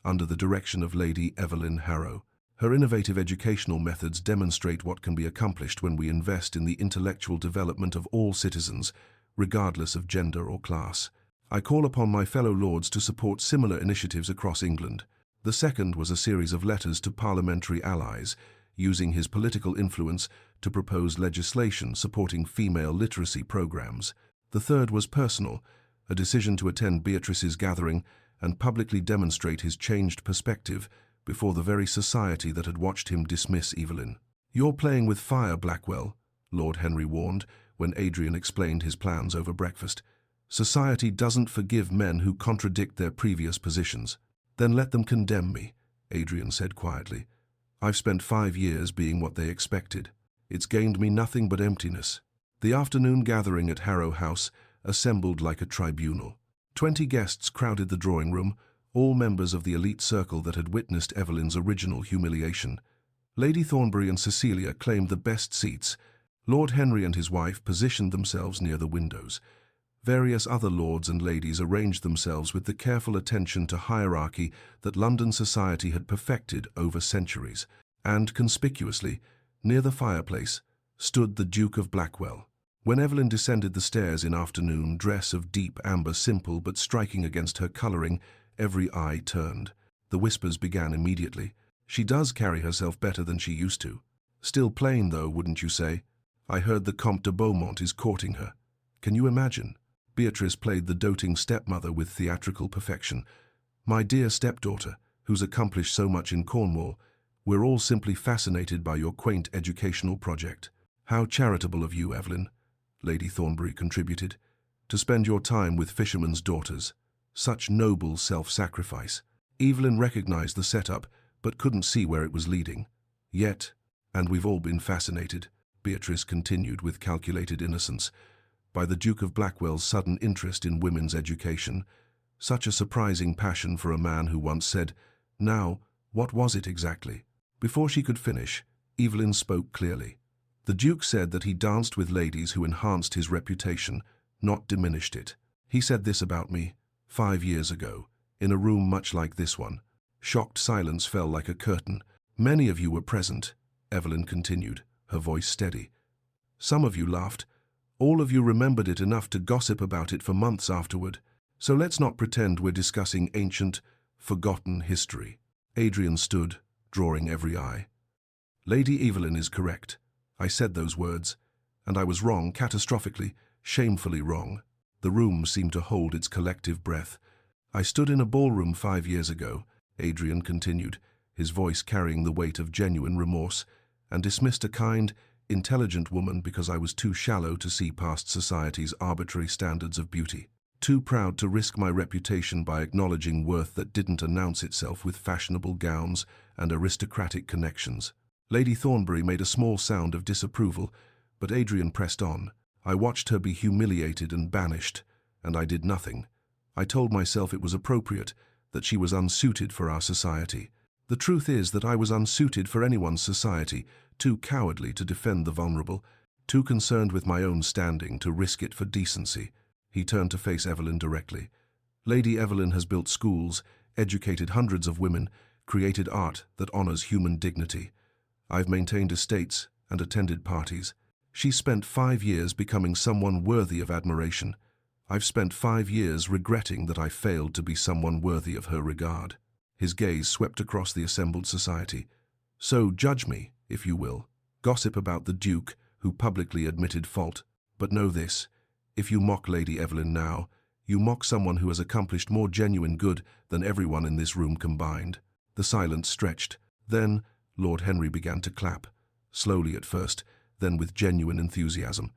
Speaker 1: under the direction of Lady Evelyn Harrow. Her innovative educational methods demonstrate what can be accomplished when we invest in the intellectual development of all citizens, regardless of gender or class. I call upon my fellow lords to support similar initiatives across England. The second was a series of letters to parliamentary allies, using his political influence to propose legislation supporting female literacy programs. The third was personal, a decision to attend Beatrice's gathering and publicly demonstrate his changed perspective before the very society that had watched him dismiss Evelyn. You're playing with fire, Blackwell, Lord Henry warned when Adrian explained his plans over breakfast. Society doesn't forgive men who contradict their previous positions. Then let them condemn me, Adrian said quietly. I've spent 5 years being what they expected. It's gained me nothing but emptiness. The afternoon gathering at Harrow House assembled like a tribunal. 20 guests crowded the drawing room, all members of the elite circle that had witnessed Evelyn's original humiliation. Lady Thornbury and Cecilia claimed the best seats. Lord Henry and his wife positioned themselves near the windows. Various other lords and ladies arranged themselves with the careful attention to hierarchy that London society had perfected over centuries. And, conspicuously, near the fireplace, stood the Duke of Blackwell. When Evelyn descended the stairs in afternoon dress of deep amber, simple but striking against her colouring, every eye turned. The whispers began immediately. She does carry herself better than she used to. Still plain, though, wouldn't you say? I heard the Comte de Beaumont is courting her. Can you imagine? Beatrice played the doting stepmother with theatrical perfection. My dear stepdaughter, who's accomplished so much in Cornwall, we're all simply fascinated by your quaint educational project. How charitable of you, Evelyn, Lady Thornbury contributed, to spend your time with fishermen's daughters. Such noble self-sacrifice. Evelyn recognized the setup, but couldn't see where it was leading. Yet, and we've all been fascinated, Beatrice continued with calculated innocence, by the Duke of Blackwell's sudden interest in women's education. Such a surprising passion for a man who once said, "Now, what was it exactly?" Before she could finish, Evelyn spoke clearly. The Duke said that he danced with ladies who enhanced his reputation, not diminished it. He said this about me 5 years ago, in a room much like this one. Shocked silence fell like a curtain. Many of you were present, Evelyn continued, her voice steady. Some of you laughed. All of you remembered it enough to gossip about it for months afterward. So let's not pretend we're discussing ancient, forgotten history. Adrian stood, drawing every eye. Lady Evelyn is correct. I said those words, and I was wrong, catastrophically, shamefully wrong. The room seemed to hold its collective breath. I stood in a ballroom 5 years ago, Adrian continued, his voice carrying the weight of genuine remorse, and dismissed a kind, intelligent woman because I was too shallow to see past society's arbitrary standards of beauty. Too proud to risk my reputation by acknowledging worth that didn't announce itself with fashionable gowns and aristocratic connections. Lady Thornbury made a small sound of disapproval, but Adrian pressed on. I watched her be humiliated and banished, and I did nothing. I told myself it was appropriate, that she was unsuited for our society. The truth is that I was unsuited for anyone's society, too cowardly to defend the vulnerable, too concerned with my own standing to risk it for decency. He turned to face Evelyn directly. Lady Evelyn has built schools, educated hundreds of women, created art that honors human dignity. I've maintained estates and attended parties. She spent 5 years becoming someone worthy of admiration. I've spent 5 years regretting that I failed to be someone worthy of her regard. His gaze swept across the assembled society. So judge me, if you will. Gossip about the Duke, who publicly admitted fault. But know this, if you mock Lady Evelyn now, you mock someone who has accomplished more genuine good than everyone in this room combined. The silence stretched. Then Lord Henry began to clap, slowly at first, then with genuine enthusiasm.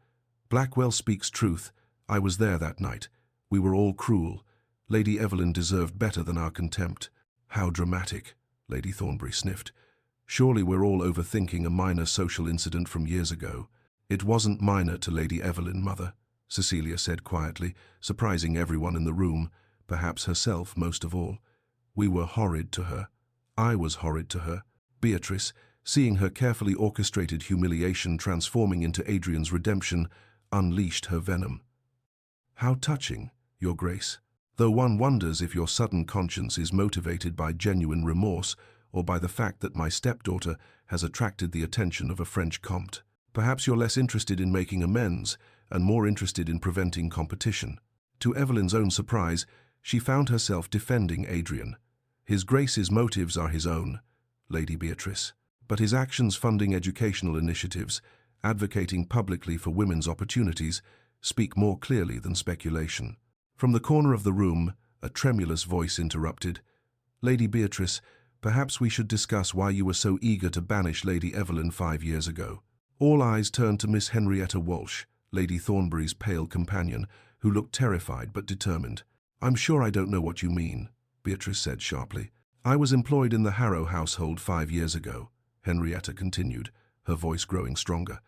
Speaker 1: Blackwell speaks truth. I was there that night. We were all cruel. Lady Evelyn deserved better than our contempt. How dramatic, Lady Thornbury sniffed. Surely we're all overthinking a minor social incident from years ago. It wasn't minor to Lady Evelyn, Mother, Cecilia said quietly, surprising everyone in the room, perhaps herself most of all. We were horrid to her. I was horrid to her. Beatrice, seeing her carefully orchestrated humiliation transforming into Adrian's redemption, unleashed her venom. How touching, Your Grace. Though one wonders if your sudden conscience is motivated by genuine remorse or by the fact that my stepdaughter has attracted the attention of a French comte. Perhaps you're less interested in making amends and more interested in preventing competition. To Evelyn's own surprise, she found herself defending Adrian. His Grace's motives are his own, Lady Beatrice, but his actions funding educational initiatives, advocating publicly for women's opportunities, speak more clearly than speculation. From the corner of the room, a tremulous voice interrupted. Lady Beatrice, perhaps we should discuss why you were so eager to banish Lady Evelyn 5 years ago. All eyes turned to Miss Henrietta Walsh, Lady Thornbury's pale companion, who looked terrified but determined. I'm sure I don't know what you mean, Beatrice said sharply. I was employed in the Harrow household 5 years ago, Henrietta continued, her voice growing stronger.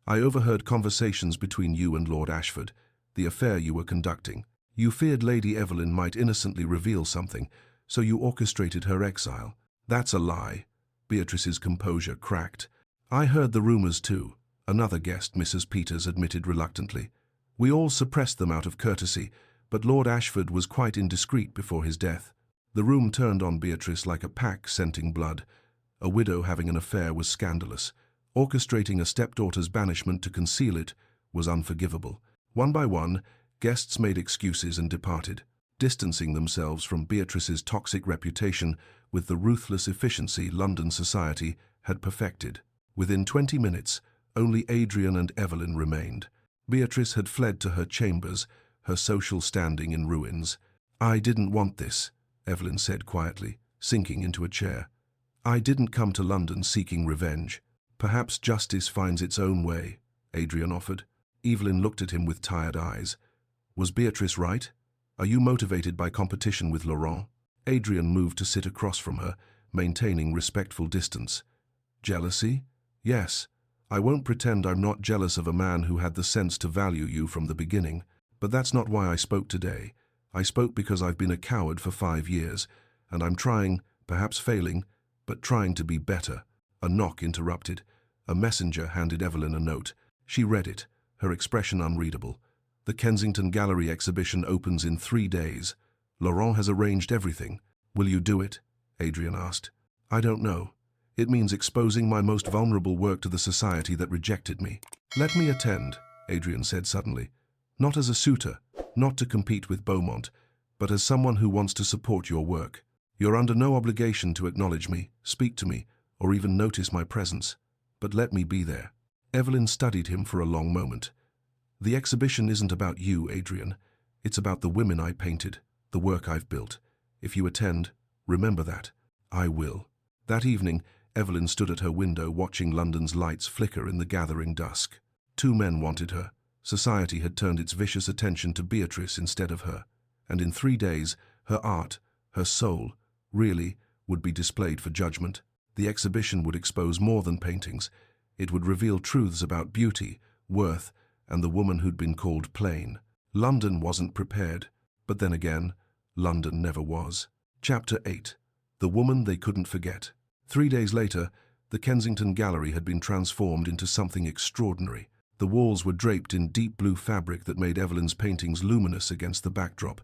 Speaker 1: I overheard conversations between you and Lord Ashford, the affair you were conducting. You feared Lady Evelyn might innocently reveal something, so you orchestrated her exile. That's a lie. Beatrice's composure cracked. I heard the rumors too, another guest, Mrs. Peters admitted reluctantly. We all suppressed them out of courtesy, but Lord Ashford was quite indiscreet before his death. The room turned on Beatrice like a pack scenting blood. A widow having an affair was scandalous. Orchestrating a stepdaughter's banishment to conceal it was unforgivable. One by one, guests made excuses and departed, distancing themselves from Beatrice's toxic reputation with the ruthless efficiency London society had perfected. Within 20 minutes, only Adrian and Evelyn remained. Beatrice had fled to her chambers, her social standing in ruins. I didn't want this, Evelyn said quietly, sinking into a chair. I didn't come to London seeking revenge. Perhaps justice finds its own way, Adrian offered. Evelyn looked at him with tired eyes. Was Beatrice right? Are you motivated by competition with Laurent? Adrian moved to sit across from her, maintaining respectful distance. Jealousy? Yes. I won't pretend I'm not jealous of a man who had the sense to value you from the beginning. But that's not why I spoke today. I spoke because I've been a coward for 5 years, and I'm trying, perhaps failing, but trying to be better. A knock interrupted. A messenger handed Evelyn a note. She read it, her expression unreadable. The Kensington Gallery exhibition opens in 3 days. Laurent has arranged everything. Will you do it? Adrian asked. I don't know. It means exposing my most vulnerable work to the society that rejected me. Let me attend, Adrian said suddenly. Not as a suitor, not to compete with Beaumont, but as someone who wants to support your work. You're under no obligation to acknowledge me, speak to me, or even notice my presence. But let me be there. Evelyn studied him for a long moment. The exhibition isn't about you, Adrian. It's about the women I painted, the work I've built. If you attend, remember that. I will. That evening, Evelyn stood at her window watching London's lights flicker in the gathering dusk. 2 men wanted her. Society had turned its vicious attention to Beatrice instead of her. And in 3 days, her art, her soul, really, would be displayed for judgment. The exhibition would expose more than paintings. It would reveal truths about beauty, worth, and the woman who'd been called plain. London wasn't prepared, but then again, London never was. Chapter 8. The Woman They Couldn't Forget. 3 days later, the Kensington Gallery had been transformed into something extraordinary. The walls were draped in deep blue fabric that made Evelyn's paintings luminous against the backdrop,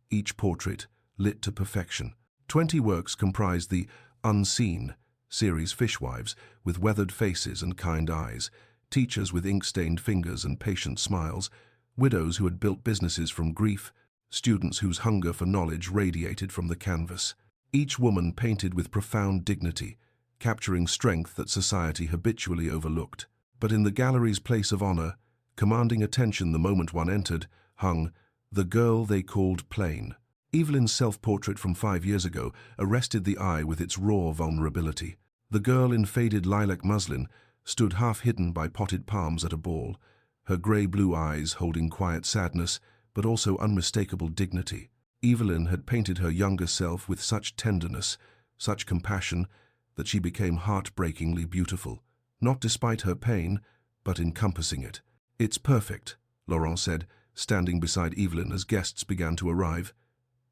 Speaker 1: each portrait lit to perfection. 20 works comprised the Unseen series fishwives with weathered faces and kind eyes, teachers with ink-stained fingers and patient smiles, widows who had built businesses from grief, students whose hunger for knowledge radiated from the canvas. Each woman painted with profound dignity, capturing strength that society habitually overlooked. But in the gallery's place of honor, commanding attention the moment one entered, hung The Girl They Called Plain. Evelyn's self-portrait from 5 years ago arrested the eye with its raw vulnerability. The girl in faded lilac muslin stood half-hidden by potted palms at a ball, her grey-blue eyes holding quiet sadness, but also unmistakable dignity. Evelyn had painted her younger self with such tenderness, such compassion, that she became heartbreakingly beautiful, not despite her pain, but encompassing it. "It's perfect," Laurent said, standing beside Evelyn as guests began to arrive.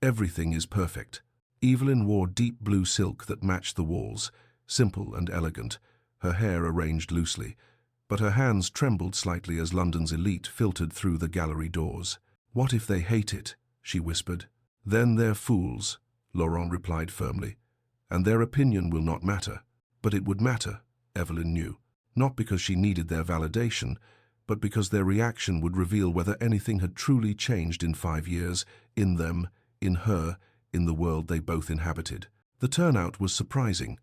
Speaker 1: "Everything is perfect." Evelyn wore deep blue silk that matched the walls, simple and elegant, her hair arranged loosely, but her hands trembled slightly as London's elite filtered through the gallery doors. "What if they hate it?" she whispered. "Then they're fools," Laurent replied firmly. "And their opinion will not matter." But it would matter, Evelyn knew, not because she needed their validation, but because their reaction would reveal whether anything had truly changed in 5 years, in them, in her, in the world they both inhabited. The turnout was surprising.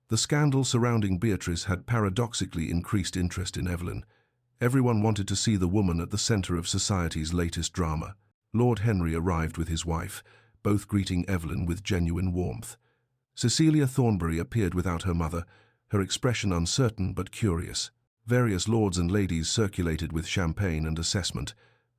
Speaker 1: The scandal surrounding Beatrice had paradoxically increased interest in Evelyn. Everyone wanted to see the woman at the center of society's latest drama. Lord Henry arrived with his wife, both greeting Evelyn with genuine warmth. Cecilia Thornbury appeared without her mother, her expression uncertain but curious. Various lords and ladies circulated with champagne and assessment.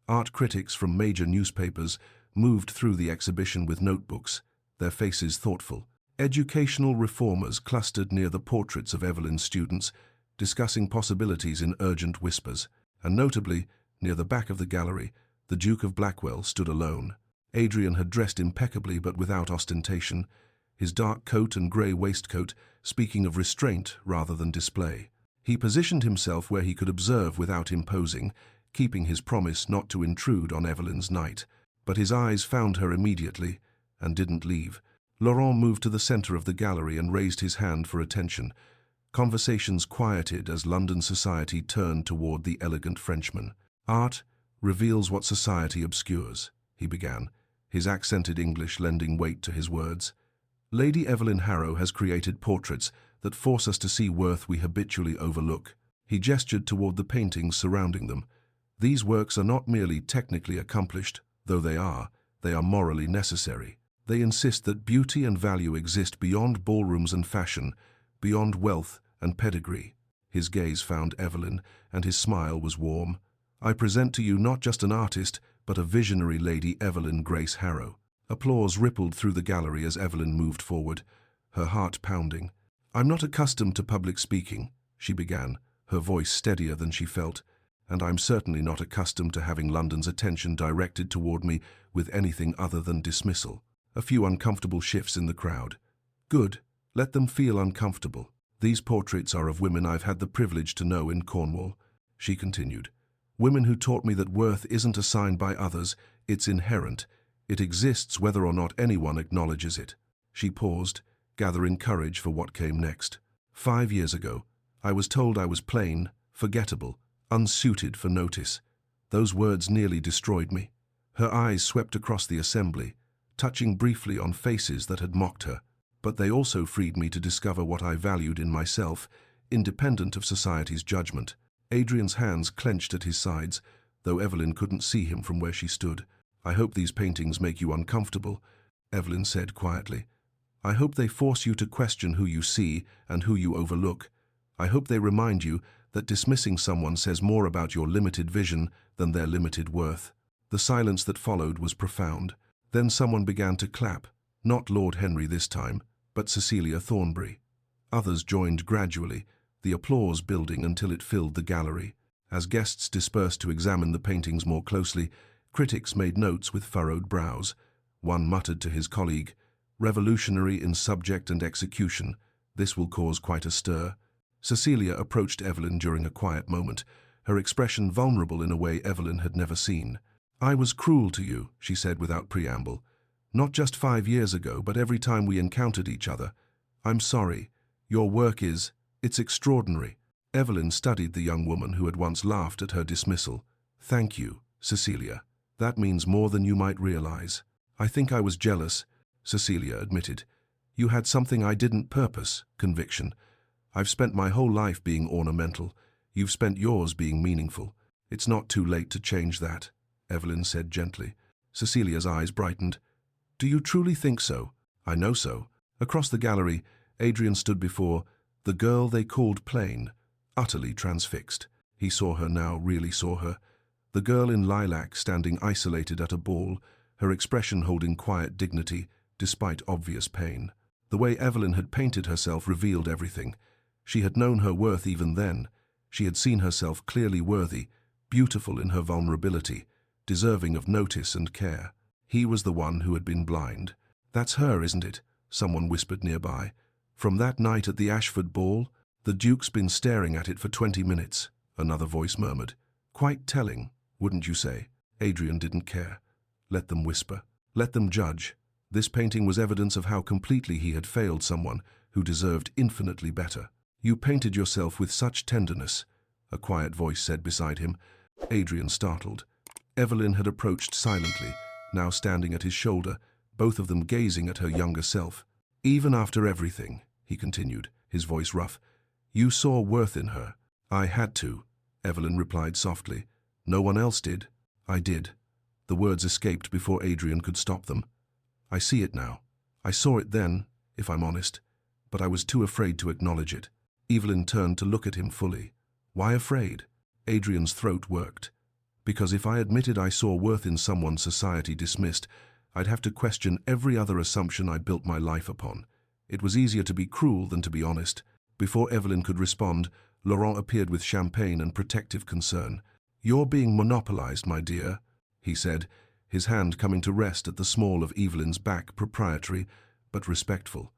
Speaker 1: Art critics from major newspapers moved through the exhibition with notebooks, their faces thoughtful. Educational reformers clustered near the portraits of Evelyn's students, discussing possibilities in urgent whispers, and notably, near the back of the gallery, the Duke of Blackwell stood alone. Adrian had dressed impeccably but without ostentation, his dark coat and grey waistcoat speaking of restraint rather than display. He positioned himself where he could observe without imposing, keeping his promise not to intrude on Evelyn's night. But his eyes found her immediately, and didn't leave. Laurent moved to the centre of the gallery and raised his hand for attention. Conversations quieted as London society turned toward the elegant Frenchman. "Art reveals what society obscures," he began, his accented English lending weight to his words. "Lady Evelyn Harrow has created portraits that force us to see worth we habitually overlook." He gestured toward the paintings surrounding them. "These works are not merely technically accomplished, though they are morally necessary. They insist that beauty and value exist beyond ballrooms and fashion, beyond wealth and pedigree." His gaze found Evelyn, and his smile was warm. "I present to you not just an artist, but a visionary Lady Evelyn Grace Harrow." Applause rippled through the gallery as Evelyn moved forward, her heart pounding. "I'm not accustomed to public speaking," she began, her voice steadier than she felt, "and I'm certainly not accustomed to having London's attention directed toward me with anything other than dismissal." A few uncomfortable shifts in the crowd. "Good, let them feel uncomfortable. These portraits are of women I've had the privilege to know in Cornwall," she continued. "Women who taught me that worth isn't assigned by others, it's inherent. It exists whether or not anyone acknowledges it." She paused, gathering courage for what came next. "5 years ago, I was told I was plain, forgettable, unsuited for notice. Those words nearly destroyed me." Her eyes swept across the assembly, touching briefly on faces that had mocked her. "But they also freed me to discover what I valued in myself, independent of society's judgment." Adrian's hands clenched at his sides, though Evelyn couldn't see him from where she stood. "I hope these paintings make you uncomfortable," Evelyn said quietly. "I hope they force you to question who you see and who you overlook. I hope they remind you that dismissing someone says more about your limited vision than their limited worth." The silence that followed was profound. Then someone began to clap, not Lord Henry this time, but Cecilia Thornbury. Others joined gradually, the applause building until it filled the gallery. As guests dispersed to examine the paintings more closely, critics made notes with furrowed brows. One muttered to his colleague, "Revolutionary in subject and execution. This will cause quite a stir." Cecilia approached Evelyn during a quiet moment, her expression vulnerable in a way Evelyn had never seen. "I was cruel to you," she said without preamble. "Not just 5 years ago, but every time we encountered each other. I'm sorry. Your work it's extraordinary." Evelyn studied the young woman who had once laughed at her dismissal. "Thank you, Cecilia. That means more than you might realize." "I think I was jealous," Cecilia admitted. "You had something I didn't purpose, conviction. I've spent my whole life being ornamental. You've spent yours being meaningful. It's not too late to change that," Evelyn said gently. Cecilia's eyes brightened. "Do you truly think so?" "I know so." Across the gallery, Adrian stood before the girl they called plain, utterly transfixed. He saw her now, really saw her. The girl in lilac standing isolated at a ball, her expression holding quiet dignity, despite obvious pain. The way Evelyn had painted herself revealed everything. She had known her worth even then. She had seen herself clearly worthy, beautiful in her vulnerability, deserving of notice and care. He was the one who had been blind. "That's her, isn't it?" someone whispered nearby. "From that night at the Ashford ball, the Duke's been staring at it for 20 minutes, another voice murmured. "Quite telling, wouldn't you say?" Adrian didn't care. Let them whisper. Let them judge. This painting was evidence of how completely he had failed someone who deserved infinitely better. "You painted yourself with such tenderness," a quiet voice said beside him. Adrian startled. Evelyn had approached silently, now standing at his shoulder, both of them gazing at her younger self. "Even after everything," he continued, his voice rough, "you saw worth in her." "I had to," Evelyn replied softly. "No one else did." "I did." The words escaped before Adrian could stop them. "I see it now. I saw it then, if I'm honest, but I was too afraid to acknowledge it." Evelyn turned to look at him fully. "Why afraid?" Adrian's throat worked. "Because if I admitted I saw worth in someone society dismissed, I'd have to question every other assumption I built my life upon. It was easier to be cruel than to be honest. Before Evelyn could respond, Laurent appeared with champagne and protective concern. "You're being monopolized, my dear," he said, his hand coming to rest at the small of Evelyn's back, proprietary but respectful.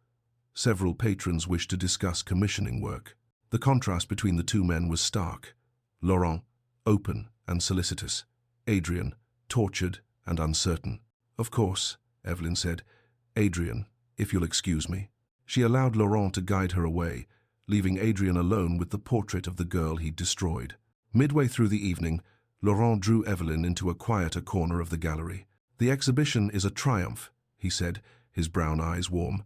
Speaker 1: Several patrons wished to discuss commissioning work. The contrast between the two men was stark. Laurent, open and solicitous. Adrian, tortured and uncertain. "Of course," Evelyn said. "Adrian, if you'll excuse me." She allowed Laurent to guide her away, leaving Adrian alone with the portrait of the girl he'd destroyed. Midway through the evening, Laurent drew Evelyn into a quieter corner of the gallery. "The exhibition is a triumph," he said, his brown eyes warm.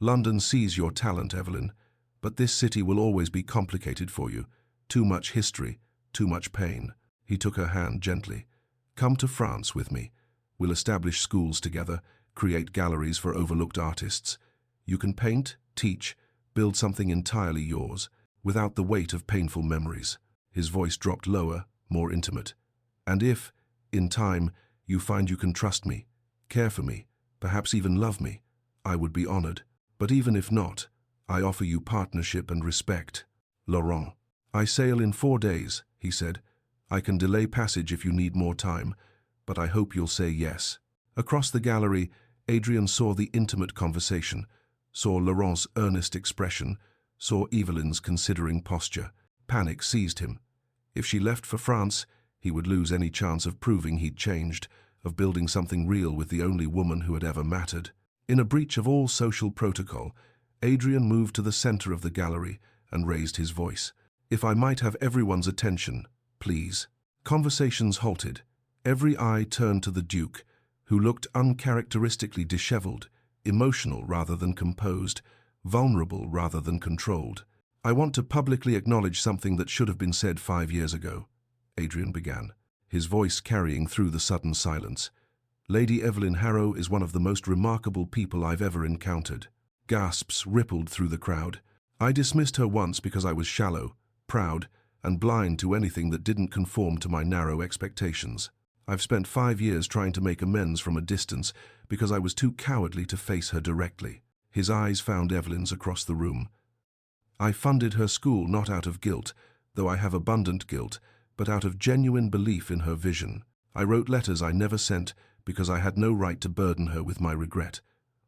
Speaker 1: "London sees your talent, Evelyn, but this city will always be complicated for you. Too much history, too much pain." He took her hand gently. "Come to France with me. We'll establish schools together, create galleries for overlooked artists. You can paint, teach, build something entirely yours, without the weight of painful memories." His voice dropped lower, more intimate. "And if, in time, you find you can trust me, care for me, perhaps even love me, I would be honored. But even if not, I offer you partnership and respect." "Laurent." "I sail in 4 days," he said. "I can delay passage if you need more time, but I hope you'll say yes." Across the gallery, Adrian saw the intimate conversation, saw Laurent's earnest expression, saw Evelyn's considering posture. Panic seized him. If she left for France, he would lose any chance of proving he'd changed, of building something real with the only woman who had ever mattered. In a breach of all social protocol, Adrian moved to the center of the gallery and raised his voice. "If I might have everyone's attention, please." Conversations halted. Every eye turned to the Duke, who looked uncharacteristically disheveled, emotional rather than composed, vulnerable rather than controlled. "I want to publicly acknowledge something that should have been said 5 years ago," Adrian began, his voice carrying through the sudden silence. "Lady Evelyn Harrow is one of the most remarkable people I've ever encountered." Gasps rippled through the crowd. "I dismissed her once because I was shallow, proud, and blind to anything that didn't conform to my narrow expectations. I've spent 5 years trying to make amends from a distance because I was too cowardly to face her directly." His eyes found Evelyn's across the room. "I funded her school not out of guilt, though I have abundant guilt, but out of genuine belief in her vision. I wrote letters I never sent because I had no right to burden her with my regret.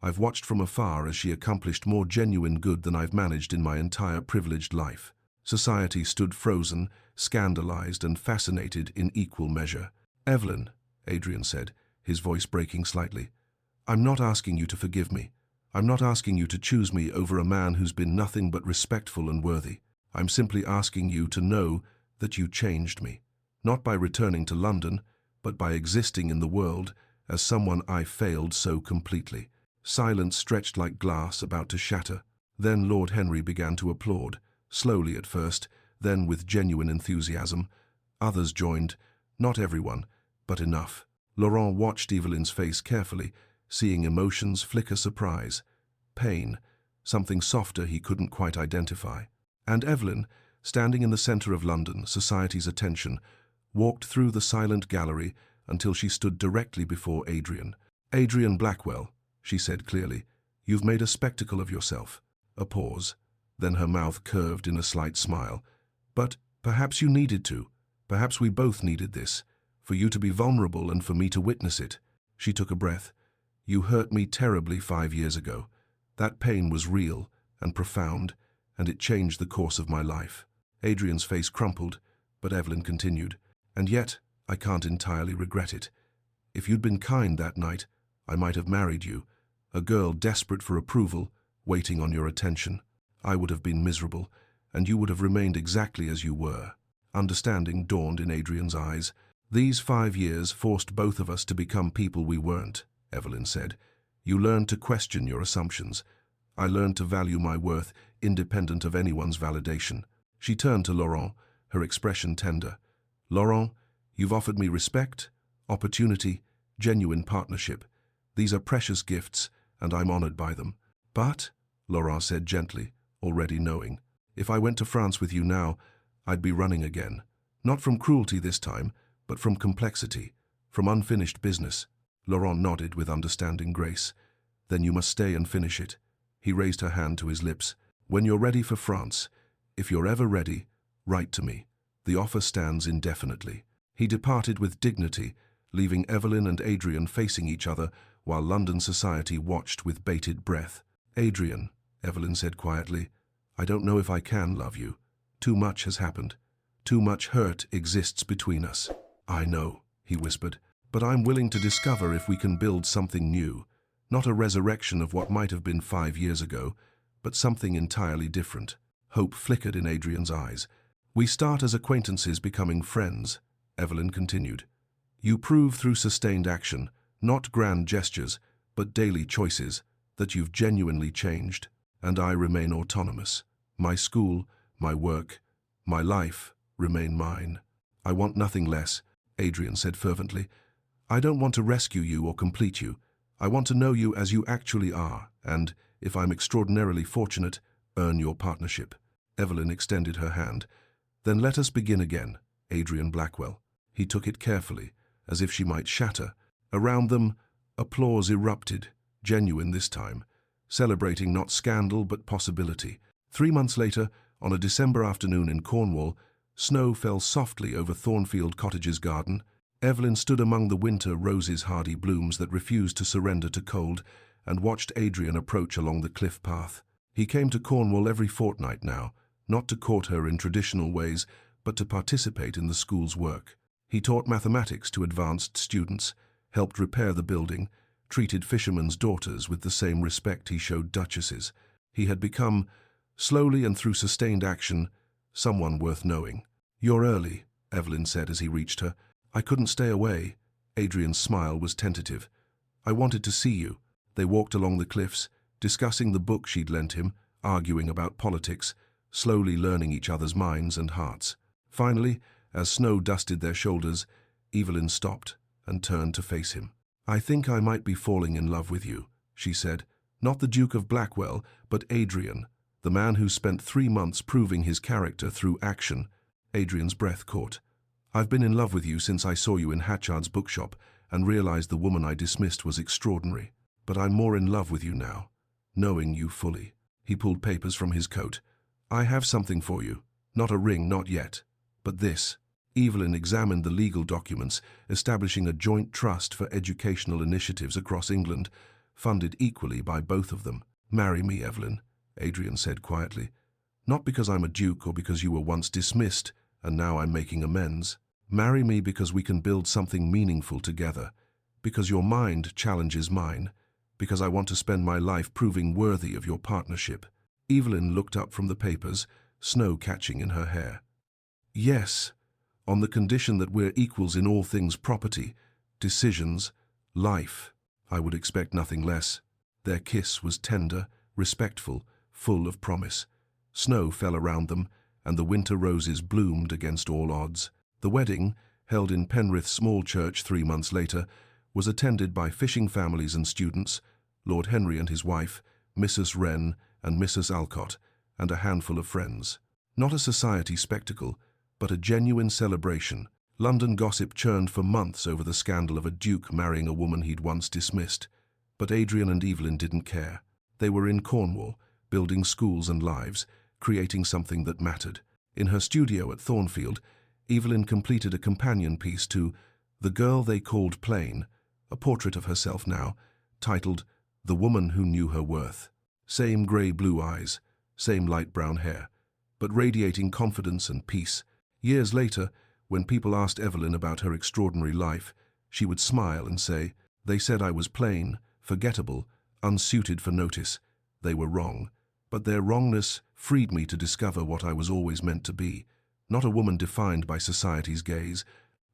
Speaker 1: I've watched from afar as she accomplished more genuine good than I've managed in my entire privileged life." Society stood frozen, scandalized and fascinated in equal measure. "Evelyn," Adrian said, his voice breaking slightly, "I'm not asking you to forgive me. I'm not asking you to choose me over a man who's been nothing but respectful and worthy. I'm simply asking you to know that you changed me, not by returning to London, but by existing in the world as someone I failed so completely." Silence stretched like glass about to shatter. Then Lord Henry began to applaud, slowly at first, then with genuine enthusiasm. Others joined, not everyone, but enough. Laurent watched Evelyn's face carefully, seeing emotions flicker surprise, pain, something softer he couldn't quite identify. And Evelyn, standing in the center of London, society's attention, walked through the silent gallery until she stood directly before Adrian. "Adrian Blackwell," she said clearly, "you've made a spectacle of yourself." A pause. Then her mouth curved in a slight smile. "But perhaps you needed to. Perhaps we both needed this, for you to be vulnerable and for me to witness it." She took a breath. "You hurt me terribly 5 years ago. That pain was real and profound, and it changed the course of my life." Adrian's face crumpled, but Evelyn continued, "And yet, I can't entirely regret it. If you'd been kind that night, I might have married you, a girl desperate for approval, waiting on your attention. I would have been miserable, and you would have remained exactly as you were." Understanding dawned in Adrian's eyes. "These 5 years forced both of us to become people we weren't," Evelyn said. "You learned to question your assumptions. I learned to value my worth, independent of anyone's validation." She turned to Laurent, her expression tender. "Laurent, you've offered me respect, opportunity, genuine partnership. These are precious gifts, and I'm honored by them. But," Laurent said gently, already knowing, "if I went to France with you now, I'd be running again. Not from cruelty this time, but from complexity, from unfinished business." Laurent nodded with understanding grace. "Then you must stay and finish it." He raised her hand to his lips. When you're ready for France, if you're ever ready, write to me. The offer stands indefinitely. He departed with dignity, leaving Evelyn and Adrian facing each other while London society watched with bated breath. Adrian, Evelyn said quietly, I don't know if I can love you. Too much has happened. Too much hurt exists between us. I know, he whispered, but I'm willing to discover if we can build something new. Not a resurrection of what might have been 5 years ago, but something entirely different. Hope flickered in Adrian's eyes. We start as acquaintances becoming friends, Evelyn continued. You prove through sustained action, not grand gestures, but daily choices, that you've genuinely changed, and I remain autonomous. My school, my work, my life remain mine. I want nothing less, Adrian said fervently. I don't want to rescue you or complete you. I want to know you as you actually are, and, if I'm extraordinarily fortunate, earn your partnership. Evelyn extended her hand. Then let us begin again, Adrian Blackwell. He took it carefully, as if she might shatter. Around them, applause erupted, genuine this time, celebrating not scandal but possibility. 3 months later, on a December afternoon in Cornwall, snow fell softly over Thornfield Cottage's garden. Evelyn stood among the winter roses' hardy blooms that refused to surrender to cold and watched Adrian approach along the cliff path. He came to Cornwall every fortnight now, not to court her in traditional ways, but to participate in the school's work. He taught mathematics to advanced students, helped repair the building, treated fishermen's daughters with the same respect he showed duchesses. He had become, slowly and through sustained action, someone worth knowing. You're early, Evelyn said as he reached her. I couldn't stay away. Adrian's smile was tentative. I wanted to see you. They walked along the cliffs, discussing the book she'd lent him, arguing about politics, slowly learning each other's minds and hearts. Finally, as snow dusted their shoulders, Evelyn stopped and turned to face him. I think I might be falling in love with you, she said. Not the Duke of Blackwell, but Adrian, the man who spent 3 months proving his character through action. Adrian's breath caught. I've been in love with you since I saw you in Hatchard's bookshop and realized the woman I dismissed was extraordinary. But I'm more in love with you now, knowing you fully. He pulled papers from his coat. I have something for you. Not a ring, not yet. But this. Evelyn examined the legal documents, establishing a joint trust for educational initiatives across England, funded equally by both of them. Marry me, Evelyn, Adrian said quietly. Not because I'm a duke or because you were once dismissed and now I'm making amends. Marry me because we can build something meaningful together, because your mind challenges mine, because I want to spend my life proving worthy of your partnership. Evelyn looked up from the papers, snow catching in her hair. Yes, on the condition that we're equals in all things property, decisions, life. I would expect nothing less. Their kiss was tender, respectful, full of promise. Snow fell around them, and the winter roses bloomed against all odds. The wedding, held in Penrith Small Church 3 months later, was attended by fishing families and students, Lord Henry and his wife, Mrs. Wren and Mrs. Alcott, and a handful of friends. Not a society spectacle, but a genuine celebration. London gossip churned for months over the scandal of a duke marrying a woman he'd once dismissed. But Adrian and Evelyn didn't care. They were in Cornwall, building schools and lives, creating something that mattered. In her studio at Thornfield, Evelyn completed a companion piece to The Girl They Called Plain, a portrait of herself now, titled The Woman Who Knew Her Worth. Same grey-blue eyes, same light brown hair, but radiating confidence and peace. Years later, when people asked Evelyn about her extraordinary life, she would smile and say, They said I was plain, forgettable, unsuited for notice. They were wrong, but their wrongness freed me to discover what I was always meant to be. Not a woman defined by society's gaze,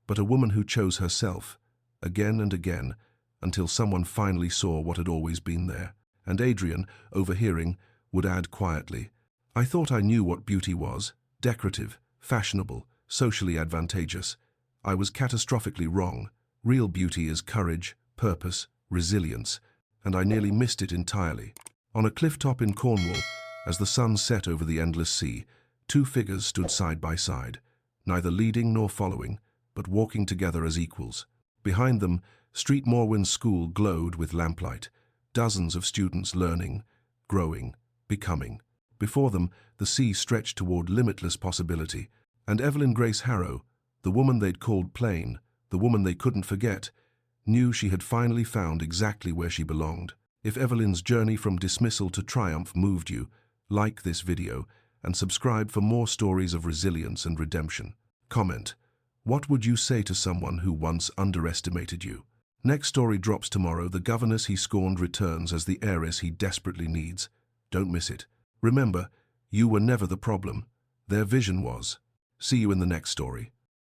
Speaker 1: but a woman who chose herself, again and again, until someone finally saw what had always been there. And Adrian, overhearing, would add quietly, I thought I knew what beauty was, decorative, fashionable, socially advantageous. I was catastrophically wrong. Real beauty is courage, purpose, resilience, and I nearly missed it entirely. On a cliff top in Cornwall, as the sun set over the endless sea, 2 figures stood side by side, neither leading nor following, but walking together as equals. Behind them, Street Morwen's school glowed with lamplight, dozens of students learning, growing, becoming. Before them, the sea stretched toward limitless possibility, and Evelyn Grace Harrow, the woman they'd called plain, the woman they couldn't forget, knew she had finally found exactly where she belonged. If Evelyn's journey from dismissal to triumph moved you, like this video and subscribe for more stories of resilience and redemption. Comment: what would you say to someone who once underestimated you? Next story drops tomorrow. The governess he scorned returns as the heiress he desperately needs. Don't miss it. Remember, you were never the problem. Their vision was. See you in the next story.